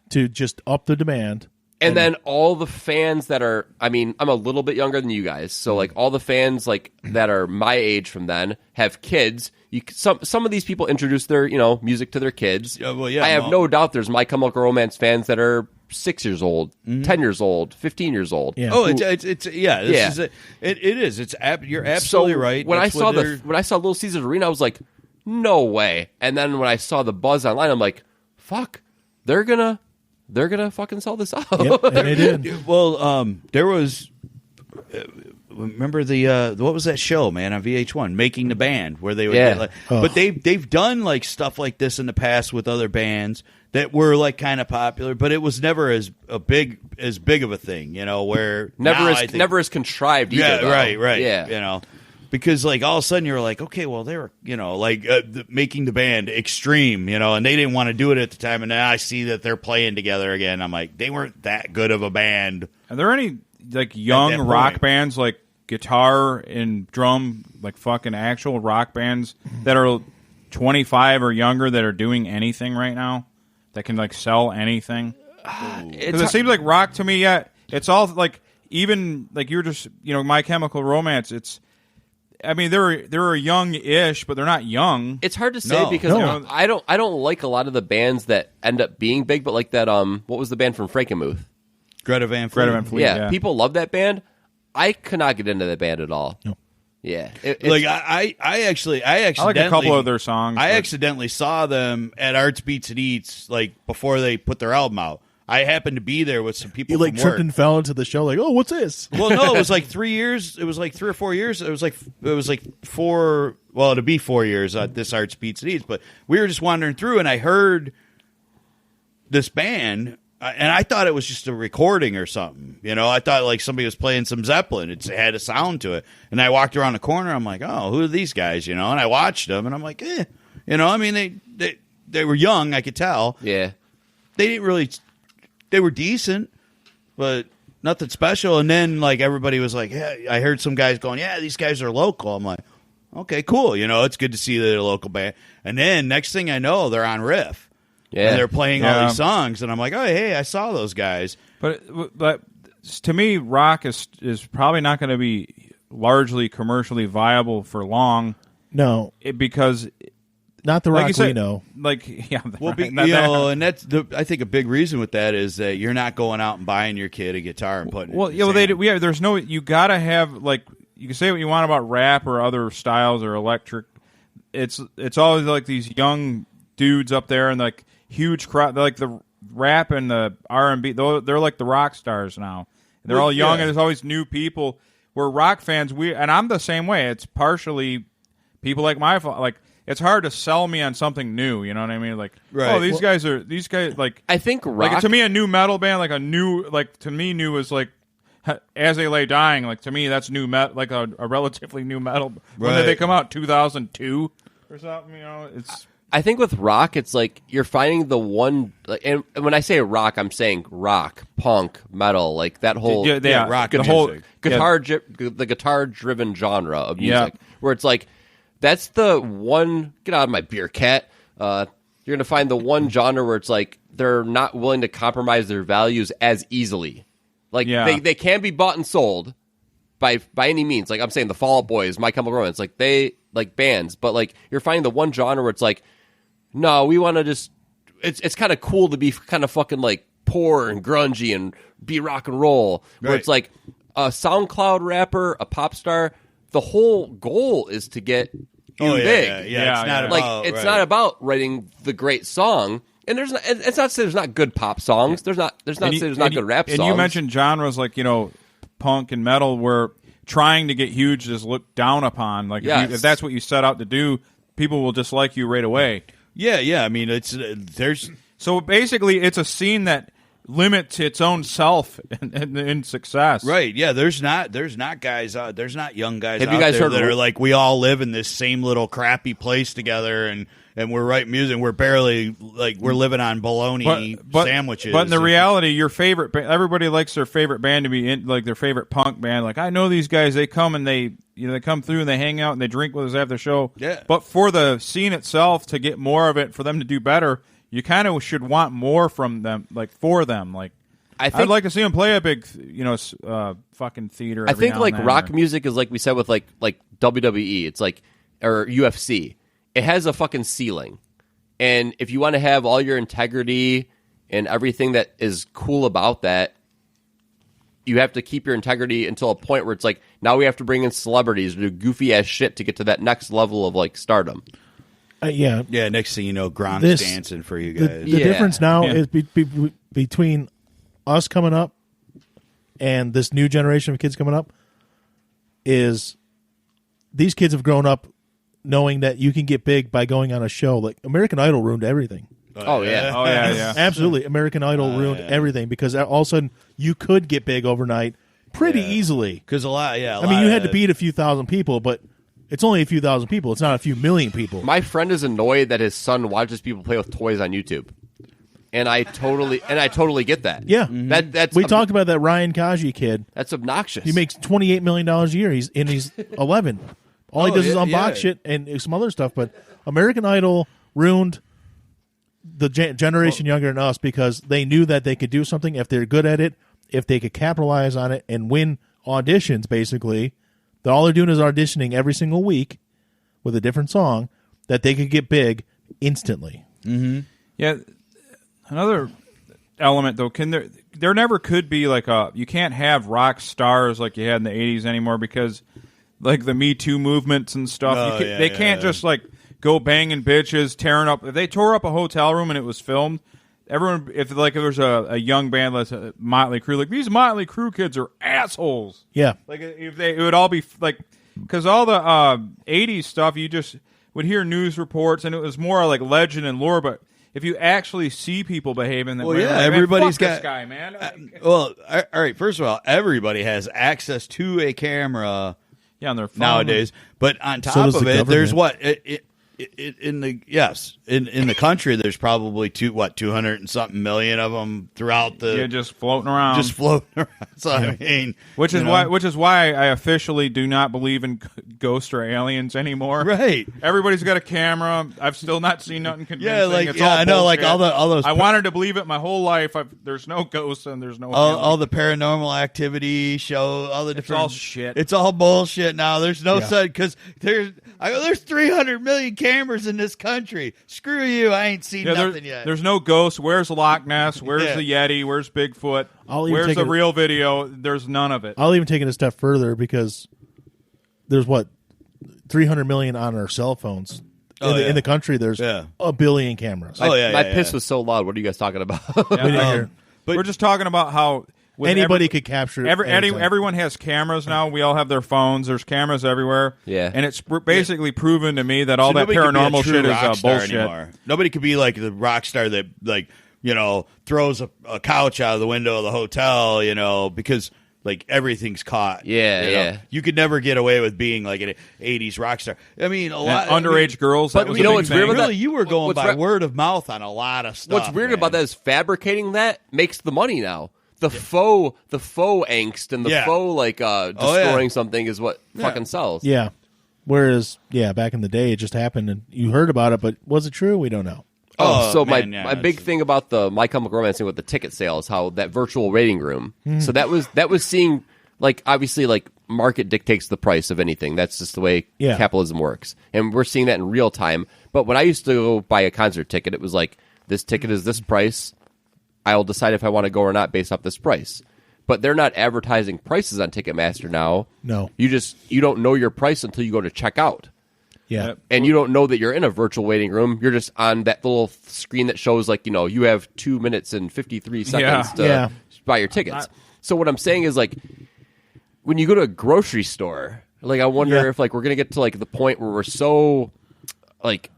to just up the demand. And then all the fans that are, I mean, I'm a little bit younger than you guys, so like all the fans like that are my age from then have kids. Some of these people introduce their music to their kids. I have no doubt there's My Chemical Romance fans that are 6 years old, 10 years old, 15 years old. Yeah. Oh, This is it. It is. You're absolutely right. When I saw Little Caesars Arena, I was like, no way. And then when I saw the buzz online, I'm like, fuck, they're gonna fucking sell this out. Yep, and they did. Well, there was remember the what was that show, man, on VH1, Making the Band, where they would get like, but they've done like stuff like this in the past with other bands that were like kind of popular, but it was never as big of a thing, where never as contrived either. Yeah, right. Yeah. Because like all of a sudden you're like, okay, well they were Making the Band extreme, and they didn't want to do it at the time, and now I see that they're playing together again. I'm like, they weren't that good of a band. Are there any like young rock bands, like guitar and drum, like fucking actual rock bands that are 25 or younger that are doing anything right now that can like sell anything? Because it seems like rock to me, it's all like, even like you're just My Chemical Romance. I mean, they're young-ish, but they're not young. It's hard to say because I don't like a lot of the bands that end up being big, but like that what was the band from Frankenmuth? Greta Van Fleet. Yeah, people love that band. I could not get into that band at all. No. Yeah, I accidentally I like a couple of their songs. I accidentally saw them at Arts Beats and Eats like before they put their album out. I happened to be there with some people. You like from tripped work. and fell into the show, like, oh, what's this? Well, no, it was like 3 years. It was like 3 or 4 years. It was like 4. Well, it'll be 4 years at this Arts Beats and Eats. But we were just wandering through, and I heard this band, and I thought it was just a recording or something. I thought like somebody was playing some Zeppelin. It had a sound to it, and I walked around the corner. I'm like, oh, who are these guys? And I watched them, and I'm like, I mean, they were young. I could tell. Yeah, they didn't really. They were decent, but nothing special. And then, like, everybody was like, yeah, I heard some guys going, yeah, these guys are local. I'm like, okay, cool. It's good to see that they're a local band. And then, next thing I know, they're on Riff. Yeah. And they're playing all these songs. And I'm like, oh, hey, I saw those guys. But to me, rock is probably not going to be largely commercially viable for long. No. Because... Not the rock we know. And that's I think a big reason with that is that you're not going out and buying your kid a guitar and putting it. There's no. You gotta have like, you can say what you want about rap or other styles or electric. It's always like these young dudes up there and like huge crowd. Like the rap and the R&B. They're like the rock stars now. They're all young and there's always new people. We're rock fans. And I'm the same way. It's partially people like my like. It's hard to sell me on something new, you know what I mean? Like, oh, these guys like. I think rock. Like, to me, a new metal band, to me, new is like As They Lay Dying. Like, to me, that's new metal, like a relatively new metal. When did they come out? 2002 or something? It's. I think with rock, it's like you're finding the one. Like, and when I say rock, I'm saying rock, punk, metal, like that whole rock, the whole the guitar-driven genre of music, where it's like. That's the one. Get out of my beer, cat. You're going to find the one genre where it's like they're not willing to compromise their values as easily. Like they can be bought and sold by any means. Like I'm saying, the Fall Out Boys, My Chemical Romance, like they like bands, but like you're finding the one genre where it's like, no, we want to just. It's kind of cool to be kind of fucking like poor and grungy and be rock and roll. Where it's like a SoundCloud rapper, a pop star. The whole goal is to get big. It's not about it's not about writing the great song. And it's not to say there's not good pop songs. There's not to say there's not good rap songs. And you mentioned genres like punk and metal, where trying to get huge is looked down upon. Like if that's what you set out to do, people will dislike you right away. Yeah. I mean, there's so basically it's a scene that limits its own self in success. Right. Yeah. There's not guys. There's not young guys. Have out you guys there heard that are like, we all live in this same little crappy place together, and we're writing music. We're barely like we're living on bologna sandwiches. But in the reality, your favorite everybody likes their favorite band to be like their favorite punk band. Like I know these guys. They come and they come through and they hang out and they drink with us after the show. Yeah. But for the scene itself to get more of it, for them to do better, you kind of should want more from them, like for them. Like I'd like to see them play a big, fucking theater. I think like rock or... music is like we said with like WWE. It's like or UFC. It has a fucking ceiling, and if you want to have all your integrity and everything that is cool about that, you have to keep your integrity until a point where it's like now we have to bring in celebrities or do goofy ass shit to get to that next level of like stardom. Yeah. Next thing you know, Gronk's dancing for you guys. The difference now is between us coming up and this new generation of kids coming up is these kids have grown up knowing that you can get big by going on a show. Like American Idol ruined everything. Oh yeah. Absolutely. American Idol ruined everything because all of a sudden you could get big overnight pretty easily. Because a lot, I mean, you had to beat a few thousand people, but it's only a few thousand people. It's not a few million people. My friend is annoyed that his son watches people play with toys on YouTube. And I totally get that. Yeah. That's we talked about that Ryan Kaji kid. That's obnoxious. He makes $28 million a year. He's 11. All he does is unbox shit and some other stuff. But American Idol ruined the generation younger than us because they knew that they could do something if they're good at it, if they could capitalize on it and win auditions, basically. That all they're doing is auditioning every single week with a different song, that they could get big instantly. Mm-hmm. Yeah. Another element, though, there never could be like you can't have rock stars like you had in the 80s anymore because like the Me Too movements and stuff. They can't just like go banging bitches, tearing up. If they tore up a hotel room and it was filmed, everyone, if there's a young band like Motley Crue, like these Motley Crue kids are assholes. Yeah. Like it would all be like, because all the 80s stuff, you just would hear news reports and it was more like legend and lore, but if you actually see people behaving that way, like, everybody's got this guy, man. All right. First of all, everybody has access to a camera. Yeah, on their phone nowadays. But on top of it, there's what in the country. There's probably 200 and something million of them throughout the just floating around. So I mean, which is why I officially do not believe in ghosts or aliens anymore. Right. Everybody's got a camera. I've still not seen nothing convincing. I know, like all those. I wanted to believe it my whole life. There's no ghosts and there's no all the paranormal activity show. All the different. It's all shit. It's all bullshit now. There's no such because there's 300 million cameras in this country. Screw you. I ain't seen nothing yet. There's no ghosts. Where's Loch Ness? Where's the Yeti? Where's Bigfoot? Where's the real video? There's none of it. I'll even take it a step further because there's 300 million on our cell phones. In the country, there's a billion cameras. My piss was so loud. What are you guys talking about? But we're just talking about how anybody could capture everyone has cameras now. We all have their phones. There's cameras everywhere. Yeah. And it's basically proven to me that all that paranormal shit is bullshit. Anymore. Nobody could be like the rock star that throws a couch out of the window of the hotel, because like everything's caught. Yeah. You could never get away with being like an 80s rock star. I mean, underage girls. But you know what's weird about that? Really, you were going by word of mouth on a lot of stuff. What's weird about that is fabricating that makes the money now. The faux angst and the faux destroying something is what fucking sells. Yeah. Whereas, back in the day, it just happened and you heard about it, but was it true? We don't know. My big thing about the My Chemical Romance thing with the ticket sale is how that virtual waiting room. So that was seeing, like, obviously, like, market dictates the price of anything. That's just the way capitalism works. And we're seeing that in real time. But when I used to go buy a concert ticket, it was like, this ticket is this price. I'll decide if I want to go or not based off this price. But they're not advertising prices on Ticketmaster now. No. You don't know your price until you go to check out. Yeah. And you don't know that you're in a virtual waiting room. You're just on that little screen that shows, like, you have 2 minutes and 53 seconds to buy your tickets. So what I'm saying is, like, when you go to a grocery store, like I wonder if like we're gonna get to like the point where we're so like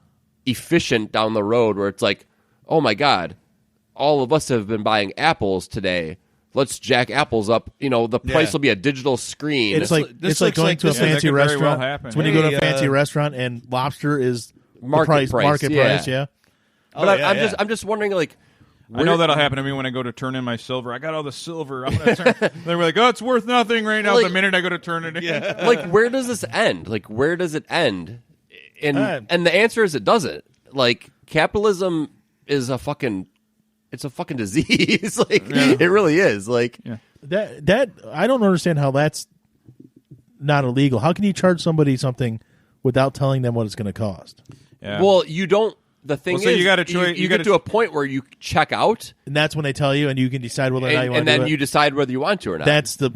efficient down the road where it's like, oh my God, all of us have been buying apples today. Let's jack apples up. You know, the price will be a digital screen. It's like going to a fancy restaurant. It's when you go to a fancy restaurant and lobster is market price. Yeah. But I'm just wondering, like, I know that'll happen to me when I go to turn in my silver. I got all the silver. I'm gonna turn. They're like, oh, it's worth nothing right now. Like, the minute I go to turn it in. Like, where does this end? Like, where does it end? And the answer is it doesn't. Like, capitalism is a fucking disease. Like, it really is. Like that I don't understand how that's not illegal. How can you charge somebody something without telling them what it's going to cost? Yeah. Well, you don't. The thing is, you got to you get to a point where you check out, and that's when they tell you, and you can decide whether or not you want to do it. And then you decide whether you want to or not. That's the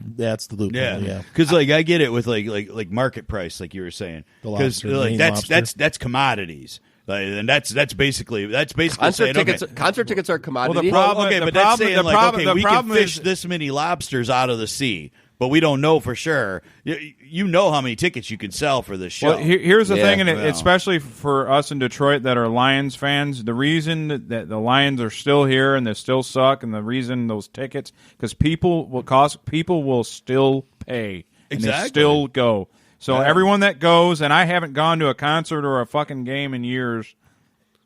loophole. Yeah, because like I get it with like market price, like you were saying, because like that's commodities. And that's basically concert tickets are commodity. Well, but that's saying we can fish this many lobsters out of the sea, but we don't know for sure. You know how many tickets you can sell for this show. Well, here's the thing, and especially for us in Detroit that are Lions fans, the reason that the Lions are still here and they still suck, and the reason those tickets, because people will still pay and they still go. So everyone that goes, and I haven't gone to a concert or a fucking game in years,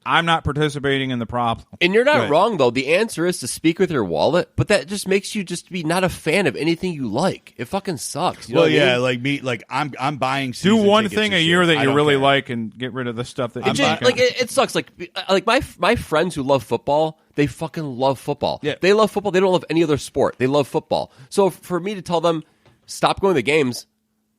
I'm not participating in the problem. And you're not wrong, though. The answer is to speak with your wallet, but that just makes you just be not a fan of anything you like. It fucking sucks. You know what I mean? Like me, like I'm buying season do one tickets thing a year that you really like and get rid of the stuff that it sucks. Like my friends who love football, they fucking love football. Yeah. They love football. They don't love any other sport. They love football. So for me to tell them, stop going to the games,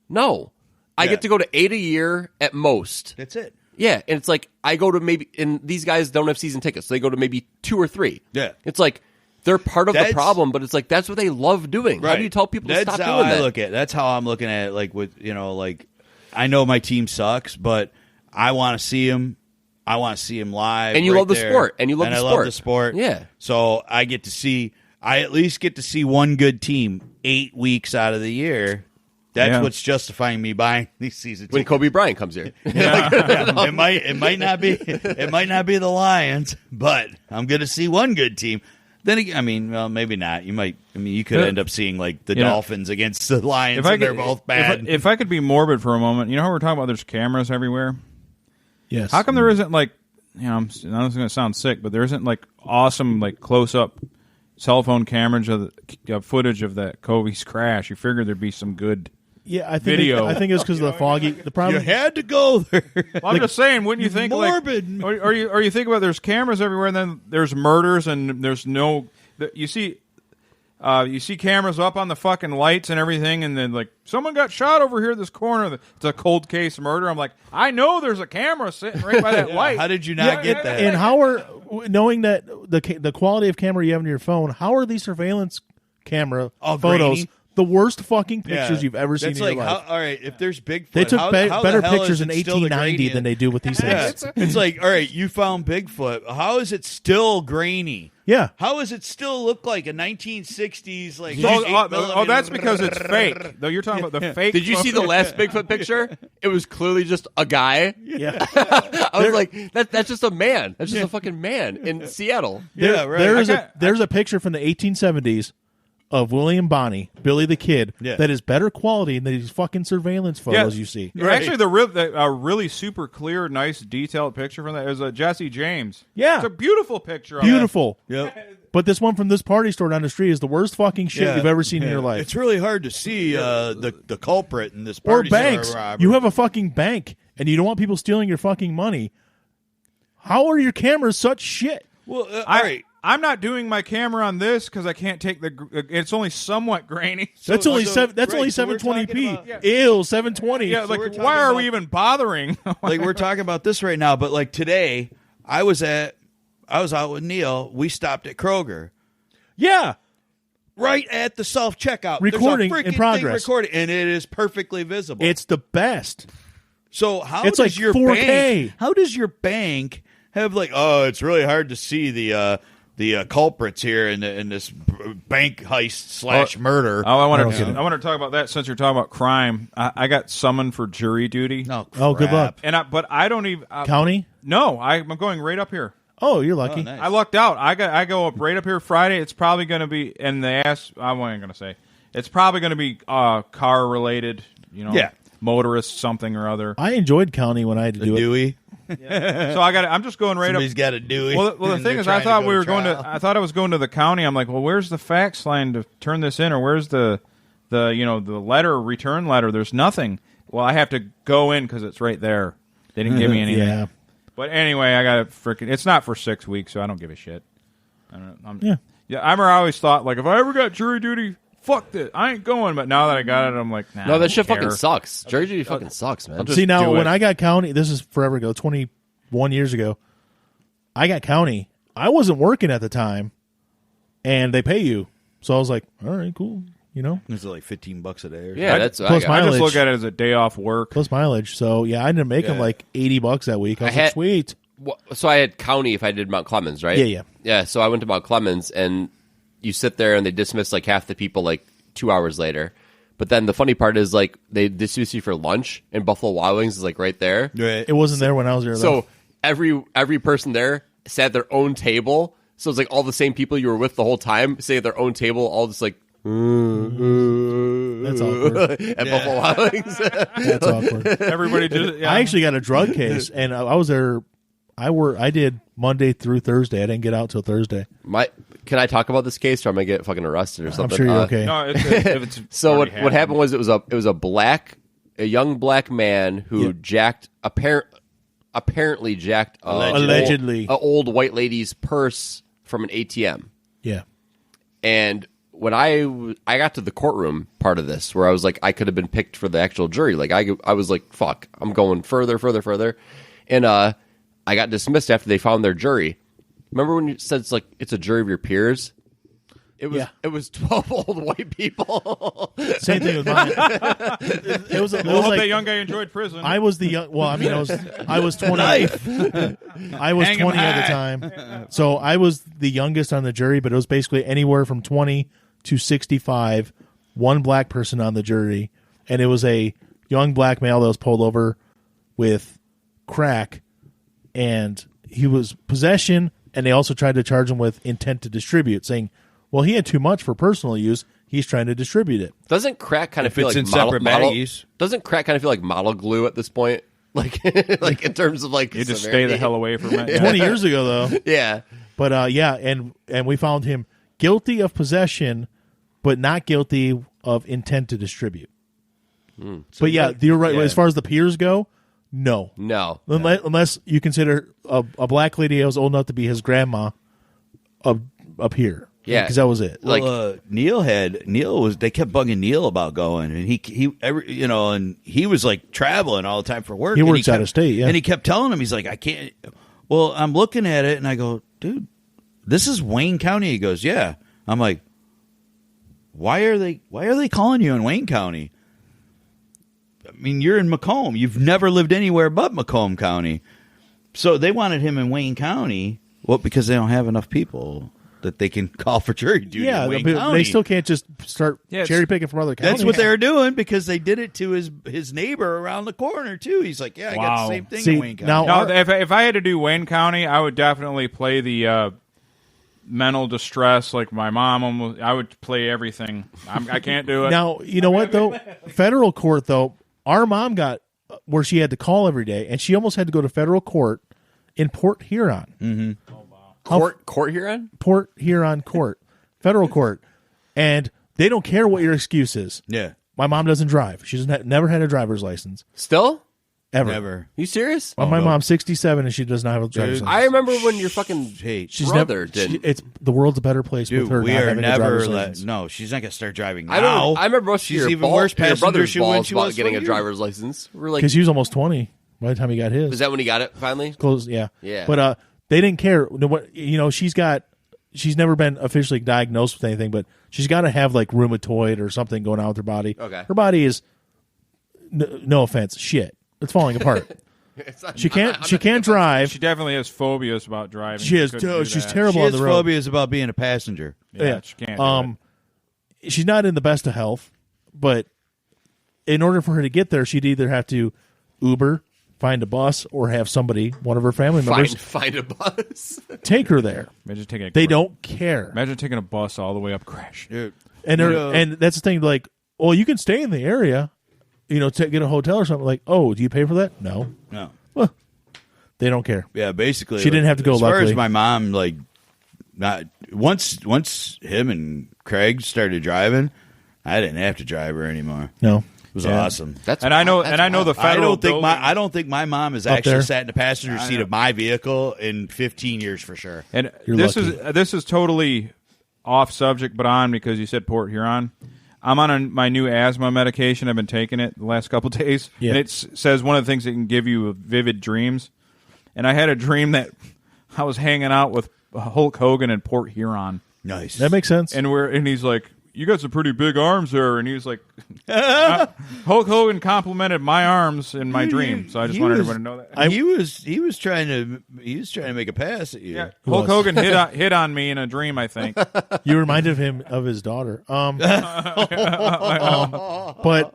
no. I get to go to 8 a year at most. That's it. Yeah, and it's like I go to maybe, and these guys don't have season tickets, so they go to maybe 2 or 3. Yeah. It's like they're part of the problem, but it's like that's what they love doing. Right. How do you tell people to stop doing that? That's how I'm looking at it. Like with like I know my team sucks, but I want to see them. I want to see them live. And you love the sport. And you love the sport. I love the sport. Yeah. So I at least get to see one good team 8 weeks out of the year. That's what's justifying me buying these season tickets. When Kobe Bryant comes here. It might not be the Lions, but I'm going to see one good team. Then again, I mean, well, maybe not. You could end up seeing like the Dolphins against the Lions, and they're both bad. If I could be morbid for a moment, you know how we're talking about there's cameras everywhere? Yes. How come there isn't like, I'm going to sound sick, but there isn't like awesome like close up cell phone cameras of footage of that Kobe's crash? You figured there'd be some good. Yeah, I think video. I think it's because of the foggy. The problem you had to go there. Well, I'm just saying, wouldn't you think morbid? Like, or you think about there's cameras everywhere, and then there's murders, and there's no. You see cameras up on the fucking lights and everything, and then like someone got shot over here at this corner. It's a cold case murder. I'm like, I know there's a camera sitting right by that light. How did you not get that? And how are knowing that the quality of camera you have on your phone? How are these surveillance camera photos? Grainy? The worst fucking pictures you've ever seen in your life. All right, if there's Bigfoot, they took better the pictures in 1890 than they do with these things. It's like, all right, you found Bigfoot. How is it still grainy? Yeah. How does it still look like a 1960s like? That's because it's fake. Though you're talking about the fake. Did you see the last Bigfoot picture? It was clearly just a guy. Yeah. I was like, that's just a man. That's just a fucking man in Seattle. There's a picture from the 1870s. Of William Bonney, Billy the Kid, that is better quality than these fucking surveillance photos you see. Right. Actually, the really super clear, nice, detailed picture from that is Jesse James. Yeah. It's a beautiful picture. Beautiful. Yep. But this one from this party store down the street is the worst fucking shit you've ever seen in your life. It's really hard to see the culprit in this party store banks. robbery. You have a fucking bank, and you don't want people stealing your fucking money. How are your cameras such shit? Well, all right. I'm not doing my camera on this because I can't take it's only somewhat grainy. That's only 720p. Ew, 720. Yeah, like why are we even bothering? Like we're talking about this right now, but like today, I was out with Neil. We stopped at Kroger. Yeah. Right at the self checkout, recording in progress, and it is perfectly visible. It's the best. So how it's does like your 4K. bank? How does your bank have like? Oh, it's really hard to see the the culprits here in this bank heist / murder. Oh, I want to talk about that since you're talking about crime. I got summoned for jury duty. Oh, good luck. But I don't even county. No, I'm going right up here. Oh, you're lucky. Oh, nice. I lucked out. I go up right up here Friday. It's probably going to be, and they asked, I wasn't going to say. It's probably going to be car related, motorist something or other. I enjoyed county when I had to do Dewey. Yeah. So I'm just going right Somebody's up. got a Dewey. Well, the thing is, I thought we were going to. I thought I was going to the county. I'm like, well, where's the fax line to turn this in, or where's the return letter? There's nothing. Well, I have to go in because it's right there. They didn't give me anything. Yeah. But anyway, I got to freaking. It's not for 6 weeks, so I don't give a shit. I always thought, like, if I ever got jury duty, fuck this. I ain't going. But now that I got it, I'm like, nah. No, that shit care. fucking sucks. Jury duty fucking sucks, man. just See, now do when it. I got county, this is forever ago, 21 years ago. I got county. I wasn't working at the time, and they pay you. So I was like, all right, cool. It's like $15 a day. Or Yeah, that's plus I just mileage. look at it as a day off work. plus mileage. So yeah, I ended up making like $80 that week. I was like, sweet. So I had county if I did Mount Clemens, right? Yeah. Yeah, so I went to Mount Clemens, and you sit there, and they dismiss, like, half the people, like, 2 hours later. But then the funny part is, like, they dismiss you for lunch, and Buffalo Wild Wings is, like, right there. Right. It wasn't there when I was there. So every person there sat at their own table. So it's like all the same people you were with the whole time sitting at their own table, all just like, that's awkward. at Buffalo Wild Wings. That's awkward. Everybody just. Yeah. I actually got a drug case, and I was there. I did Monday through Thursday. I didn't get out till Thursday. Can I talk about this case, or am I get fucking arrested or something? I'm sure you're okay. No, it's So what already happened was it was a young black man who apparently jacked Allegedly. an old white lady's purse from an ATM. Yeah. And when I got to the courtroom part of this, where I was like, I could have been picked for the actual jury. Like I was like, fuck, I'm going further, and I got dismissed after they found their jury. Remember when you said it's a jury of your peers? It was 12 old white people. Same thing with mine. It was hope like that young guy enjoyed prison. I was the young. Well, I mean, I was 20. I was 20 at the time, so I was the youngest on the jury. But it was basically anywhere from 20 to 65. One black person on the jury, and it was a young black male that was pulled over with crack, and he was possession. And they also tried to charge him with intent to distribute, saying, well, he had too much for personal use. He's trying to distribute it. Doesn't crack kind of feel it's like in model, separate model? baggies. Doesn't crack kind of feel like model glue at this point? Like, like in terms of like you just stay severity? the hell away from it. 20 years ago, though. Yeah, But and we found him guilty of possession, but not guilty of intent to distribute. But yeah, you're right. yeah. As far as the peers go, no. Unless you consider a black lady that was old enough to be his grandma up here. Yeah. Because that was it. Like- Neil they kept bugging Neil about going, and and he was like traveling all the time for work. He and works out of state, yeah. And he kept telling him, he's like, I can't. Well, I'm looking at it, and I go, dude, this is Wayne County. He goes, yeah. I'm like, why are they calling you in Wayne County? I mean, you're in Macomb. You've never lived anywhere but Macomb County. So they wanted him in Wayne County. Well, because they don't have enough people that they can call for jury duty. Yeah, in Wayne but County. they still can't just start Yeah, cherry picking from other counties. That's what they were doing because they did it to his neighbor around the corner too. He's like, yeah, I got Wow. the same thing See, in Wayne County. now- No, if I had to do Wayne County, I would definitely play the mental distress. Like my mom, I would play everything. I can't do it. Now, you know what, though? Federal court, though, our mom got where she had to call every day, and she almost had to go to federal court in Port Huron. Mm-hmm. Court Huron? Port Huron court. Federal court. And they don't care what your excuse is. yeah, My mom doesn't drive. She never had a driver's license. Still? Ever. never. You serious? Well, my mom's 67, and she does not have a driver's license. I remember when your fucking She's brother did. It's the world's a better place Dude, with her we not are having a never driver's let. license. No, she's not gonna start driving now. I remember most of she's your even worse your passenger brother's when balls she about was getting a 20 driver's license. We're like, Because he was almost 20 by the time he got his. is that when he got it finally? Close, yeah. Yeah. But they didn't care. She's never been officially diagnosed with anything, but she's got to have like rheumatoid or something going on with her body. Okay. Her body is, no offense, shit. It's falling apart. She can't drive. She definitely has phobias about driving. She has. couldn't do She's that. terrible She on has the road. phobias about being a passenger. Yeah, she can't. Do it. She's not in the best of health, but in order for her to get there, she'd either have to Uber, find a bus, or have somebody, one of her family members, Find a bus. take her there. Imagine taking They don't care. Imagine taking a bus all the way up Crash. Dude, And that's the thing, like, well, you can stay in the area, get a hotel or something. Like, oh, do you pay for that? No. Well, they don't care. Yeah, basically. She didn't have to go, As far luckily. as my mom, like, not once him and Craig started driving, I didn't have to drive her anymore. No. It was awesome. I know the federal. I don't think my mom has Up actually there? sat in the passenger seat of my vehicle in 15 years for sure. And You're this lucky. is totally off subject, but on because you said Port Huron. I'm on my new asthma medication. I've been taking it the last couple days, Yeah. and it says one of the things that can give you vivid dreams. And I had a dream that I was hanging out with Hulk Hogan in Port Huron, Nice. That makes sense. and he's like, "You got some pretty big arms there," and he was like, Hulk Hogan complimented my arms in my dream, so I just wanted everyone to know that. he was trying to make a pass at you. Yeah, Who Hulk was? Hogan hit on me in a dream, I think. You reminded him of his daughter. But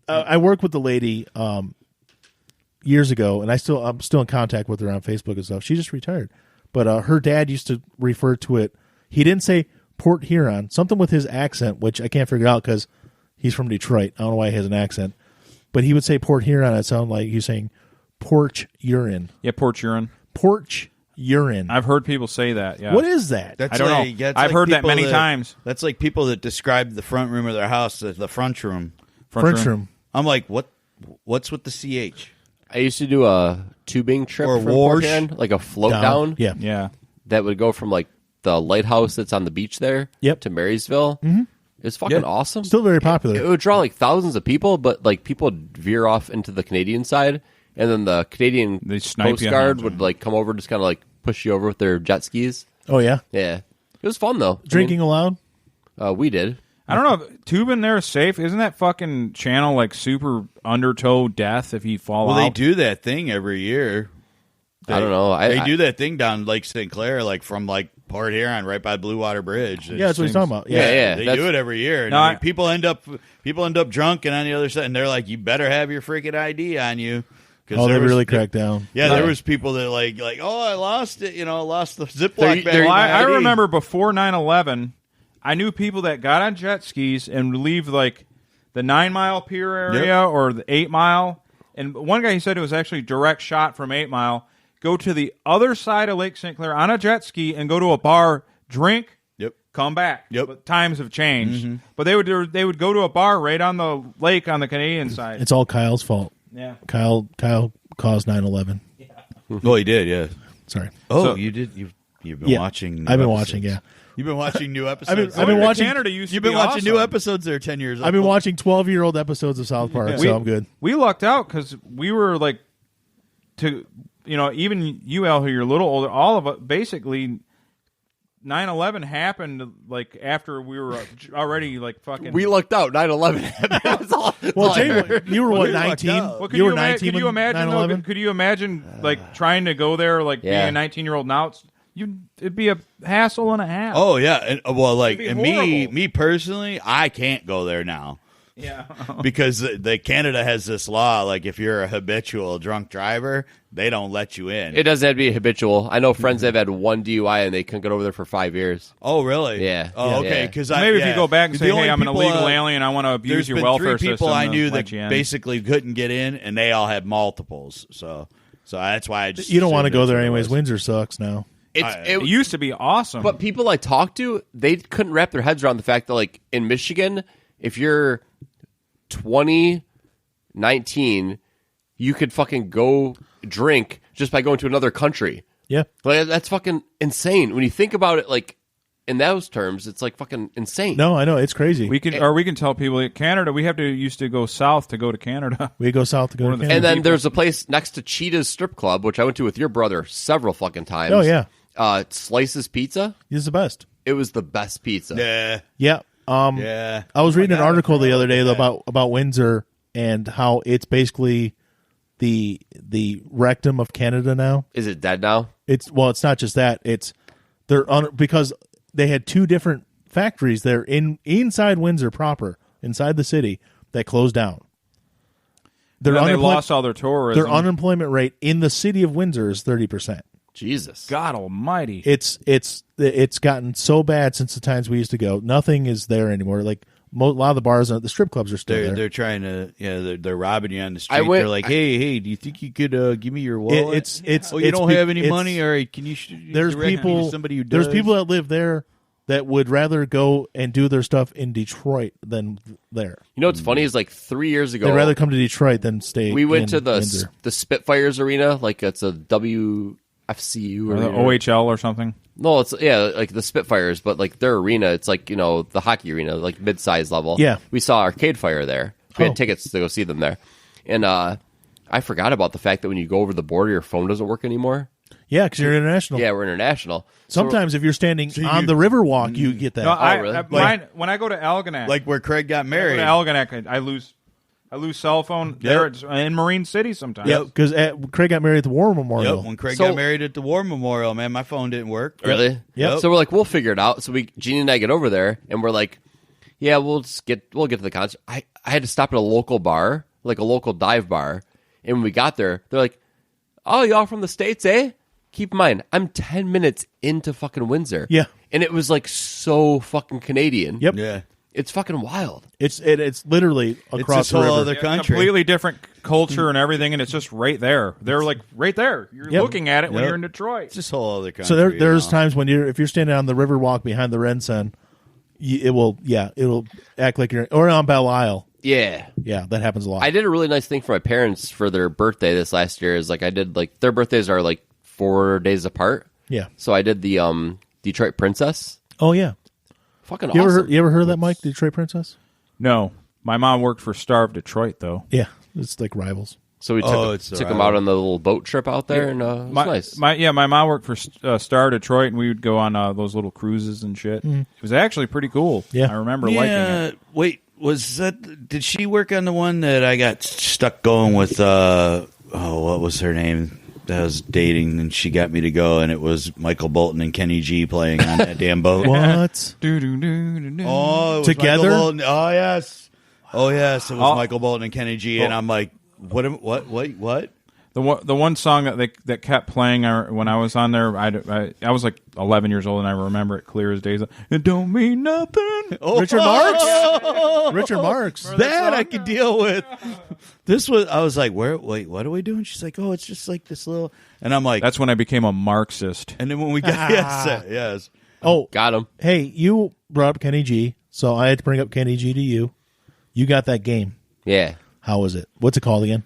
I worked with the lady years ago, and I'm still in contact with her on Facebook and stuff. She just retired, but her dad used to refer to it. He didn't say Port Huron, something with his accent, which I can't figure out because he's from Detroit. I don't know why he has an accent, but he would say Port Huron. It sounded like he's saying porch urine. Yeah, Port Huron. Porch urine. I've heard people say that. Yeah. What is that? That's I don't like, know. that's I've like heard that people many times. That's like people that describe the front room of their house as the front room. French room. I'm like, what's with the CH? I used to do a tubing trip Or from wash. Port Huron, like a float down. Yeah. Yeah. That would go from like the lighthouse that's on the beach there Yep. to Marysville. Mm-hmm. It's fucking Yeah. awesome. Still very popular. It would draw like thousands of people, but like people would veer off into the Canadian side, and then the Canadian They snipe Coast you on Guard that, would yeah. like come over, just kind of like push you over with their jet skis. Oh yeah. Yeah, it was fun though. Drinking allowed? We did. I don't know. Tubing there is safe. Isn't that fucking channel like super undertow death if you fall Well, out? they do that thing every year. I don't know. They do that thing down Lake St. Clair, like from like Port Huron, right by Blue Water Bridge. Yeah, that's what he's talking about. Yeah. They that's- do it every year. And No, I mean, people end up drunk and on the other side, and they're like, "You better have your freaking ID on you." Oh, they really cracked down. Yeah, there was people that like, oh, I lost it. Lost the Ziploc bag. Well, I ID. remember before 9/11, I knew people that got on jet skis and would leave like the 9 Mile Pier area or the 8 Mile. And one guy, he said it was actually direct shot from 8 Mile. Go to the other side of Lake St. Clair on a jet ski and go to a bar, drink, come back. Yep. Times have changed, but they would go to a bar right on the lake on the Canadian side. It's all Kyle's fault. Yeah. Kyle caused 9/11. Well, he did, yeah. Sorry. Oh, So- you did. You've been Yeah. watching. I've been new watching, episodes. yeah. You've been watching new episodes. I've been Going to watching- Canada used to You've been be watching new awesome. episodes there 10 years. I've been watching 12-year-old episodes of South Park, so I'm good. We lucked out because we were like, even you, Al, who you're a little older, all of it, basically, 9/11 happened like after we were already like fucking. We lucked out. 9/11 happened. That's all Well, I Jay, heard. you were what, we lucked 19? out. Well, could you were ima- 19 Could you when imagine? 9/11? Could you imagine like trying to go there, like Yeah. being a 19-year-old now? It'd be a hassle and a half. Oh yeah, and well, like It'd be me horrible. personally, I can't go there now yeah. because the Canada has this law. Like if you're a habitual drunk driver, they don't let you in. It doesn't have to be habitual. I know friends that have had one DUI and they couldn't get over there for 5 years. Oh really? Yeah. Oh Yeah. okay. Yeah. Because Maybe if you go back and say, only "Hey, I'm an people, illegal alien. I want to abuse there's your been welfare 3 people system," I knew to let that you in. basically couldn't get in, and they all had multiples. So that's why I just You don't want to assumed go that's there what it anyways. was. Windsor sucks now. It used to be awesome, But people I talked to, they couldn't wrap their heads around the fact that, like, in Michigan, if you're 20, 19, you could fucking go drink just by going to another country. Yeah. Like, that's fucking insane. When you think about it, like, in those terms, it's, like, fucking insane. No, I know. It's crazy. we can tell people that Canada. We used to go south to go to Canada. We go south to go One to of the Canada. And then people. there's a place next to Cheetah's Strip Club, which I went to with your brother several fucking times. Oh, yeah. Slices Pizza. He's the best. It was the best pizza. Yeah. Yeah. Yeah. I was reading an God, I article the forgot other day about about Windsor and how it's basically the rectum of Canada now. Is it dead now? It's not just that. Because they had two different factories there inside Windsor proper, inside the city, that closed down. They lost all their tourism. Their unemployment rate in the city of Windsor is 30%. Jesus, God Almighty! It's gotten so bad since the times we used to go. Nothing is there anymore. Like a lot of the bars, the strip clubs are still there. They're trying to, they're robbing you on the street. They're like, hey, do you think you could give me your wallet? You don't have any money? All right, can you? There's people. Somebody who does? There's people that live there that would rather go and do their stuff in Detroit than there. You know what's funny is like 3 years ago, they'd rather come to Detroit than stay. We went to Windsor. the Spitfires arena, like it's a WFCU Or arena. the OHL or something. No, it's like the Spitfires, but like their arena, it's like the hockey arena, like mid-size level. Yeah, we saw Arcade Fire there. We had tickets to go see them there, and I forgot about the fact that when you go over the border, your phone doesn't work anymore. Yeah, because you're international. Yeah, we're international. Sometimes if you're standing on the Riverwalk, you get that. No, really? When I go to Algonac, like where Craig got married. Algonac, I lose cell phone there in Marine City sometimes. Yeah, because Craig got married at the War Memorial. Yep, when Craig got married at the War Memorial, man, my phone didn't work. Really? Yep. So we're like, we'll figure it out. So Jeannie and I get over there, and we're like, yeah, we'll get to the concert. I had to stop at a local bar, like a local dive bar, and when we got there, they're like, oh, y'all from the States, eh? Keep in mind, I'm 10 minutes into fucking Windsor. Yeah. And it was like so fucking Canadian. Yep. Yeah. It's fucking wild. It's literally across it's the a river. whole other country. Completely different culture and everything, and it's just right there. They're like right there. You're looking at it when you're in Detroit. It's this whole other country. So there's times when if you're standing on the Riverwalk behind the Red Sun, it'll act like you're or on Belle Isle. Yeah. Yeah, that happens a lot. I did a really nice thing for my parents for their birthday this last year. Is like I did like their birthdays are like 4 days apart. Yeah. So I did the Detroit Princess. Oh yeah. Fucking You awesome. ever heard of that, Mike? Detroit Princess? No, my mom worked for Star of Detroit though. Yeah, it's like rivals. So we took them out on the little boat trip out there, and it was nice. My mom worked for Star Detroit, and we would go on those little cruises and shit. It was actually pretty cool. Yeah. I remember liking it. Wait, was that? Did she work on the one that I got stuck going with? What was her name? That I was dating, and she got me to go, and it was Michael Bolton and Kenny G playing on that damn boat. What? Oh, it was Together? Michael Bolton. Oh yes, it was Michael Bolton and Kenny G, and I'm like, what? The one song that kept playing when I was on there, I was like 11 years old, and I remember it clear as day. It don't mean nothing. Richard Marx. Richard Marx. That I could deal with. I was like, wait, what are we doing? She's like, oh, it's just like this little, and I'm like, that's when I became a Marxist. And then when we got yes. Oh, got him. Hey, you brought up Kenny G, so I had to bring up Kenny G to you. You got that game. Yeah. How was it? What's it called again?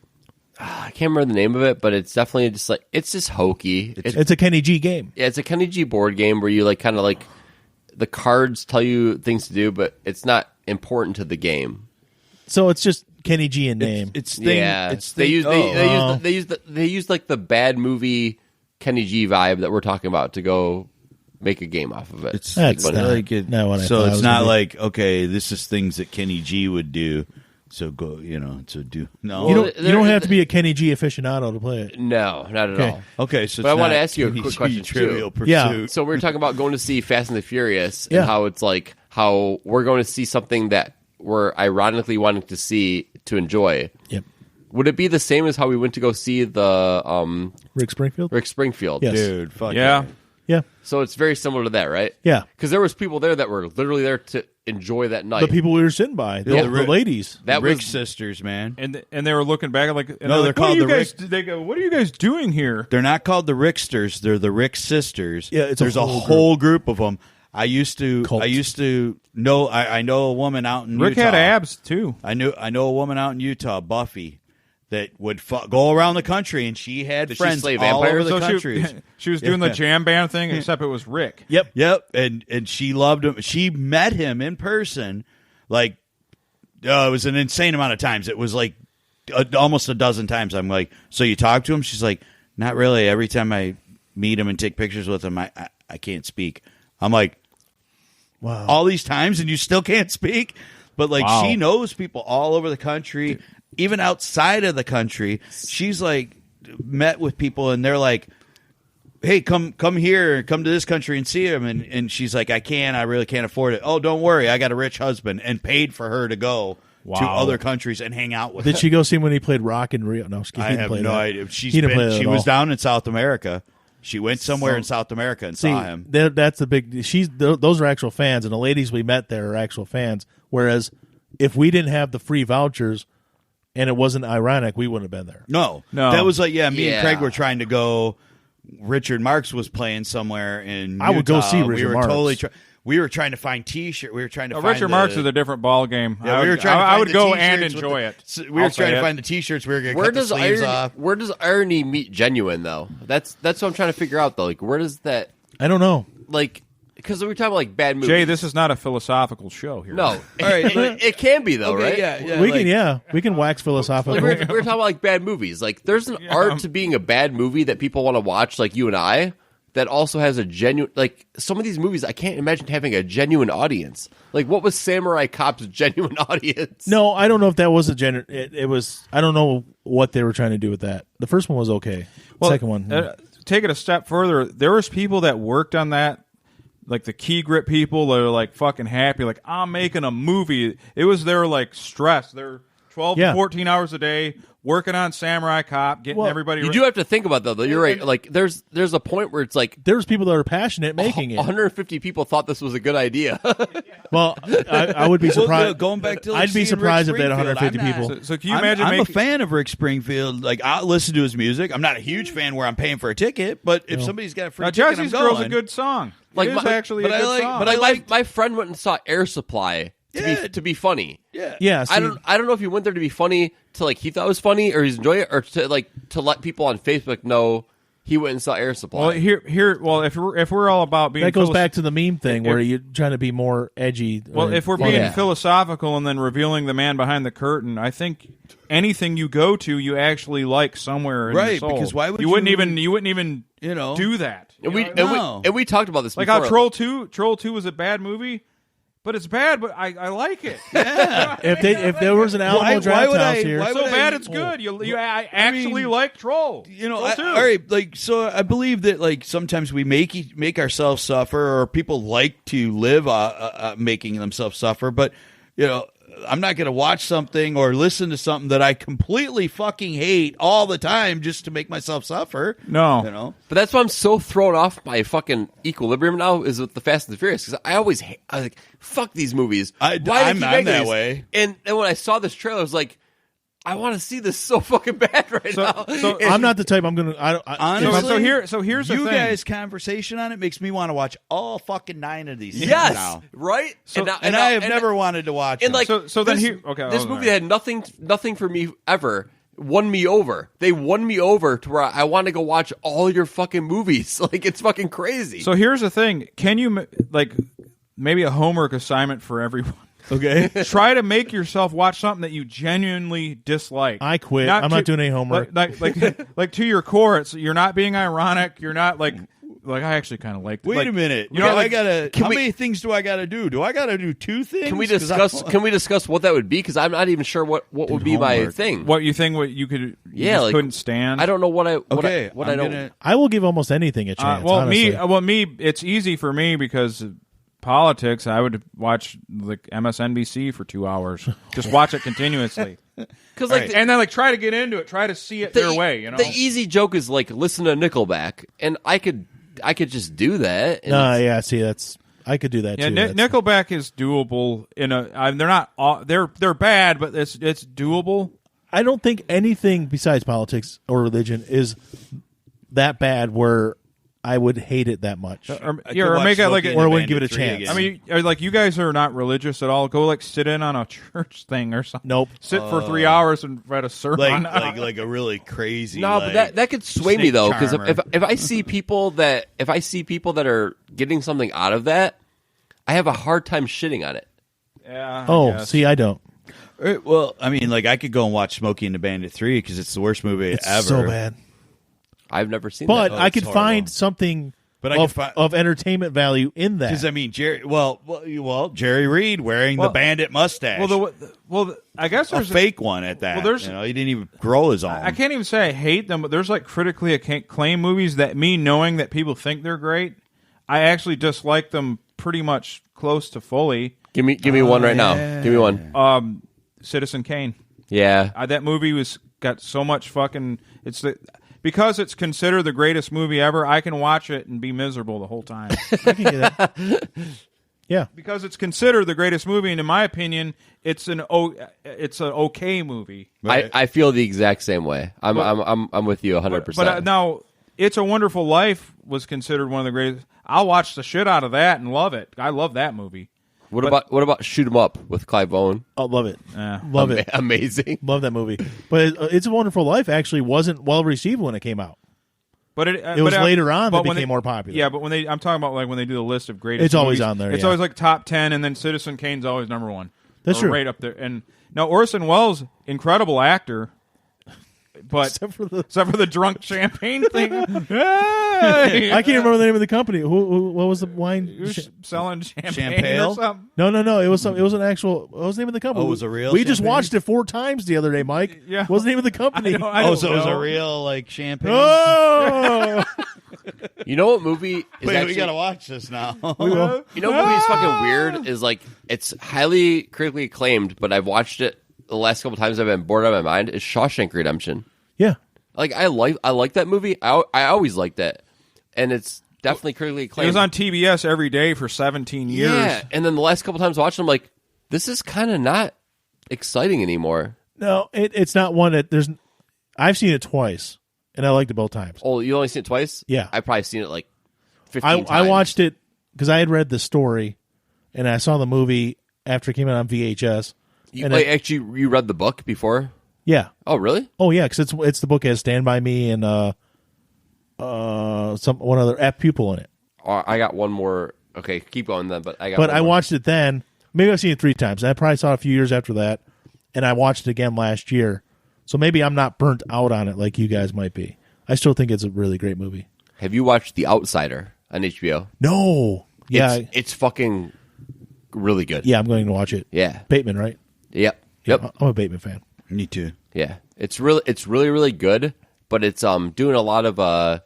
I can't remember the name of it, but it's definitely just like it's just hokey. It's a Kenny G game. Yeah, it's a Kenny G board game where you like kind of like the cards tell you things to do, but it's not important to the game. So it's just Kenny G in name. They use like the bad movie Kenny G vibe that we're talking about to go make a game off of it. It's That's like, not, like it, not what I so thought it it's was not gonna be. like, okay, this is things that Kenny G would do. So go, to do. No, you don't have to be a Kenny G aficionado to play it. No, not at all. Okay, so but I want to ask you a quick question Trivial too. Pursuit. Yeah. So we're talking about going to see Fast and the Furious and Yeah. how it's like how we're going to see something that we're ironically wanting to see to enjoy. Yep. Would it be the same as how we went to go see the Rick Springfield? Rick Springfield? Yes. Dude, fuck Yeah. Yeah. So it's very similar to that, right? Yeah. Because there was people there that were literally there to enjoy that night. The people we were sitting by, the ladies. that Rick was sisters, man. And they were looking back like, No, they're called the Rick. They go, what are you guys doing here? They're not called the Ricksters. They're the Rick sisters. Yeah, it's a there's a whole whole group of them. I used to know. I know a woman out in Rick Utah. had abs too. I know a woman out in Utah, Buffy, that would go around the country, and she had Did she friends slay all over vampires? the So country. she was doing the jam band thing, except it was Rick. Yep. And she loved him. She met him in person, like it was an insane amount of times. It was like almost a dozen times. I'm like, so you talk to him? She's like, not really. Every time I meet him and take pictures with him, I can't speak. I'm like, wow. all these times and you still can't speak? But like Wow. she knows people all over the country. even outside of the country, she's like met with people and they're like, hey, come here, come to this country and see him. And she's like, I really can't afford it. Oh, don't worry, I got a rich husband, and paid for her to go to other countries and hang out with him. Did she go see him when he played Rock in Rio? No, I have no idea. She was was down in South America. She went somewhere in South America and saw him. That's the big. Those are actual fans, and the ladies we met there are actual fans. Whereas if we didn't have the free vouchers and it wasn't ironic, we wouldn't have been there. No. That was like, me and Craig were trying to go. Richard Marx was playing somewhere in Utah. I would go see Richard Marx. We were trying to find T-shirt. We were trying to find Richard Marx is a different ball game. Yeah, we were trying to find I would go t-shirts and enjoy it. We were trying to find the T-shirts. We were going to cut the sleeves off. Where does irony meet genuine, though? That's what I'm trying to figure out, though. Like, where does that? I don't know. Like, because we're talking about like bad movies. Jay, this is not a philosophical show here. No, it can be though, right? Yeah, we can wax philosophical. Like we're talking about like bad movies. Like, there's an art to being a bad movie that people want to watch, like you and I. That also has a genuine, like, some of these movies, I can't imagine having a genuine audience. Like, what was Samurai Cop's genuine audience? No, I don't know if that was a genuine. It was. I don't know what they were trying to do with that. The first one was okay. The second one, take it a step further. There was people that worked on that, like the key grip people that are like fucking happy, like, I'm making a movie. It was their like stress. They're 12 to 14 hours a day working on Samurai Cop, getting everybody. You do have to think about that, though. You're right. Like, there's a point where it's like there's people that are passionate making it. 150 people thought this was a good idea. Well, I would be surprised. Well, going back to, like, I'd be surprised if they had 150 people. So can you imagine? I'm a fan of Rick Springfield. Like, I listen to his music. I'm not a huge fan where I'm paying for a ticket, but if somebody's got a free ticket, I'm going. Girl's a good song. Like, it is actually a good song. But my friend went and saw Air Supply. To be funny. Yeah. I don't know if he went there to be funny, to like he thought it was funny, or he's enjoying it, or to let people on Facebook know he went and saw Air Supply. Well, if we're all about being that goes back to the meme thing where you're trying to be more edgy. Well, if we're being philosophical and then revealing the man behind the curtain, I think anything you go to, you actually like somewhere in your soul. Because why would you wouldn't even do that? And we talked about this like before. How Troll 2 was a bad movie. But it's bad, but I like it. Yeah. if there was an Alamo Draft House here, so bad it's good. I actually like Troll. All right. Like, so I believe that like sometimes we make ourselves suffer, or people like to live making themselves suffer. But I'm not going to watch something or listen to something that I completely fucking hate all the time just to make myself suffer. No. But that's why I'm so thrown off by fucking equilibrium now is with the Fast and the Furious, because I was like, fuck these movies. I'm that way. And when I saw this trailer, I was like, I want to see this so fucking bad now. So I'm not the type. I'm gonna. Honestly, so here's the you thing. guys' conversation on it makes me want to watch all fucking 9 of these. Yes, now. right. And I have never wanted to watch. And them. like, this movie right. had nothing for me ever. Won me over. They won me over to where I want to go watch all your fucking movies. Like, it's fucking crazy. So here's the thing. Can you maybe a homework assignment for everyone? Okay. Try to make yourself watch something that you genuinely dislike. I quit. I'm not doing any homework. Like to your core, you're not being ironic. You're not like I actually kind of like. Wait a minute. How many things do I gotta do? Do I gotta do 2 things? Can we discuss what that would be? Because I'm not even sure what would be my thing. What you think? What you could? You couldn't stand. I don't know what I. I will give almost anything a chance. Me. It's easy for me because politics. I would watch like MSNBC for 2 hours. Just watch it continuously. And then try to get into it. Try to see it their way. The easy joke is like listen to Nickelback, and I could just do that. I could do that too. Nickelback is doable. They're not. They're bad, but it's doable. I don't think anything besides politics or religion is that bad where I would hate it that much. Or make it like, or I wouldn't give it a chance. Again. I mean, like you guys are not religious at all. Go sit in on a church thing or something. Nope. Sit for 3 hours and read a sermon. Like a really crazy. No, but that could sway me though, because if I see people that are getting something out of that, I have a hard time shitting on it. Yeah. See, I don't. Well, I mean, like I could go and watch Smokey and the Bandit 3 because it's the worst movie ever. So bad. I've never seen that. But I could find something of entertainment value in that. Because I mean, Jerry Reed wearing the bandit mustache. I guess there's a fake one at that. Well, he didn't even grow his own. I can't even say I hate them, but there's like critically acclaimed movies that me knowing that people think they're great, I actually dislike them pretty much close to fully. Give me one right now. Give me one. Citizen Kane. Yeah, that movie got so much fucking. Because it's considered the greatest movie ever, I can watch it and be miserable the whole time. I can get that. Yeah, because it's considered the greatest movie, and in my opinion, it's an okay movie. Right. I feel the exact same way. I'm with you 100%. But now, It's a Wonderful Life was considered one of the greatest. I'll watch the shit out of that and love it. I love that movie. What about Shoot 'Em Up with Clive Owen? Oh, love it. Love it. Amazing. Love that movie. But It's a Wonderful Life actually wasn't well received when it came out. But it was later on that became more popular. Yeah, but I'm talking about like when they do the list of greatest it's movies, always on there. It's always like top 10, and then Citizen Kane's always number 1. That's true. Right up there. And now Orson Welles, incredible actor. But except for the drunk champagne thing. Hey! I can't remember the name of the company. What was the wine? Selling champagne or something? No. It was an actual. What was the name of the company? Oh, it was a real. We just watched it 4 times the other day, Mike. Yeah. What was the name of the company? I don't so know. it was a real like champagne. Oh. You know what movie is Wait, actually... we gotta watch this now. We will. You know what movie is fucking weird? Is like it's highly critically acclaimed, but I've watched it the last couple times. I've been bored out of my mind. Is Shawshank Redemption? Yeah. Like I like that movie. I always liked that, and it's definitely critically acclaimed. It was on TBS every day for 17 years. Yeah, and then the last couple times I watched it, I'm like, this is kind of not exciting anymore. No, it's not one that there's. I've seen it twice, and I liked it both times. Oh, you only seen it twice? Yeah, I've probably seen it like 15 times. I watched it because I had read the story, and I saw the movie after it came out on VHS. You read the book before? Yeah. Oh, really? Oh, yeah, because it's the book has Stand By Me and one other F pupil in it. I got one more. Okay, keep going then. But I watched it then. Maybe I've seen it 3 times. I probably saw it a few years after that, and I watched it again last year. So maybe I'm not burnt out on it like you guys might be. I still think it's a really great movie. Have you watched The Outsider on HBO? No. Yeah. It's fucking really good. Yeah, I'm going to watch it. Yeah. Bateman, right? Yep. Yeah, I'm a Bateman fan. Me too. Yeah. It's really good, but it's doing a lot of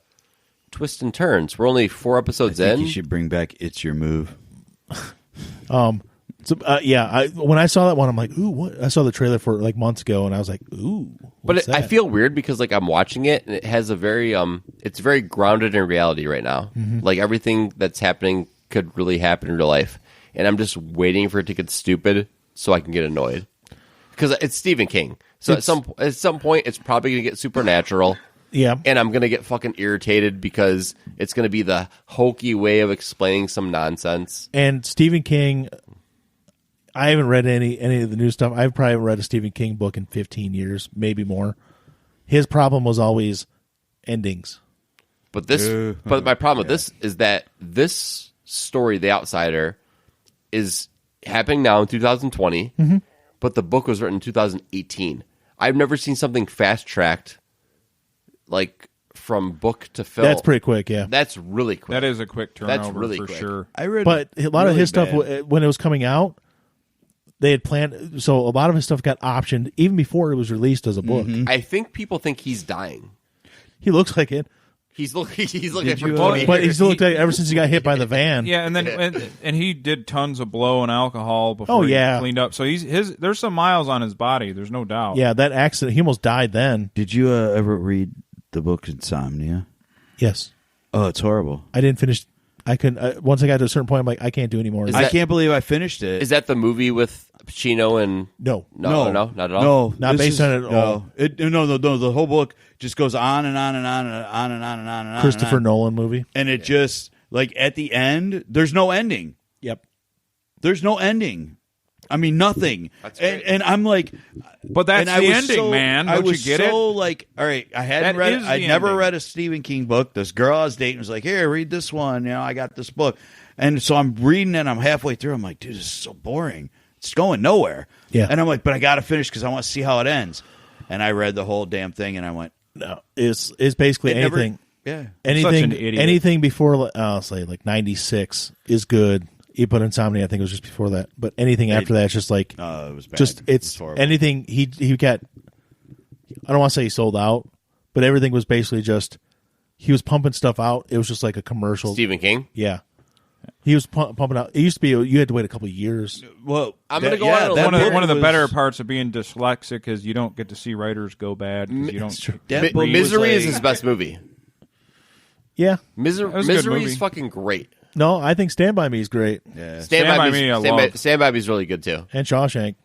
twists and turns. We're only 4 episodes in. You should bring back It's Your Move. When I saw that one, I'm like, ooh, what? I saw the trailer for it like months ago, and I was like, ooh. But I feel weird because like I'm watching it, and it has a very it's very grounded in reality right now. Mm-hmm. Like everything that's happening could really happen in real life, and I'm just waiting for it to get stupid so I can get annoyed. Because it's Stephen King, so at some point it's probably gonna get supernatural. Yeah, and I'm gonna get fucking irritated because it's gonna be the hokey way of explaining some nonsense. And Stephen King, I haven't read any of the new stuff. I've probably read a Stephen King book in 15 years, maybe more. His problem was always endings. But my problem with this is that this story, The Outsider, is happening now in 2020. Mm-hmm. But the book was written in 2018. I've never seen something fast-tracked, like, from book to film. That's pretty quick, yeah. That's really quick. That is a quick turnover. That's really for quick. Sure. But a lot of his stuff, when it was coming out, they had planned... So a lot of his stuff got optioned even before it was released as a book. Mm-hmm. I think people think he's dying. He looks like it. He's looking for 20 But he's looked like ever since he got hit by the van. Yeah, and then and he did tons of blow and alcohol before he cleaned up. So there's some miles on his body. There's no doubt. Yeah, that accident, he almost died then. Did you ever read the book Insomnia? Yes. Oh, it's horrible. I didn't finish. I couldn't. Once I got to a certain point, I'm like, I can't do anymore. I can't believe I finished it. Is that the movie with Pacino and... No, not at all? No, not based on it at all. No, the whole book just goes on and on and on and on and on and on and on. Christopher Nolan movie. And it just, like, at the end, there's no ending. Yep. There's no ending. I mean, nothing. And I'm like... But that's the ending, man. Don't you get it? Like, all right, I'd never read a Stephen King book. This girl I was dating was like, here, read this one. You know, I got this book. And so I'm reading it, I'm halfway through. I'm like, dude, this is so boring. It's going nowhere. Yeah. And I'm like, but I got to finish because I want to see how it ends. And I read the whole damn thing, and I went, no, it's basically anything. Yeah. Anything before, I'll say like 96 is good. But Insomnia, I think it was just before that. But anything after that, it's just like, it was bad. it's anything he got. I don't want to say he sold out, but everything was basically just he was pumping stuff out. It was just like a commercial. Stephen King. Yeah, he was pumping out. It used to be you had to wait a couple of years. Well, I'm going to go on one of the better parts of being dyslexic is you don't get to see writers go bad because you don't. Misery is his best movie. Yeah, Misery is fucking great. No, I think Stand By Me is great. Yeah. Stand By Me is really good too. And Shawshank.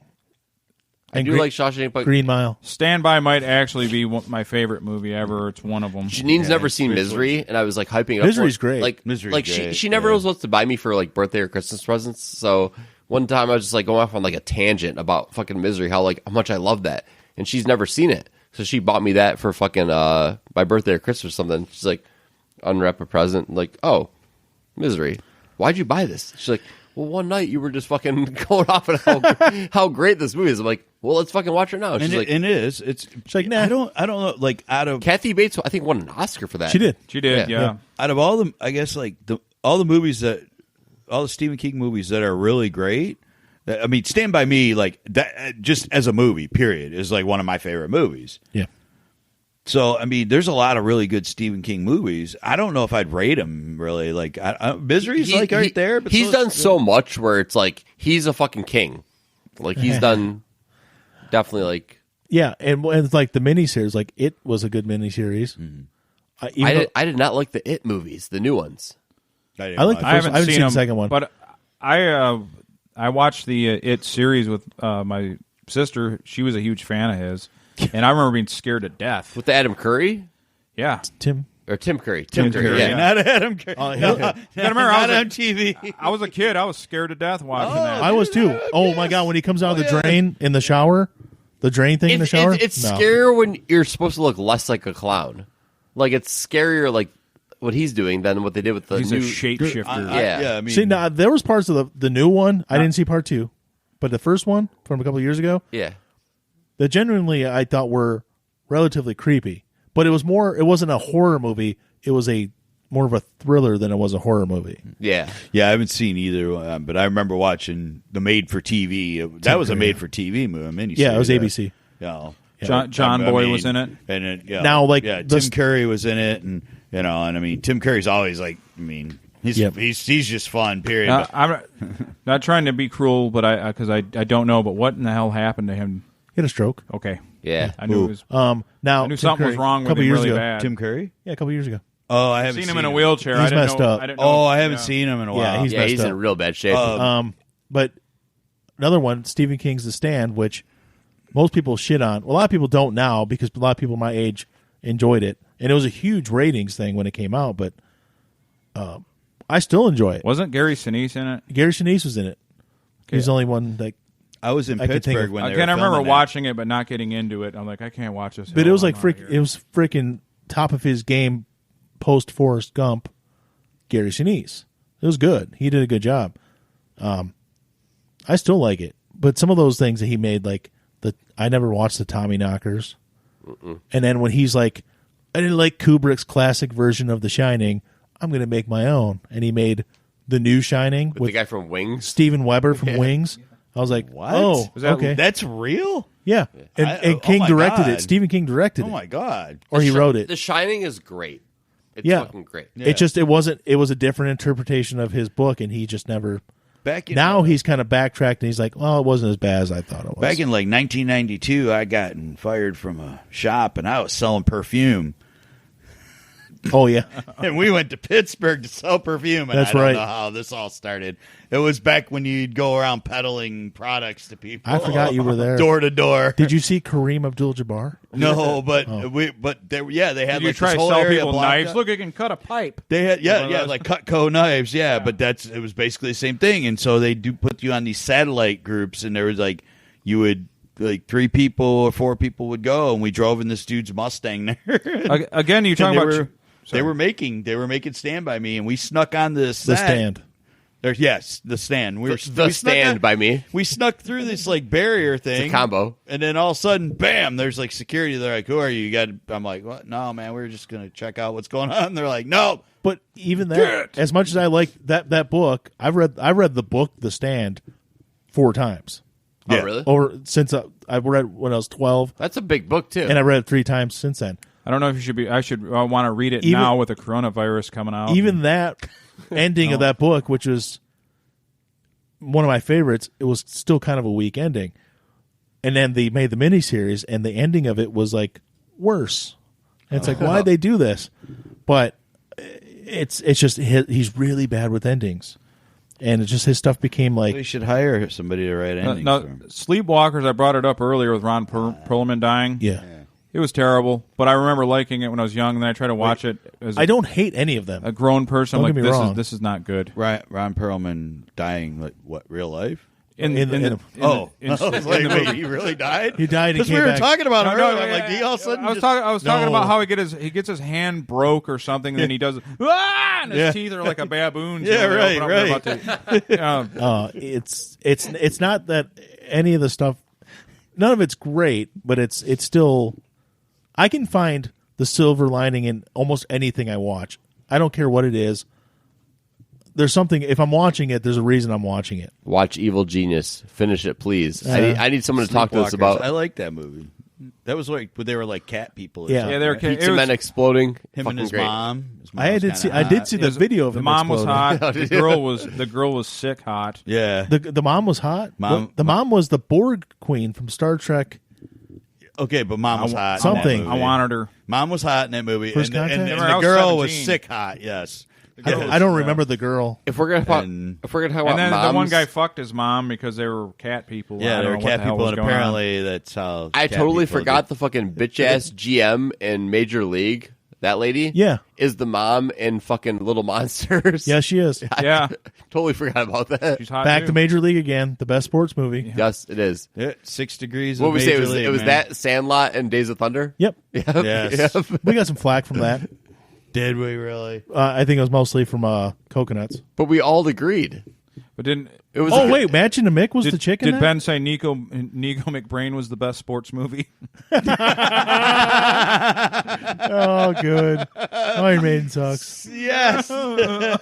I do like Shawshank, but Green Mile. Stand By might actually be my favorite movie ever. It's one of them. Janine's never seen Misery, and I was like hyping up. Misery's great. Like she never knows what to buy me for like birthday or Christmas presents. So one time I was just like going off on like a tangent about fucking Misery, how much I love that, and she's never seen it, so she bought me that for fucking my birthday or Christmas or something. She's like, unwrap a present, like, oh, Misery. Why'd you buy this? She's like, well, one night you were just fucking going off on how great this movie is. I'm like, well, let's fucking watch it now. She's like, and it is. It's like, nah. I don't know. Like out of Kathy Bates, I think won an Oscar for that. She did. Yeah. Out of all the, I guess like all the Stephen King movies that are really great. I mean, Stand By Me, like that, just as a movie, period, is like one of my favorite movies. Yeah. So, I mean, there's a lot of really good Stephen King movies. I don't know if I'd rate him, really. Like, Misery's right there. But he's done so much where it's like, he's a fucking king. Like, he's done definitely like... Yeah, and it's like the miniseries, like, It was a good miniseries. Mm-hmm. I did not like the It movies, the new ones. I like the first one. I haven't seen the second one. But I watched the It series with my sister. She was a huge fan of his. And I remember being scared to death. With the Adam Curry? Yeah. Tim Curry. Tim Curry, yeah. Not Adam Curry. You gotta remember, not on TV. I was a kid. I was scared to death watching that. I was too. Oh, my God. When he comes out of the drain in the shower, the drain thing in the shower? It's scarier when you're supposed to look less like a clown. Like, it's scarier, like, what he's doing than what they did with the He's new... a shapeshifter. Yeah. I mean, see, now, there was parts of the new one. I didn't see part 2. But the first one from a couple of years ago, yeah, that genuinely I thought were relatively creepy. But it wasn't a horror movie. It was more of a thriller than it was a horror movie. Yeah. Yeah, I haven't seen either, but I remember watching the Made for TV. That was a Made for TV movie. Yeah, it was ABC. Yeah. John Boy was in it. And now, like, Tim Curry was in it, and I mean, Tim Curry's always like, I mean, he's just fun. Period. I'm not trying to be cruel, but because I don't know, but what in the hell happened to him? He had a stroke. Okay. Yeah. I knew it was. Now I knew something was wrong with him really bad. Tim Curry? Yeah, a couple years ago. Oh, I haven't seen him in a wheelchair. He's messed up. I didn't know. I haven't seen him in a while. Yeah, he's in real bad shape. But another one, Stephen King's The Stand, which most people shit on. Well, a lot of people don't now because a lot of people my age enjoyed it, and it was a huge ratings thing when it came out. But I still enjoy it. Wasn't Gary Sinise in it? Gary Sinise was in it. Okay. He's the only one that I was in Pittsburgh when they were I remember filming watching it, but not getting into it. I'm like, I can't watch this. But it was like it was freaking top of his game post Forrest Gump. Gary Sinise. It was good. He did a good job. I still like it, but some of those things that he made, like I never watched the Tommy Knockers, and then when he's like, I didn't like Kubrick's classic version of The Shining. I'm going to make my own, and he made the new Shining with the guy from Wings, Steven Weber from Wings. I was like, what? Oh, okay, that's real. Yeah, and King directed it. Stephen King directed it. Oh my God! Or he wrote it. The Shining is great. It's fucking great. Yeah. It wasn't. It was a different interpretation of his book, and he just never. Now he's kind of backtracked, and he's like, "Well, it wasn't as bad as I thought it was." Back in like 1992, I got fired from a shop, and I was selling perfume. Oh yeah, and we went to Pittsburgh to sell perfume. And That's I don't right. know how this all started. It was back when you'd go around peddling products to people. I forgot you were there, door to door. Did you see Kareem Abdul-Jabbar? No, but they had you like try this to whole sell area people blocked knives. up. Look, I can cut a pipe. They had like Cutco knives, but it was basically the same thing. And so they do put you on these satellite groups, and there was like you would. Like 3 people or 4 people would go, and we drove in this dude's Mustang there. Again, you talking about they were making Stand By Me, and we snuck on this The Stand. There's The Stand. We Stand by me. We snuck through this like barrier thing, It's a combo, and then all of a sudden, bam! There's like security. They're like, "Who are you?" I'm like, "What? No, man. We're just gonna check out what's going on." And they're like, "No." But even that, as much as I like that book, I read the book The Stand 4 times. Oh, really? Or since I read when I was 12. That's a big book too, and I read it 3 times since then. I don't know if you should be. I should want to read it now with the coronavirus coming out. Even that ending of that book, which was one of my favorites, it was still kind of a weak ending. And then they made the miniseries, and the ending of it was like worse. And it's like, why'd they do this? But it's just he's really bad with endings, and it's just his stuff became like. We should hire somebody to write endings. No, for him. Sleepwalkers. I brought it up earlier with Ron Perlman dying. Yeah. It was terrible, but I remember liking it when I was young, and then I tried to watch it as I don't hate any of them. a grown person. Don't I'm get like, me wrong. this is not good. Ron Perlman dying, like what? Real life? In In the the- movie. He really died. He died and Because we came were back. talking about him No, earlier. Like he all of a sudden I was just- talking No. about how he gets his hand broke or something, and then he does and his teeth are like a baboon's. Yeah, They right, open up, they're about to- It's not that any of the stuff, none of it's great, but it's still. I can find the silver lining in almost anything I watch. I don't care what it is. There's something. If I'm watching it, there's a reason I'm watching it. Watch Evil Genius. Finish it, please. I need someone to talk to us Sleepwalkers. about. I like that movie. That was like, but they were like cat people. Or Yeah. something, Yeah, they were right? cat- Pizza it was- Men exploding. Him Fucking and his great. mom. His mom I was did kinda see hot. the video of the him mom was exploding. hot. The girl was sick hot. Yeah. The mom was hot. The mom was the Borg queen from Star Trek. Okay, but mom was hot. something. In that I movie. wanted her. Mom was hot in that movie, First and Contact? the Remember, I was girl was 17. sick hot. Yes. I don't remember the girl. If we're gonna talk, And- talk And about then moms, the one guy fucked his mom because they were cat people. Yeah, I they don't were know what cat the hell people, was and going on. apparently that's how. I cat totally people forgot do. the fucking bitch ass GM in Major League. That lady, Yeah. is the mom in fucking Little Monsters. Yeah, she is. Yeah, Totally forgot about that. she's hot. Back too. to Major League again. The best sports movie. Yes, it is. Yeah, 6 degrees. What of we say? Major League, It was man. that Sandlot and Days of Thunder. Yep. Yep. Yes. Yep. We got some flack from that. Did we really? I think it was mostly from Coconuts. But we all agreed. But didn't It was. Oh a- wait, Matching the Mick was the chicken. Did Ben say Nico McBrain was the best sports movie? Oh, good. Iron Maiden sucks. Yes. I'm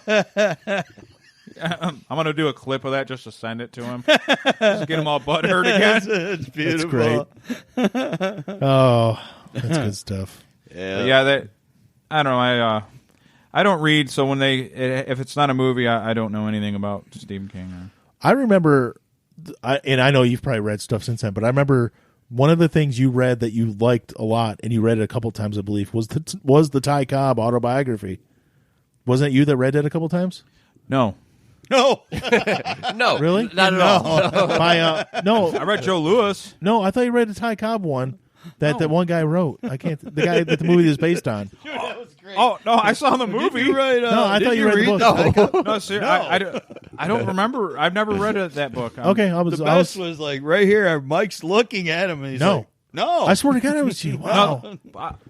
gonna do a clip of that just to send it to him. Just get him all butthurt again. It's beautiful. great. Oh, that's good stuff. Yeah. But yeah, that I don't know. I don't read, so when if it's not a movie, I don't know anything about Stephen King. I remember, and I know you've probably read stuff since then, but I remember one of the things you read that you liked a lot, and you read it a couple times, I believe, was the Ty Cobb autobiography. Wasn't it you that read that a couple times? No, No. no, Really? not at all. No, I read Joe Lewis. no, I thought you read the Ty Cobb one that one guy wrote. I can't. The guy that the movie is based on. Oh no, I saw the movie. Right, No, I thought you read the book. No, I don't remember. I've never read that book. Okay, The best was like right here. Mike's looking at him, and he's No. like, "No, I swear to God, I was you. Wow.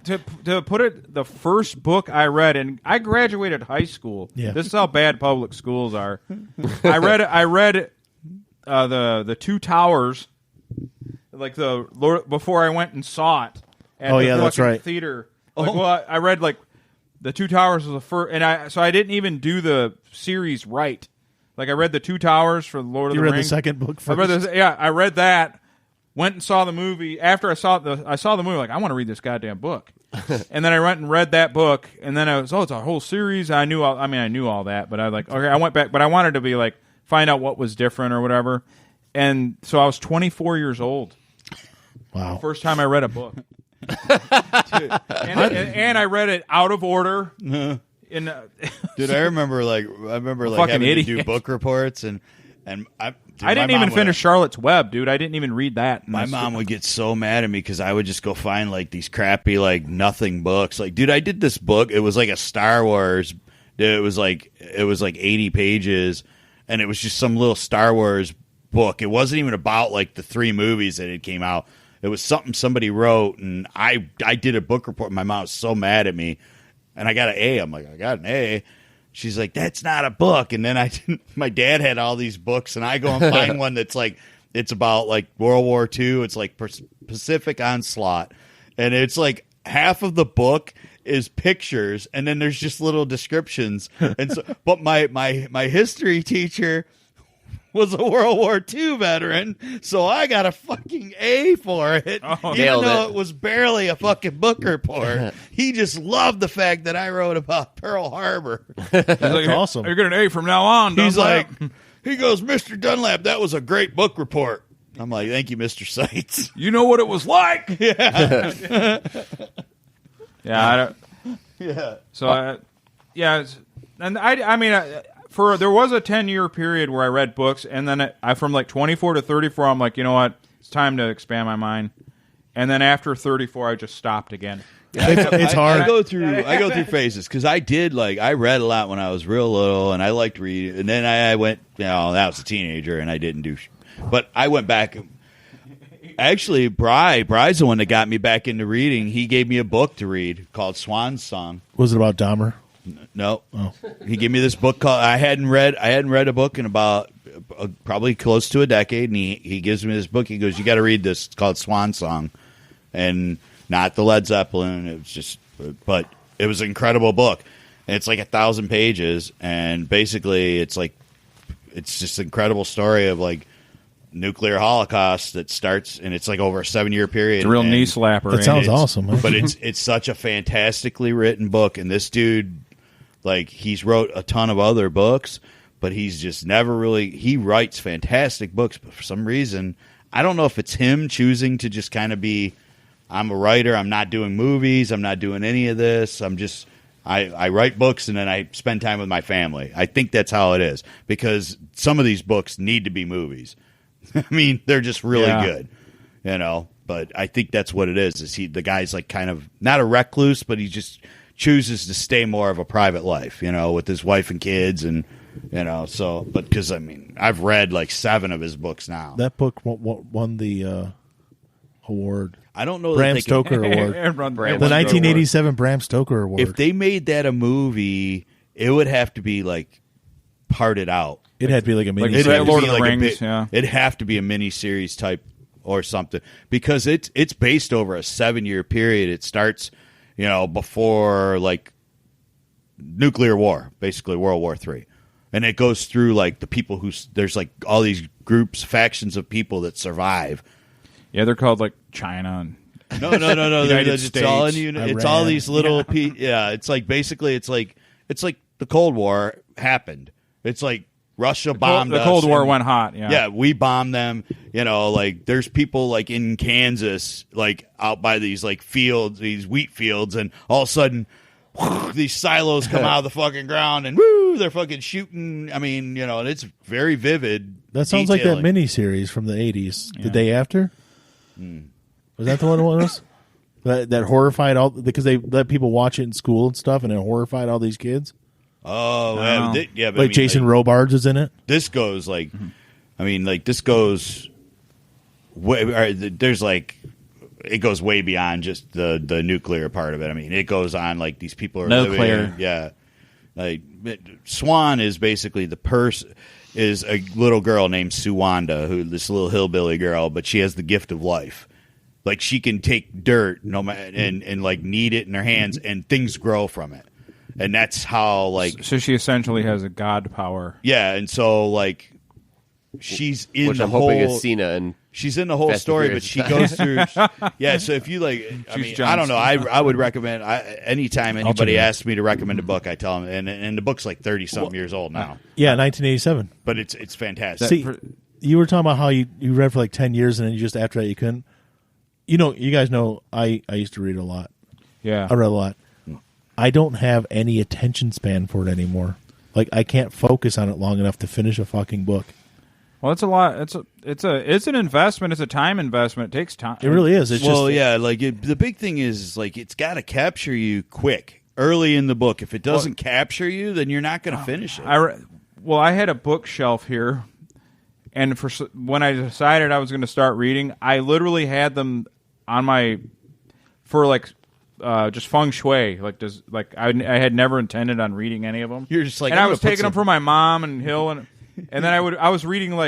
To put it, the first book I read, and I graduated high school. Yeah. This is how bad public schools are. I read the Two Towers, like the Lord, before I went and saw it. At Oh, the yeah, that's fucking right. Theater. Like, well, I read like the Two Towers was the first, and so I didn't even do the series right. Like I read the Two Towers for Lord of You the read Rings. the second book I read first. I read that. Went and saw the movie. After I saw the movie, like I want to read this goddamn book. And then I went and read that book, and then I was, it's a whole series. I knew all that, but I was like, okay, I went back, but I wanted to be like find out what was different or whatever. And so I was 24 years old. Wow. First time I read a book. and I read it out of order. Dude, I remember Fucking having to do idiot. book reports, and I didn't even finish Charlotte's Web, dude. I didn't even read that. My mom would get so mad at me because I would just go find like these crappy like nothing books. Like, dude, I did this book. It was like a Star Wars. It was like 80 pages, and it was just some little Star Wars book. It wasn't even about like the 3 movies that had came out. It was something somebody wrote, and I did a book report. My mom was so mad at me, and I got an A. I'm like, I got an A. she's like, that's not a book. And then my dad had all these books, and I go and find one that's like, it's about like World War II. It's like Pacific Onslaught. And it's like half of the book is pictures, and then there's just little descriptions. And so, but my history teacher was a World War II veteran, so I got a fucking A for it, even though it was barely a fucking book report. He just loved the fact that I wrote about Pearl Harbor. That's awesome. You're getting an A from now on. He's Dunlap. like, he goes, Mr. Dunlap, that was a great book report. I'm like, thank you, Mr. Seitz. You know what it was like? Yeah. Yeah, I don't. Yeah. So, and I mean, there was a 10-year period where I read books, and then I from like 24 to 34, I'm like, you know what, it's time to expand my mind. And then after 34, I just stopped again. It's hard. I go through phases because I read a lot when I was real little, and I liked reading. And then I went, I was a teenager, and I didn't do. But I went back. Actually, Bry's the one that got me back into reading. He gave me a book to read called Swan's Song. Was it about Dahmer? No. Oh. He gave me this book called I hadn't read a book in about probably close to a decade, and he gives me this book. He goes, "You got to read this. It's called Swan Song," and not the Led Zeppelin. It was just, but it was an incredible book. And it's like 1,000 pages, and basically it's just an incredible story of like nuclear holocaust that starts, and it's like over a 7-year period. It's a real knee slapper. That sounds awesome, man. But it's such a fantastically written book, and this dude, like, he's wrote a ton of other books, but he's just never really, he writes fantastic books, but for some reason, I don't know if it's him choosing to just kind of be, I'm a writer, I'm not doing movies, I'm not doing any of this, I write books and then I spend time with my family. I think that's how it is, because some of these books need to be movies. I mean, they're just really good, but I think that's what it is the guy's like kind of not a recluse, but he just chooses to stay more of a private life, with his wife and kids, and but because I mean, I've read like 7 of his books now. That book won the award. I don't know Bram Stoker Award. The 1987 Bram Stoker Award. If they made that a movie, it would have to be like parted out. It had to be like a mini. Like Lord of the Rings, It'd have to be a mini-series type or something, because it's based over a 7-year period. It starts, before like nuclear war, basically World War III, and it goes through like the people there's like all these groups, factions of people that survive. Yeah, they're called like China and No. United It's States, all it's all these little. It's like basically it's like the Cold War happened. It's like Russia bombed us. The Cold War went hot. Yeah, we bombed them. Like there's people like in Kansas, like out by these like fields, these wheat fields, and all of a sudden these silos come out of the fucking ground, and they're fucking shooting. I mean, and it's very vivid. That sounds like that miniseries from the 80s, The Day After. Was that the one it was? that horrified all, because they let people watch it in school and stuff, and it horrified all these kids. Oh, but like Jason Robards is in it. This goes like, I mean, like this goes way. There's like, it goes way beyond just the nuclear part of it. I mean, it goes on like these people are nuclear. Living, like Swan is basically is a little girl named Suwanda, this little hillbilly girl, but she has the gift of life. Like she can take dirt and like knead it in her hands, and things grow from it. And that's how, like... So she essentially has a god power. Yeah, and so, like, she's in which the I'm whole... hoping is Cena and... She's in the whole story, but she goes through... Yeah, so if you, like... I don't know. I would recommend... anytime anybody asks me to recommend a book, I tell them... And the book's like 30-something years old now. Yeah, 1987. But it's fantastic. See, you were talking about how you read for like 10 years, and then you just, after that, you couldn't. You guys know I used to read a lot. Yeah. I read a lot. I don't have any attention span for it anymore. Like, I can't focus on it long enough to finish a fucking book. Well, it's a lot. It's an investment. It's a time investment. It takes time. It really is. It's the big thing is like it's got to capture you quick early in the book. If it doesn't capture you, then you're not going to finish it. I had a bookshelf here, and when I decided I was going to start reading, I literally had them on for like just feng shui. I had never intended on reading any of them. You're just like, and I was taking them for my mom and Hill, and then I was reading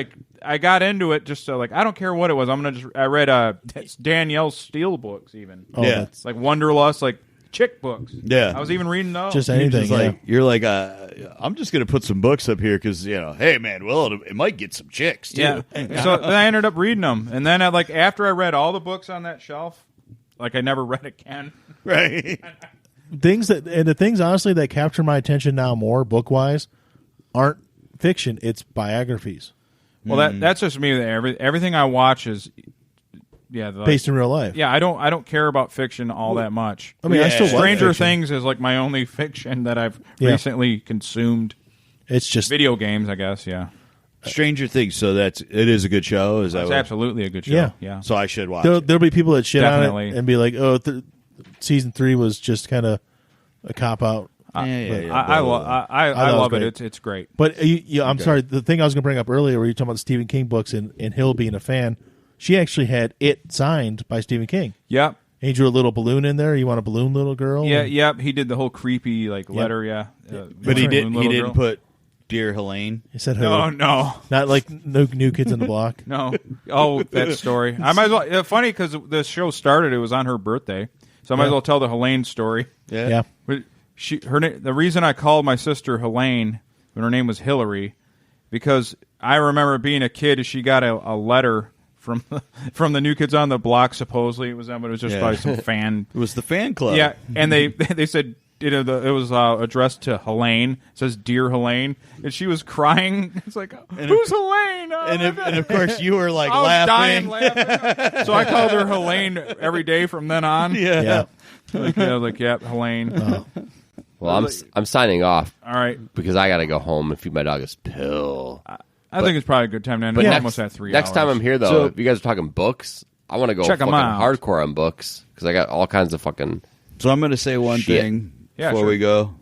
I got into it just I don't care what it was. I read Danielle Steele books even. Oh, yeah, it's like Wanderlust, like chick books. Yeah, I was even reading those. Just anything. You're like, I'm just gonna put some books up here because hey man, well it might get some chicks too. Yeah. So then I ended up reading them, and then after I read all the books on that shelf, I never read again. Right. The things honestly that capture my attention now more book wise aren't fiction. It's biographies. Well, that's just me. Everything I watch is based in real life. Yeah, I don't care about fiction all that much. I mean, I still watch Stranger fiction. Things is my only fiction that I've recently consumed. It's just video games, I guess. Yeah, Stranger Things. So it is a good show. Is that absolutely a good show? Yeah. So I should watch. There'll be people that shit Definitely. on it and be like, "Oh, season 3 was just kind of a cop out." I love it. It's great. But I'm sorry. The thing I was going to bring up earlier, where you were talking about the Stephen King books and Hill being a fan, she actually had it signed by Stephen King. Yep. And he drew a little balloon in there. You want a balloon little girl? Yeah. Yep. He did the whole creepy letter. Yeah. But he didn't put Dear Helene. He said, No. Not like no New Kids on the Block. No. Oh, that story. I might as well. Funny because the show started. It was on her birthday, so I might as well tell the Helene story. Yeah. But the reason I called my sister Helene when her name was Hillary, because I remember being a kid, she got a letter from the New Kids on the Block. Supposedly it was them, but it was just by some fan. It was the fan club. Yeah, and they said it was addressed to Helene. It says Dear Helene, and she was crying. It's like, who's Helene? Oh, and of course you were like I was dying laughing. So I called her Helene every day from then on. Yeah. Helene. Oh. Well, I'm signing off. All right, because I got to go home and feed my dog his pill. I think it's probably a good time to end. But Almost at 3 hours. Next time I'm here, though, So- if you guys are talking books, I want to go Check 'em fucking out. hardcore on books because I got all kinds of fucking. So I'm going to say one Shit. thing Yeah, before sure. we go.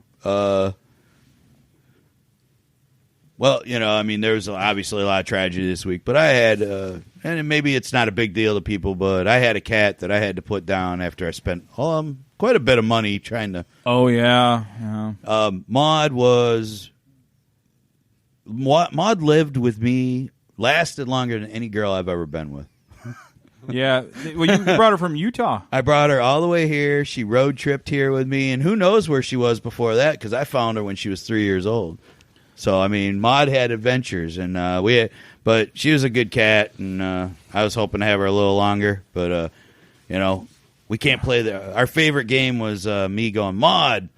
Well, there was obviously a lot of tragedy this week, but I had, and maybe it's not a big deal to people, but I had a cat that I had to put down after I spent quite a bit of money trying to. Oh yeah. Maud lived with me, lasted longer than any girl I've ever been with. Yeah. Well, you brought her from Utah. I brought her all the way here. She road tripped here with me, and who knows where she was before that because I found her when she was 3 years old. So, I mean, Maud had adventures, and but she was a good cat, and I was hoping to have her a little longer. But, we can't play our favorite game was me going, Maud,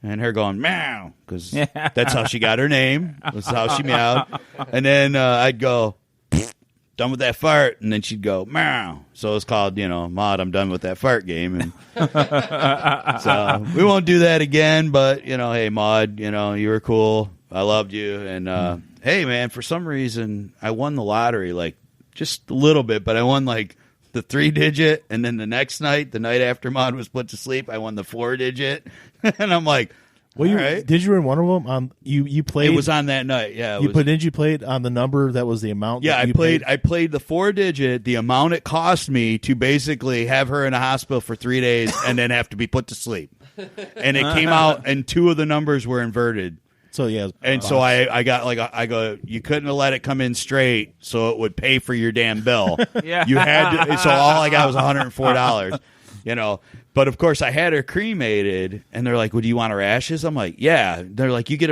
and her going, meow, because that's how she got her name. That's how she meowed. And then I'd go, done with that fart, and then she'd go, meow. So it's called, Maud, I'm done with that fart game. And so we won't do that again, but, hey, Maud, you were cool. I loved you. And, hey, man, for some reason, I won the lottery, just a little bit, but I won, the 3-digit, and then the next night, the night after Maud was put to sleep, I won the 4-digit. And I'm like, well, all right. Did you win one of them? You played. It was on that night, yeah. Did you play it on the number that was the amount? Yeah, that you I played the 4-digit, the amount it cost me to basically have her in a hospital for 3 days and then have to be put to sleep. And it came out, and 2 of the numbers were inverted. So yeah, and so I got I go, you couldn't have let it come in straight, so it would pay for your damn bill. Yeah, you had to. So all I got was $104. But of course I had her cremated, and they're like, "Well, do you want her ashes?" I'm like, "Yeah." They're like, "You get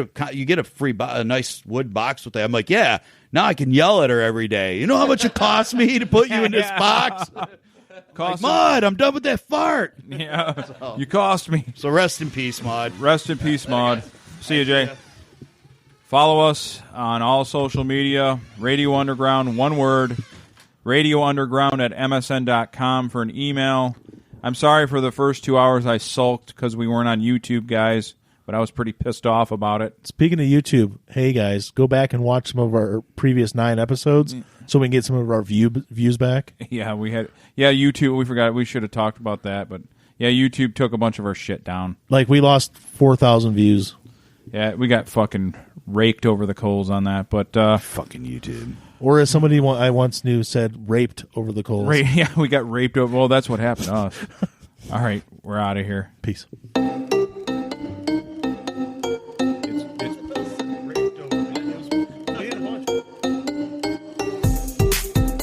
a free a nice wood box with that." I'm like, "Yeah." Now I can yell at her every day. You know how much it costs me to put you in this box? Maud, I'm done with that fart. Yeah, you cost me. So rest in peace, Maud. Rest in peace, Maud. See you, Jay. Follow us on all social media. Radio Underground, one word. Radiounderground at msn.com for an email. I'm sorry for the first 2 hours I sulked because we weren't on YouTube, guys, but I was pretty pissed off about it. Speaking of YouTube, hey, guys, go back and watch some of our previous 9 episodes so we can get some of our views back. Yeah, YouTube, we forgot. We should have talked about that, but yeah, YouTube took a bunch of our shit down. We lost 4,000 views. Yeah, we got fucking raked over the coals on that, but fucking YouTube. Or as somebody I once knew said, raped over the coals. Yeah, we got raped over. Well, that's what happened to us. All right, we're out of here. Peace.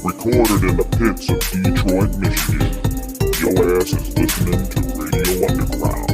Recorded in the pits of Detroit, Michigan. Your ass is listening to Radio Underground.